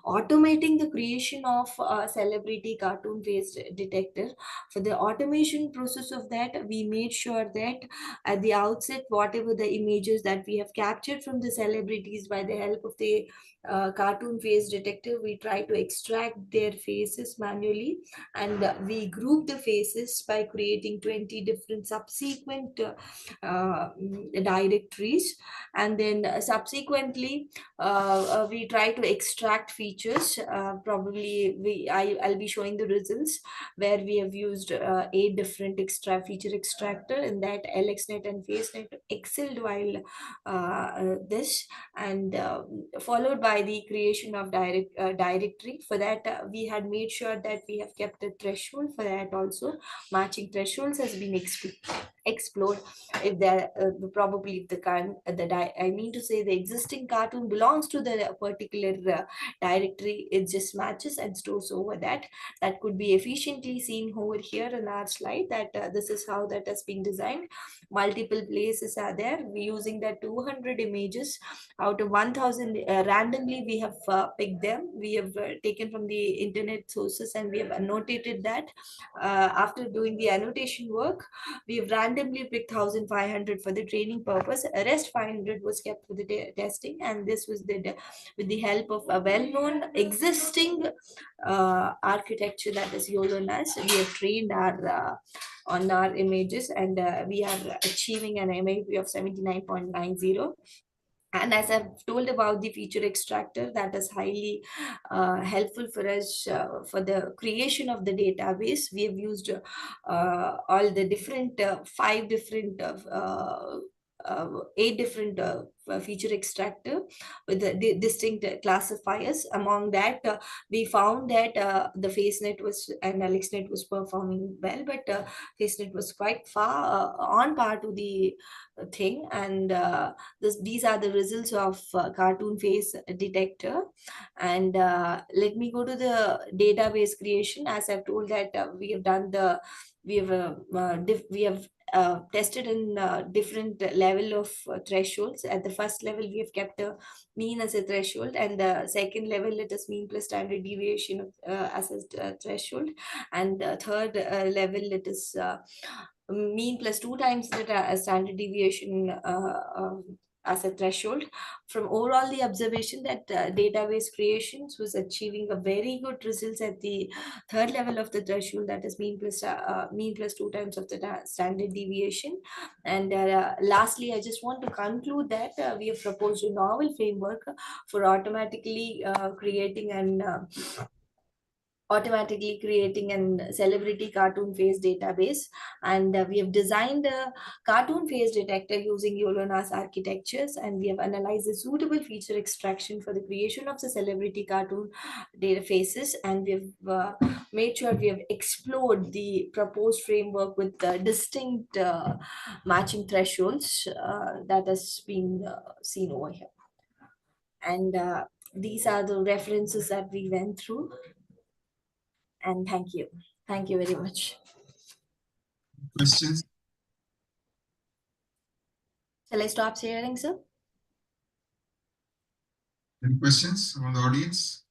automating the creation of a celebrity cartoon face detector. For the automation process of that, we made sure that at the outset, whatever the images that we have captured from the celebrities by the help of the cartoon face detector, we try to extract their faces manually, and we group the faces by creating 20 different subsequent directories. And then subsequently we try to extract features. Probably I'll be showing the results where we have used 8 different feature extractor, in that LXNet and FaceNet excelled while this, and followed by the creation of directory. For that we had made sure that we have kept a threshold. For that also, matching thresholds has been explored. If there probably if the I mean to say the existing cartoon belongs to the particular directory, it just matches and stores over that. That could be efficiently seen over here in our slide, that this is how that has been designed. Multiple places are there. We using that 200 images out of 1000 randomly we have picked them. We have taken from the internet sources, and we have annotated that. After doing the annotation work, we have randomly picked 1500 for the training purpose. Rest 500 was kept for the testing, and this was with the help of a well-known existing architecture, that is YOLONAS. We have trained our on our images, and we are achieving an MAP of 79.90. And as I've told about the feature extractor, that is highly helpful for us for the creation of the database. We have used all the different 5 different 8 different feature extractor with the distinct classifiers. Among that, we found that the FaceNet was and AlexNet was performing well, but FaceNet was quite far on par to the thing. And these are the results of cartoon face detector. And let me go to the database creation. As I've told that we have done the we have tested in different level of thresholds. At the first level, we have kept a mean as a threshold, and the second level, let us mean plus standard deviation as a threshold, and third level, let us mean plus 2 times the standard deviation as a threshold. From overall the observation that database creations was achieving a very good results at the third level of the threshold, that is mean plus 2 times of the standard deviation. And lastly, I just want to conclude that we have proposed a novel framework for automatically creating an celebrity cartoon face database. And we have designed a cartoon face detector using YOLONAS architectures, and we have analyzed the suitable feature extraction for the creation of the celebrity cartoon data faces. And we have made sure we have explored the proposed framework with distinct matching thresholds that has been seen over here. And these are the references that we went through. And thank you. Thank you very much. Questions? Shall I stop sharing, sir? Any questions from the audience?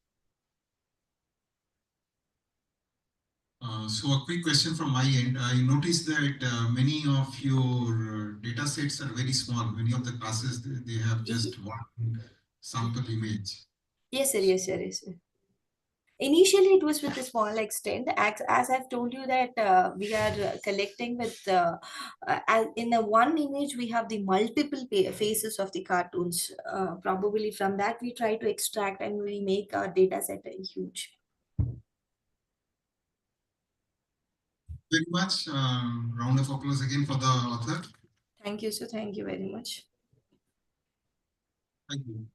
So a quick question from my end. I noticed that many of your data sets are very small. Many of the classes, they have just one sample image. Yes, sir. Yes, sir. Yes, sir. Initially, it was with a small extent. As I've told you that we are collecting with, in the one image, we have the multiple faces of the cartoons. Probably from that, we try to extract and we make our data set huge. very much. Round of applause again for the author. Thank you, sir. Thank you very much. Thank you.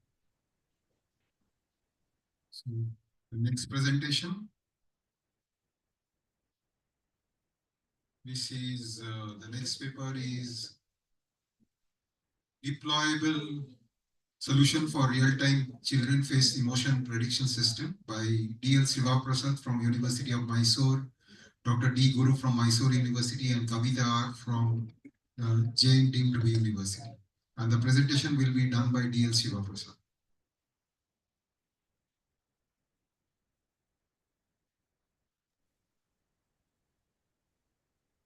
So the next presentation. This is the next paper is deployable solution for real-time children face emotion prediction system by D.L. Sivaprasad from University of Mysore, Dr. D. Guru from Mysore University, and Kavita R. from Jain deemed to be university. And the presentation will be done by D.L. Sivaprasad.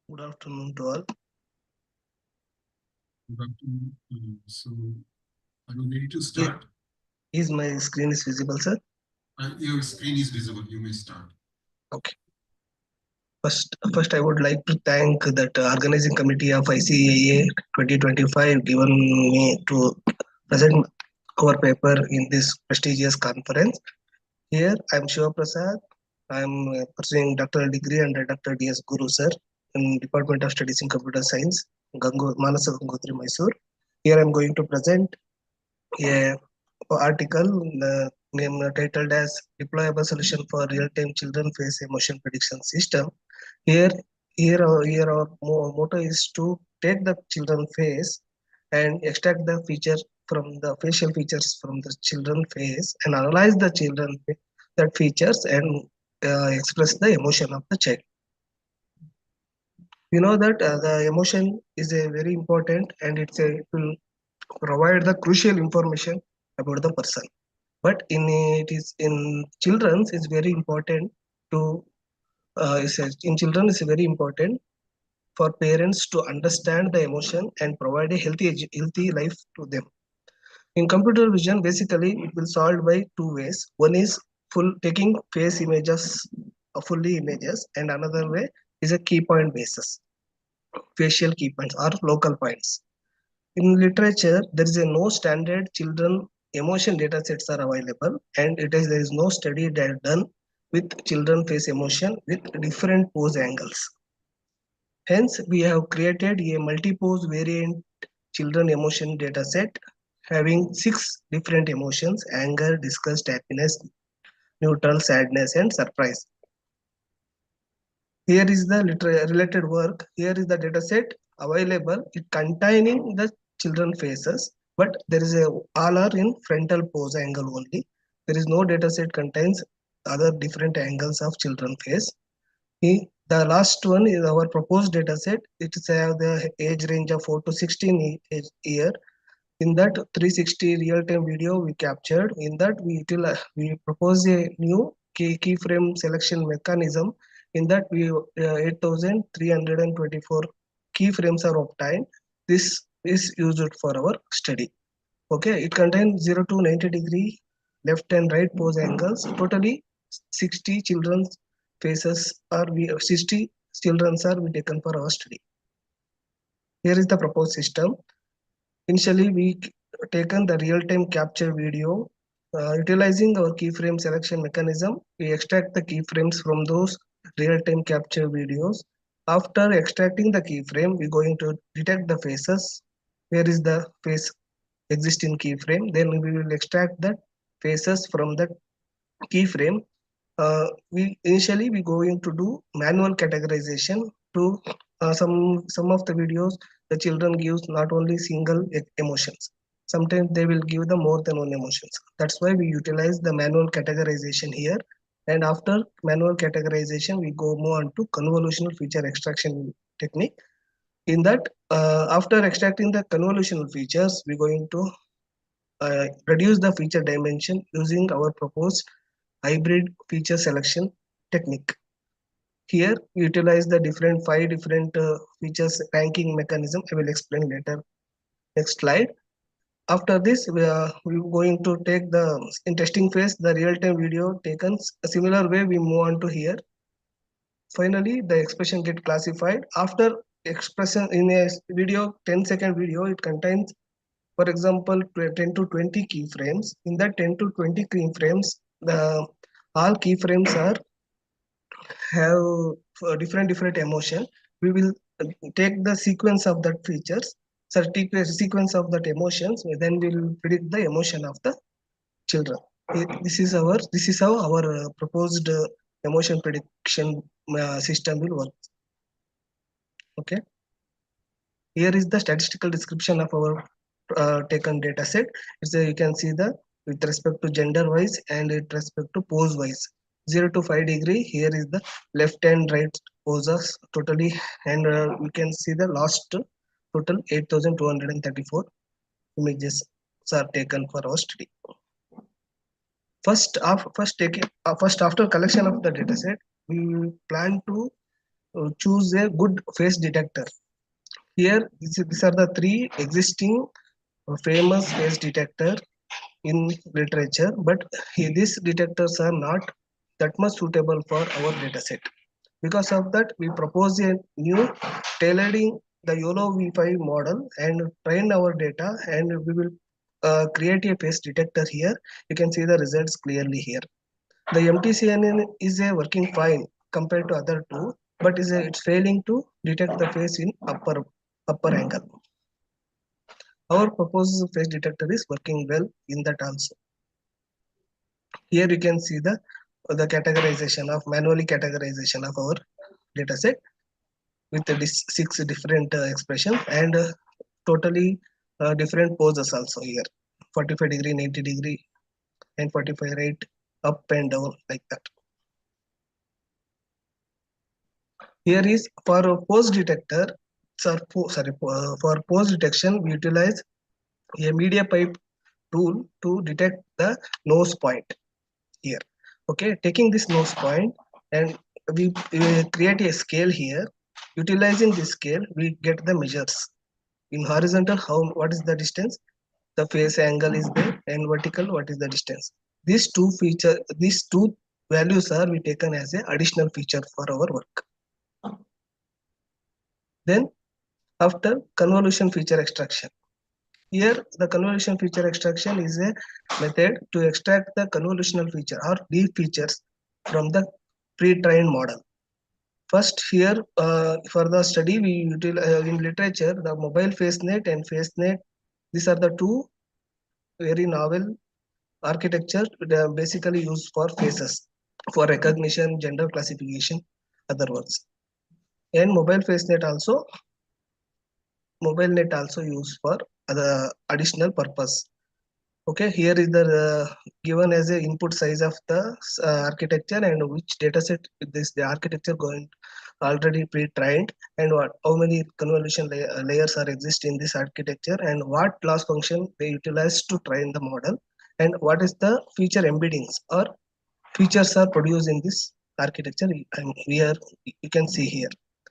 Good afternoon to all. Good afternoon. So, are you ready to start? Is my screen is visible, sir? Your screen is visible. You may start. Okay. First, I would like to thank that organizing committee of ICAA 2025 given me to present our paper in this prestigious conference. Here, I'm Shiva Prasad. I'm pursuing doctoral degree under Dr. D.S. Guru, sir, in Department of Studies in Computer Science, Manasa Gangotri, Mysore. Here, I'm going to present a article named titled as Deployable Solution for Real-Time Children Face Emotion Prediction System. Here our motto is to take the children face and extract the feature from the facial features from the children face and analyze the children that features and express the emotion of the child. We know that the emotion is a very important and it will provide the crucial information about the person. But it is in children's it's very important to in children it's very important for parents to understand the emotion and provide a healthy life to them. In computer vision, basically it will solved by two ways. One is full taking face images, fully images, and another way is a key point basis, facial key points or local points. In literature, there is a no standard children emotion data sets are available, and there is no study that done with children face emotion with different pose angles. Hence, we have created a multi-pose variant children emotion data set having 6 different emotions: anger, disgust, happiness, neutral, sadness, and surprise. Here is the related work. Here is the data set available. It containing the children faces, but there is all are in frontal pose angle only. There is no data set contains other different angles of children face. The last one is our proposed data set. It is the age range of 4 to 16 year. In that 360 real-time video we captured. In that we propose a new keyframe selection mechanism. In that we 8,324 keyframes are obtained. This is used for our study. Okay, it contains 0 to 90 degree left and right pose angles. Totally 60 children's faces are 60 children are we taken for our study. Here is the proposed system. Initially, we taken the real-time capture video. Utilizing our keyframe selection mechanism, we extract the keyframes from those real-time capture videos. After extracting the keyframe, we're going to detect the faces. Where is the face existing keyframe? Then we will extract the faces from the keyframe. We initially we going to do manual categorization to some of the videos the children gives not only single emotions, sometimes they will give the more than one emotions. That's why we utilize the manual categorization here, and after manual categorization we go more on to convolutional feature extraction technique. In that after extracting the convolutional features we're going to reduce the feature dimension using our proposed hybrid feature selection technique. Here, we utilize the five different features ranking mechanism. I will explain later. Next slide. After this, we're going to take in testing phase, the real-time video taken a similar way we move on to here. Finally, the expression get classified. After expression in a video, 10-second video, it contains, for example, 10 to 20 keyframes. In that 10 to 20 keyframes, all keyframes are have different emotion. We will take the sequence of that features, sequence of that emotions, then we will predict the emotion of the children. This is how our proposed emotion prediction system will work. Okay. Here is the statistical description of our taken data set. You can see the with respect to gender wise and with respect to pose wise. 0 to 5 degree. Here is the left and right poses totally, and we can see the last total 8,234 images are taken for our study. First after collection of the data set, we plan to choose a good face detector. Here, these are the three existing famous face detector in literature, but these detectors are not that much suitable for our dataset. Because of that, we propose a new tailoring the YOLO V5 model and train our data, and we will create a face detector here. You can see the results clearly here. The MTCNN is a working fine compared to other two, but it's failing to detect the face in upper angle. Our proposed face detector is working well in that also. Here you can see the categorization of manually categorization of our dataset with the 6 different expressions and totally different poses also here. 45 degree, 90 degree, and 45 right, up and down like that. Here is for a pose detector. For pose detection, we utilize a media pipe tool to detect the nose point here. Okay, taking this nose point and we create a scale here. Utilizing this scale, we get the measures. In horizontal, what is the distance? The face angle is there, and vertical, what is the distance? These two values are we taken as a additional feature for our work. Then after convolution feature extraction. Here the convolution feature extraction is a method to extract the convolutional feature or deep features from the pre-trained model. First here for the study we utilize in literature the mobile FaceNet and FaceNet. These are the two very novel architecture basically used for faces for recognition, gender classification, other words. And mobile net also used for the additional purpose. Okay, here is the given as a input size of the architecture and which dataset the architecture going already pre-trained, and how many convolution layers are exist in this architecture, and what loss function they utilize to train the model, and what is the feature embeddings or features are produced in this architecture. And here you can see here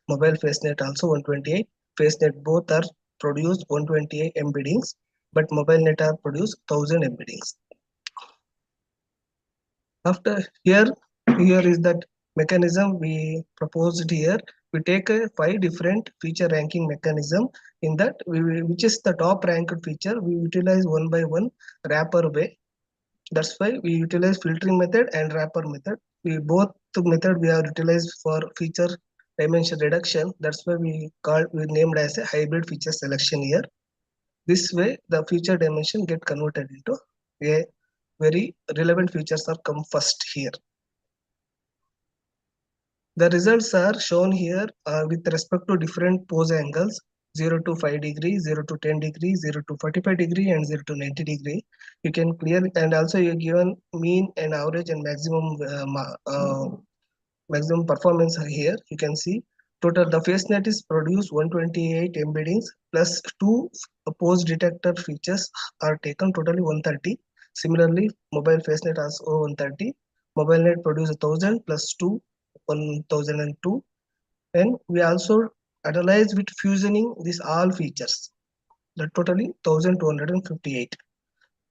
mobile FaceNet also 128, FaceNet both are produced 128 embeddings, but mobile net are produced 1000 embeddings. After here is that mechanism we proposed here. We take 5 different feature ranking mechanism. In that which is the top ranked feature, we utilize one by one wrapper way. That's why we utilize filtering method and wrapper method. We both method we have utilized for feature dimension reduction. That's why we named as a hybrid feature selection here. This way the feature dimension get converted into a very relevant features are come first here. The results are shown here with respect to different pose angles. 0 to 5 degree, 0 to 10 degree, 0 to 45 degree, and 0 to 90 degree. You can clearly, and also you given mean and average and maximum performance here. You can see total the FaceNet is produced 128 embeddings plus 2 pose detector features are taken, totally 130. Similarly, mobile FaceNet also 130. Mobile net produce 1000 plus 2 1002, and we also analyze with fusioning these all features, the totally 1258.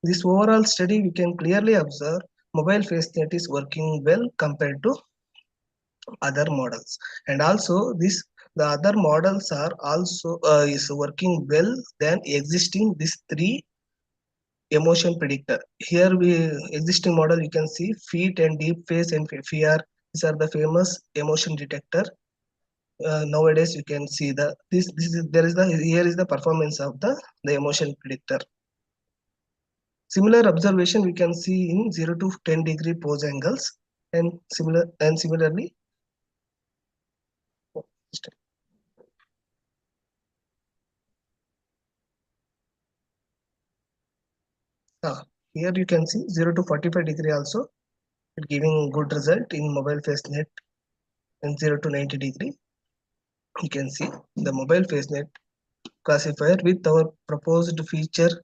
This overall study we can clearly observe mobile FaceNet is working well compared to other models, and also the other models are also is working well than existing these 3 emotion predictor. Here we existing model you can see feet and deep face and FER These are the famous emotion detector. Nowadays you can see this is there is the here is the performance of the emotion predictor. Similar observation we can see in 0 to 10 degree pose angles and similarly here you can see 0 to 45 degree also it giving good result in mobile face net and 0 to 90 degree. You can see the mobile face net classifier with our proposed feature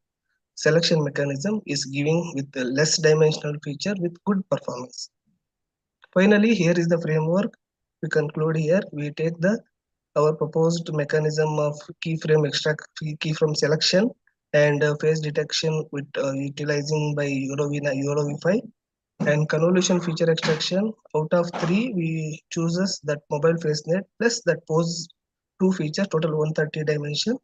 selection mechanism is giving with the less dimensional feature with good performance. Finally, here is the framework. We conclude here. We take our proposed mechanism of keyframe extract keyframe selection and face detection with utilizing by YOLO-V5 and convolution feature extraction. Out of 3, we chooses that mobile face net plus that pose 2 feature total 130 dimension.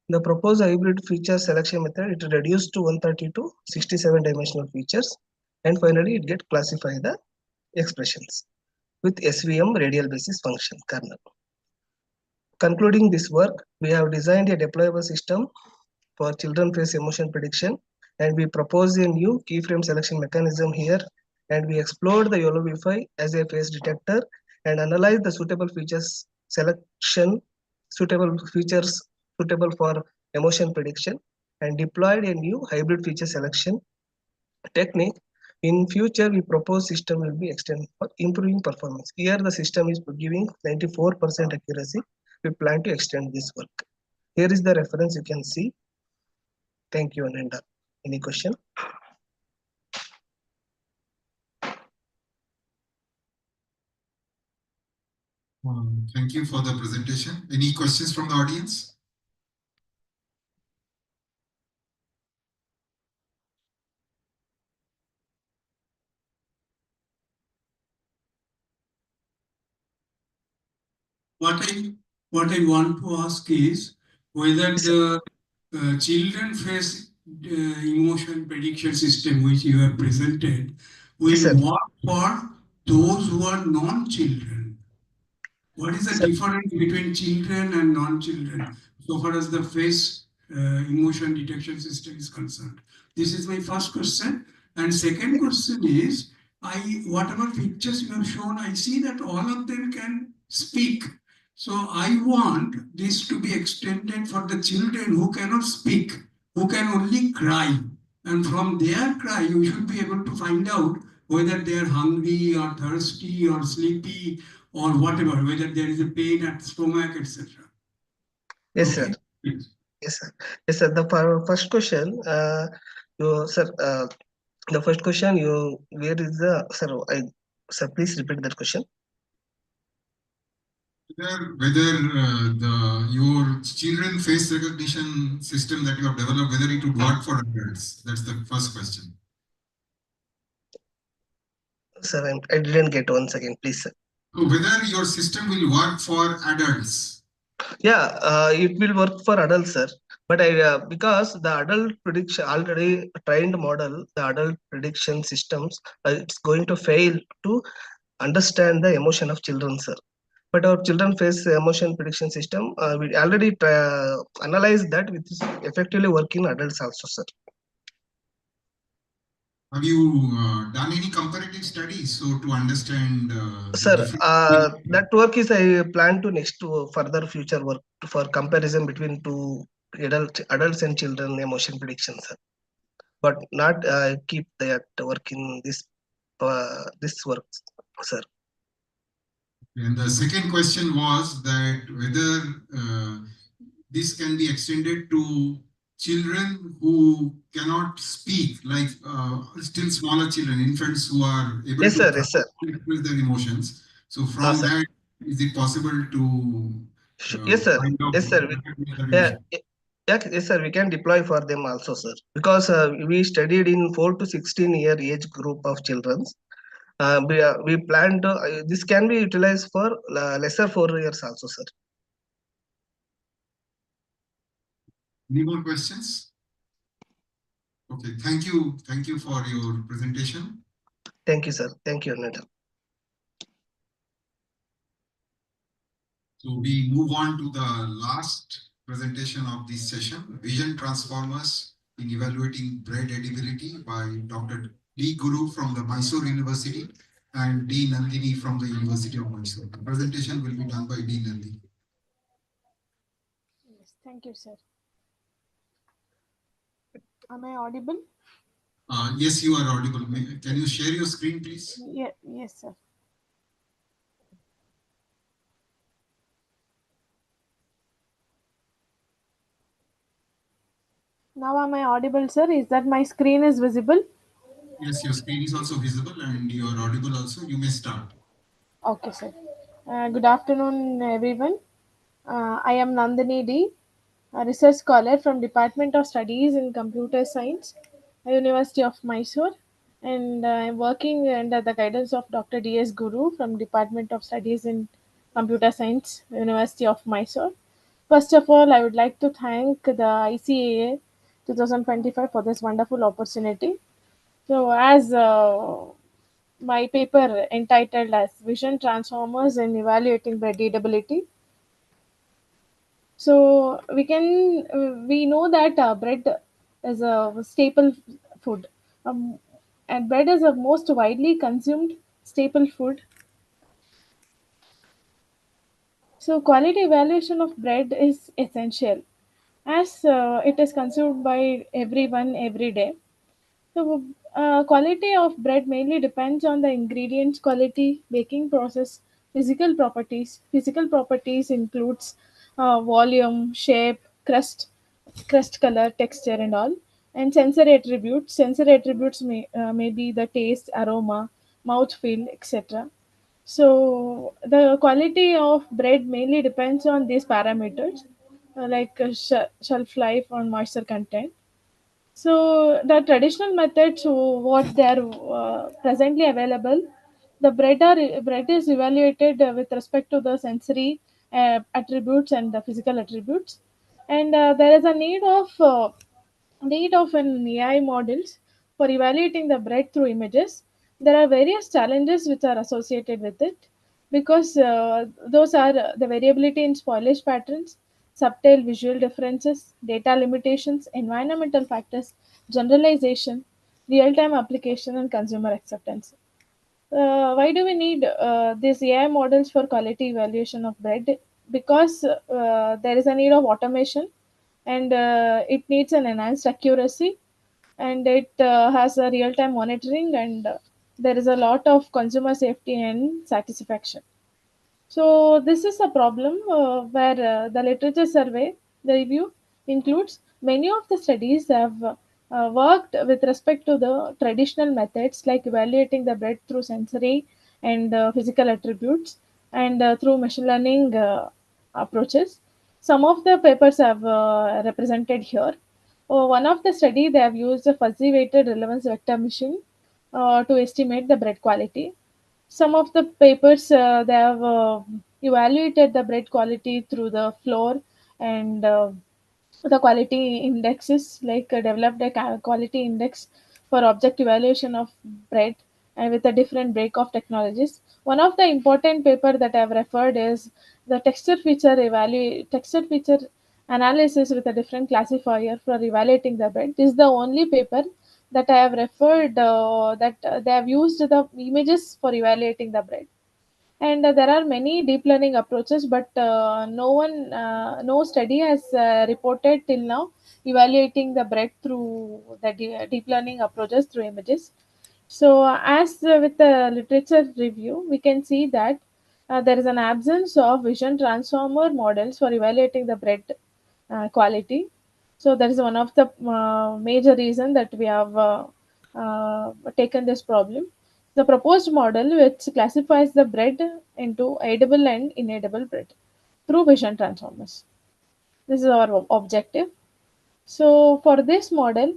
The proposed hybrid feature selection method it reduced to 130 to 67 dimensional features, and finally it get classify the expressions with SVM radial basis function kernel. Concluding this work, we have designed a deployable system for children face emotion prediction, and we propose a new keyframe selection mechanism here, and we explored the YOLO-V5 as a face detector and analyze the suitable features selection, suitable features suitable for emotion prediction, and deployed a new hybrid feature selection technique. In future, we propose system will be extended for improving performance. Here, the system is giving 94% accuracy. We plan to extend this work. Here is the reference you can see. Thank you, Ananda. Any question? Thank you for the presentation. Any questions from the audience? What I want to ask is whether the children face emotion prediction system which you have presented will work for those who are non-children. What is the difference between children and non-children so far as the face emotion detection system is concerned? This is my first question. And second question is, whatever pictures you have shown, I see that all of them can speak. So I want this to be extended for the children who cannot speak, who can only cry. And from their cry, you should be able to find out whether they are hungry or thirsty or sleepy or whatever, whether there is a pain at the stomach, etc. Yes, sir. Yes, sir. Yes, sir. The first question, the first question, where is the sir? Please repeat that question. Whether your children face recognition system that you have developed, whether it would work for adults. That's the first question. Sir, I didn't get once again, please, sir. So whether your system will work for adults. Yeah, it will work for adults, sir. But because the adult prediction already trained model, the adult prediction systems, it's going to fail to understand the emotion of children, sir. But our children face emotion prediction system. We already analyzed that which is effectively working adults also, sir. Have you done any comparative studies so to understand? Sir, that work is I plan to next to further future work for comparison between two adults and children emotion prediction, sir. But not keep that work in this work, sir. And the second question was that whether this can be extended to children who cannot speak, like still smaller children, infants who are able to express their emotions. So from that, is it possible to yes, sir. Yes, sir. Yeah. Yes, sir. We can deploy for them also, sir. Because we studied in 4 to 16-year age group of children. We planned this can be utilized for lesser 4 years also, sir. Any more questions? Okay, thank you. Thank you for your presentation. Thank you, sir. Thank you, Ananda. So we move on to the last presentation of this session, Vision Transformers in Evaluating Bread Edibility by Dr. D. Guru from the Mysore University and D. Nandini from the University of Mysore. The presentation will be done by D. Nandini. Yes, thank you, sir. Am I audible? Yes, you are audible. Can you share your screen, please? Yeah, yes, sir. Now am I audible, sir? Is that my screen is visible? Yes, your screen is also visible and you are audible also. You may start. Okay, sir. Good afternoon, everyone. I am Nandini D, a research scholar from Department of Studies in Computer Science, University of Mysore, and I'm working under the guidance of Dr. D.S. Guru from Department of Studies in Computer Science, University of Mysore. First of all, I would like to thank the ICAA 2025 for this wonderful opportunity. So, as my paper entitled as Vision Transformers in Evaluating Breedability. So we know that bread is a staple food, and bread is a most widely consumed staple food. So quality evaluation of bread is essential, as it is consumed by everyone every day. So, quality of bread mainly depends on the ingredients quality, baking process, physical properties. Physical properties includes volume, shape, crust color, texture, and all. And sensory attributes. Sensory attributes may be the taste, aroma, mouthfeel, etc. So, the quality of bread mainly depends on these parameters, like shelf life or moisture content. So the traditional methods, what they are presently available, the bread is evaluated with respect to the sensory attributes and the physical attributes, and there is a need of an AI models for evaluating the bread through images. There are various challenges which are associated with it because those are the variability in spoilage patterns, subtle visual differences, data limitations, environmental factors, generalization, real-time application, and consumer acceptance. Why do we need these AI models for quality evaluation of bread? Because there is a need of automation, and it needs an enhanced accuracy, and it has a real-time monitoring, and there is a lot of consumer safety and satisfaction. So this is a problem where the literature survey, the review includes many of the studies have worked with respect to the traditional methods like evaluating the bread through sensory and physical attributes and through machine learning approaches. Some of the papers have represented here. One of the study they have used a fuzzy weighted relevance vector machine to estimate the bread quality. Some of the papers they have evaluated the bread quality through the floor and the quality indexes, like developed a quality index for object evaluation of bread and with a different break of technologies. One of the important paper that I have referred is the texture feature analysis with a different classifier for evaluating the bread. This is the only paper that I have referred that they have used the images for evaluating the bread. And there are many deep learning approaches, but no study has reported till now evaluating the bread through the deep learning approaches through images. So, as with the literature review, we can see that there is an absence of vision transformer models for evaluating the bread quality. So, that is one of the major reason that we have taken this problem. The proposed model, which classifies the bread into edible and inedible bread through vision transformers. This is our objective. So, for this model,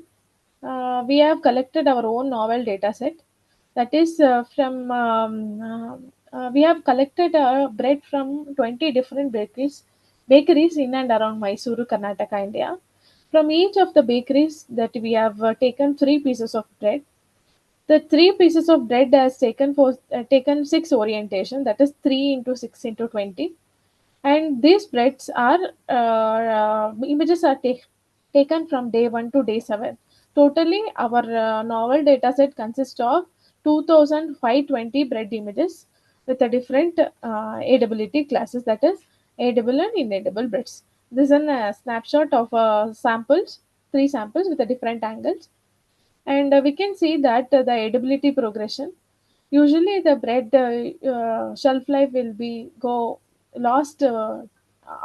we have collected our own novel data set. That is we have collected bread from 20 different bakeries in and around Mysuru, Karnataka, India. From each of the bakeries that we have taken 3 pieces of bread. The 3 pieces of bread has taken six orientation, that is 3 into 6 into 20, And these breads are images are taken from day 1 to day 7. Totally, our novel dataset consists of 2520 bread images with a different edibility classes, that is edible and inedible breads. This is a snapshot of samples, three samples with a different angles, and we can see that the edibility progression. Usually, the bread shelf life will be go lost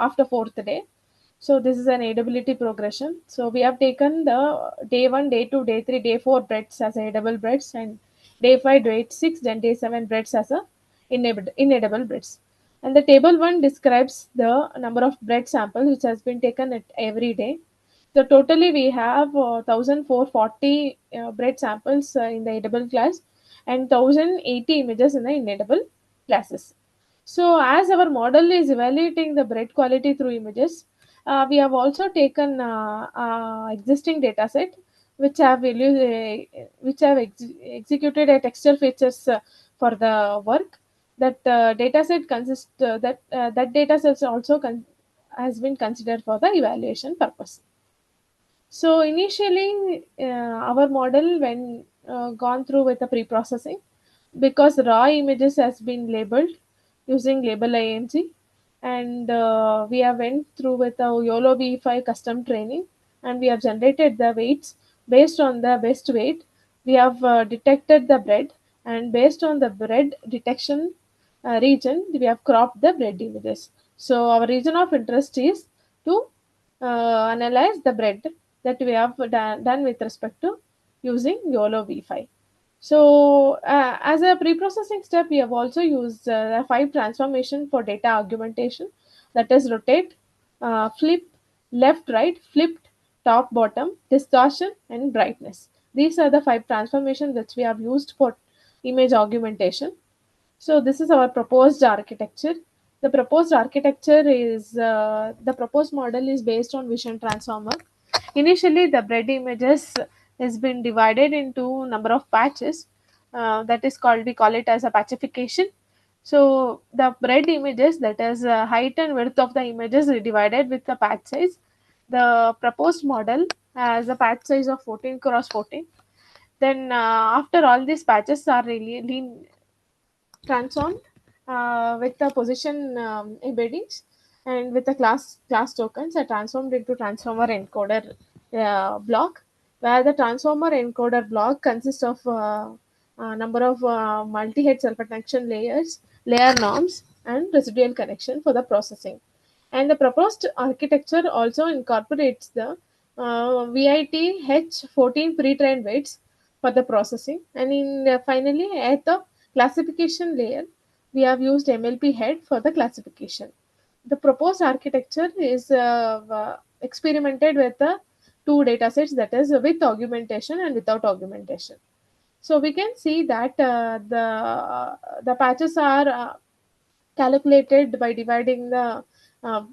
after fourth day. So this is an edibility progression. So we have taken the day 1, day 2, day 3, day 4 breads as edible breads, and day 5, day 6, then day 7 breads as a inedible breads. And the table 1 describes the number of bread samples which has been taken at every day. So totally we have 1440 bread samples in the edible class and 1080 images in the inedible classes. So as our model is evaluating the bread quality through images, we have also taken existing data set which have executed a texture features for the work. That data set consists that data sets also has been considered for the evaluation purpose. So initially, our model when gone through with the pre-processing, because raw images has been labeled using label ING, and we have went through with a YOLO V5 custom training, and we have generated the weights based on the best weight. We have detected the bread, and based on the bread detection region, we have cropped the bread images. So our region of interest is to analyze the bread that we have done with respect to using YOLO V5. So, as a pre-processing step, we have also used a 5 transformation for data augmentation, that is rotate, flip, left, right, flipped, top, bottom, distortion, and brightness. These are the 5 transformations which we have used for image augmentation. So this is our proposed architecture. The proposed model is based on vision transformer. Initially, the bread images has been divided into number of patches. That is called, we call it as a patchification. So the bread images, that is height and width of the images, is divided with the patch size. The proposed model has a patch size of 14 cross 14. Then after all these patches are really transformed with the position embeddings, and with the class tokens are transformed into transformer encoder block, where the transformer encoder block consists of a number of multi-head self-attention layers, layer norms, and residual connection for the processing. And the proposed architecture also incorporates the VIT H14 pre-trained weights for the processing. And in finally, at the classification layer, we have used MLP head for the classification. The proposed architecture is experimented with the two datasets, that is with augmentation and without augmentation. So we can see that the patches are calculated by dividing the uh,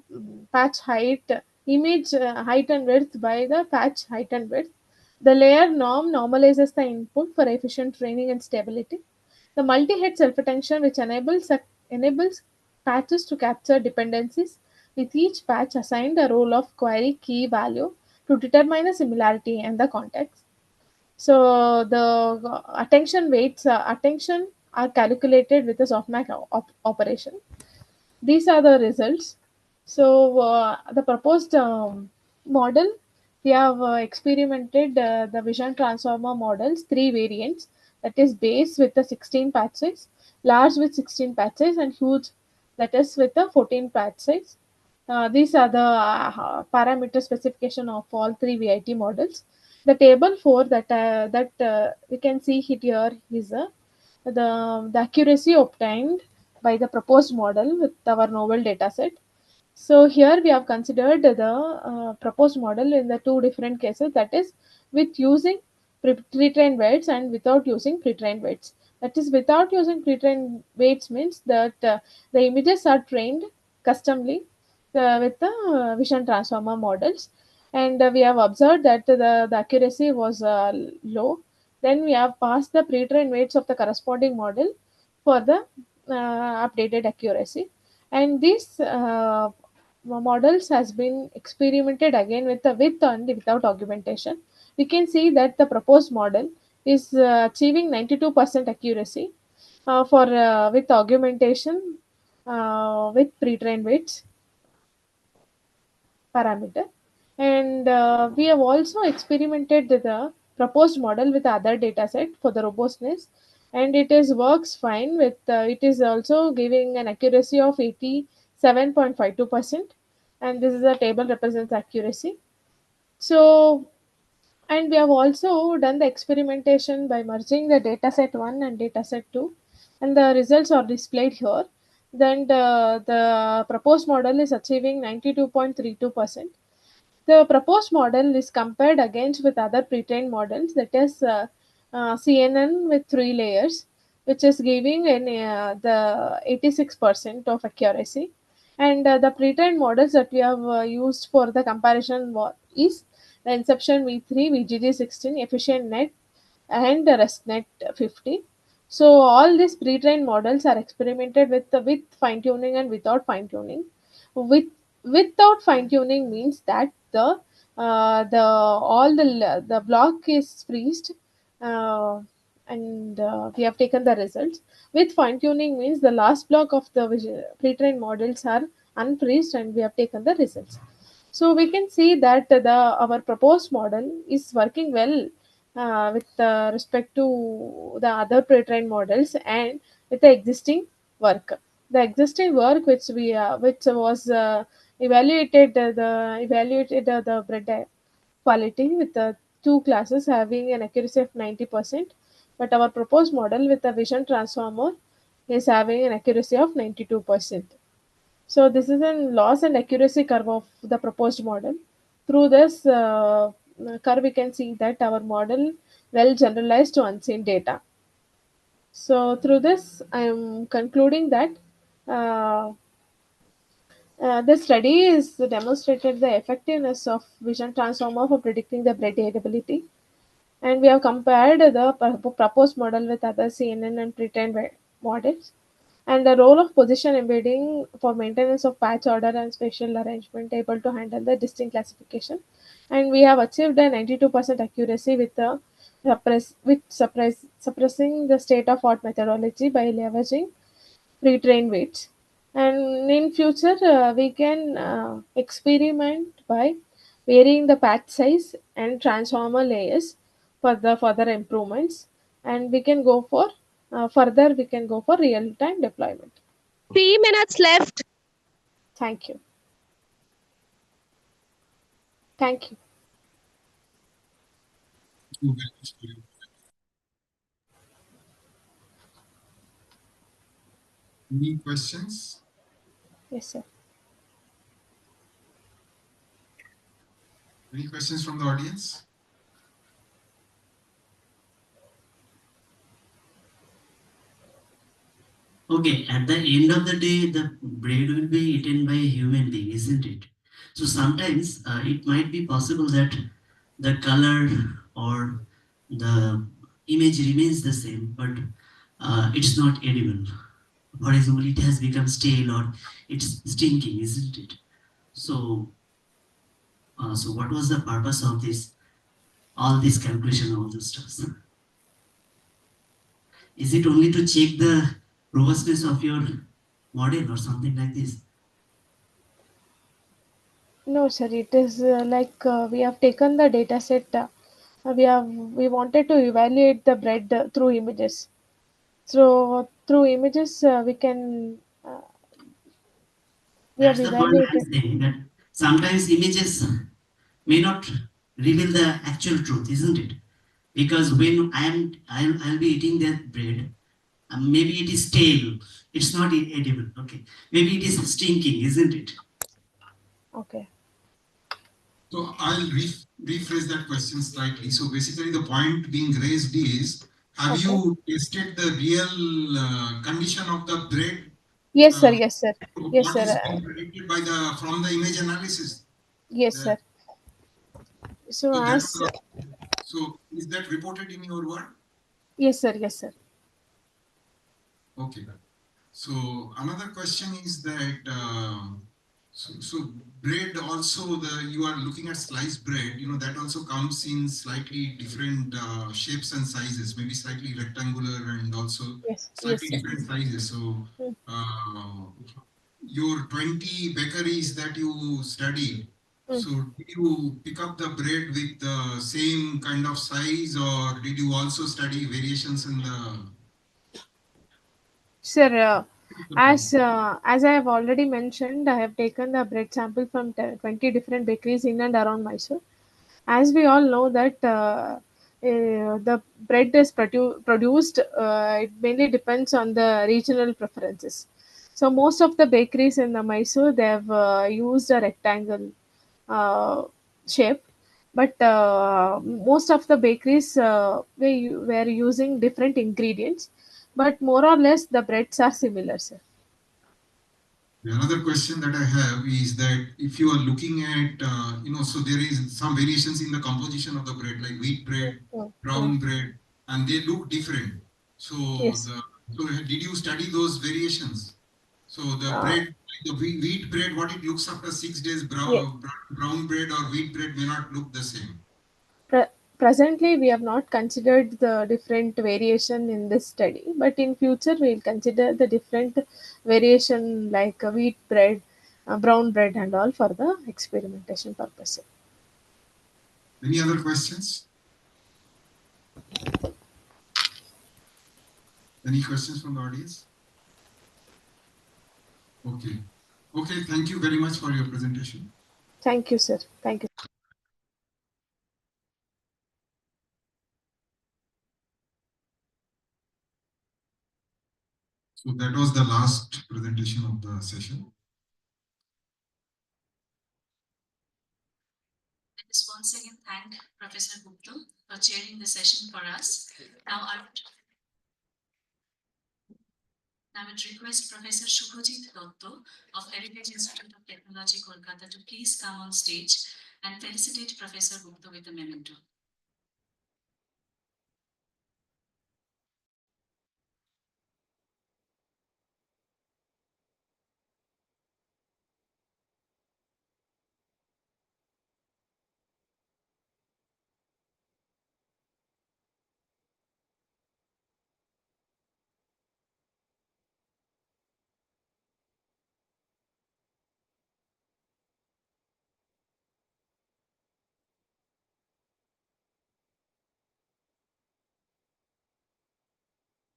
patch height, image height and width by the patch height and width. The layer norm normalizes the input for efficient training and stability. The multi-head self-attention, which enables patches to capture dependencies, with each patch assigned a role of query key value to determine a similarity and the context. So the attention are calculated with a softmax operation. These are the results. So the proposed model, we have experimented the vision transformer models, three variants, that is base with the 16 patch size, large with 16 patch size, and huge, that is with the 14 patch size. These are the parameter specification of all three VIT models. The table 4 that we can see here is the accuracy obtained by the proposed model with our novel dataset. So here we have considered the proposed model in the two different cases, that is with using pre-trained weights and without using pre-trained weights. That is, without using pre-trained weights means that the images are trained customly with the vision transformer models, and we have observed that the accuracy was low. Then we have passed the pre-trained weights of the corresponding model for the updated accuracy. And these models has been experimented again with the with and without augmentation. We can see that the proposed model is achieving 92% accuracy for with augmentation with pre-trained weights parameter. And we have also experimented with the proposed model with other dataset for the robustness, and it is works fine with it is also giving an accuracy of 87.52%, and this is a table represents accuracy. So, and we have also done the experimentation by merging the dataset 1 and dataset 2, and the results are displayed here. Then the proposed model is achieving 92.32%. The proposed model is compared against with other pre-trained models, that is CNN with 3 layers, which is giving the 86% of accuracy. And the pre-trained models that we have used for the comparison is the Inception V3, VGG16, Efficient Net, and the RESTnet 50. So all these pre-trained models are experimented with fine tuning and without fine tuning. With without fine tuning means that the block is freezed, uh, and we have taken the results. With fine tuning means the last block of the pre-trained models are unfreezed, and we have taken the results. So we can see that the our proposed model is working well with respect to the other pre-trained models and with the existing work. The existing work which was evaluated the bread quality with the two classes having an accuracy of 90%, but our proposed model with the vision transformer is having an accuracy of 92%. So this is a loss and accuracy curve of the proposed model. Through this curve, we can see that our model well generalized to unseen data. So through this, I am concluding that uh, the study is demonstrated the effectiveness of vision transformer for predicting the bread edibility, and we have compared the proposed model with other CNN and pretend models, and the role of position embedding for maintenance of patch order and spatial arrangement able to handle the distinct classification. And we have achieved a 92% accuracy with the suppressing the state of art methodology by leveraging pre-trained weights. And in future, we can experiment by varying the patch size and transformer layers for the further improvements. And we can go for further, we can go for real-time deployment. 3 minutes left. Thank you. Thank you. Any questions? Yes, sir. Any questions from the audience? Okay, at the end of the day, the bread will be eaten by a human being, isn't it? So sometimes it might be possible that the color or the image remains the same, but it's not edible. For example, it has become stale or it's stinking, isn't it? So, so what was the purpose of this? All this calculation, all those stuff. Is it only to check the robustness of your model or something like this? No, sir. It is like we have taken the data set. We wanted to evaluate the bread through images. So through images, we have That's the point I'm evaluated. saying, that sometimes images may not reveal the actual truth, isn't it? Because when I'll be eating that bread, maybe it is stale, it's not edible. Okay, maybe it is stinking, isn't it? Okay. So I'll rephrase that question slightly. So basically, the point being raised is, have Okay. you tested the real condition of the bread? Yes, sir. Yes, sir. Yes, What sir. is being predicted by the from the image analysis? Yes, sir. So So that as was, so is that reported in your work? yes, sir. Yes, sir. Okay. So another question is that so bread also you are looking at sliced bread, that also comes in slightly different shapes and sizes, maybe slightly rectangular and also Yes, yes, slightly sir. different sizes. So Mm. your 20 bakeries that you studied, Mm. so did you pick up the bread with the same kind of size, or did you also study variations in the Sir, as I have already mentioned, I have taken the bread sample from 20 different bakeries in and around Mysore. As we all know that the bread is produced, it mainly depends on the regional preferences. So most of the bakeries in the Mysore, they have used a rectangle uh, shape, but most of the bakeries were using different ingredients, but more or less the breads are similar, sir. The another question that I have is that if you are looking at, so there is some variations in the composition of the bread, like wheat bread, brown bread, and they look different. So Yes. did you study those variations? So the bread, the wheat bread, what it looks after 6 days, Yeah. brown bread or wheat bread may not look the same. Presently, we have not considered the different variation in this study, but in future we will consider the different variation like wheat bread, brown bread, and all for the experimentation purpose. Any other questions? Any questions from the audience? Okay. Okay, thank you very much for your presentation. Thank you, sir. Thank you. So that was the last presentation of the session. Let us once again thank Professor Gupta for chairing the session for us. I would request Professor Shubhajit Dotto of Heritage Institute of Technology, Kolkata, to please come on stage and felicitate Professor Gupta with a memento.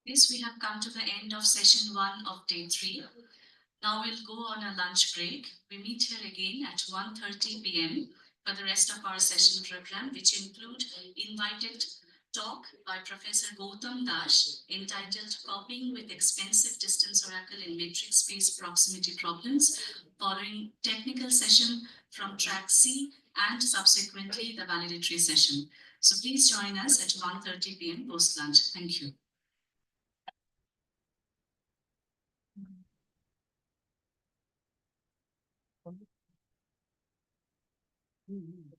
This we have come to the end of session 1 of day 3. Now we'll go on a lunch break. We meet here again at 1:30 p.m. for the rest of our session program, which include invited talk by Professor Gautam Dash entitled Copying with Expensive Distance Oracle in Matrix Space Proximity Problems, following technical session from track C and subsequently the validatory session. So please join us at 1:30 p.m. post lunch. Thank you. Mm-hmm.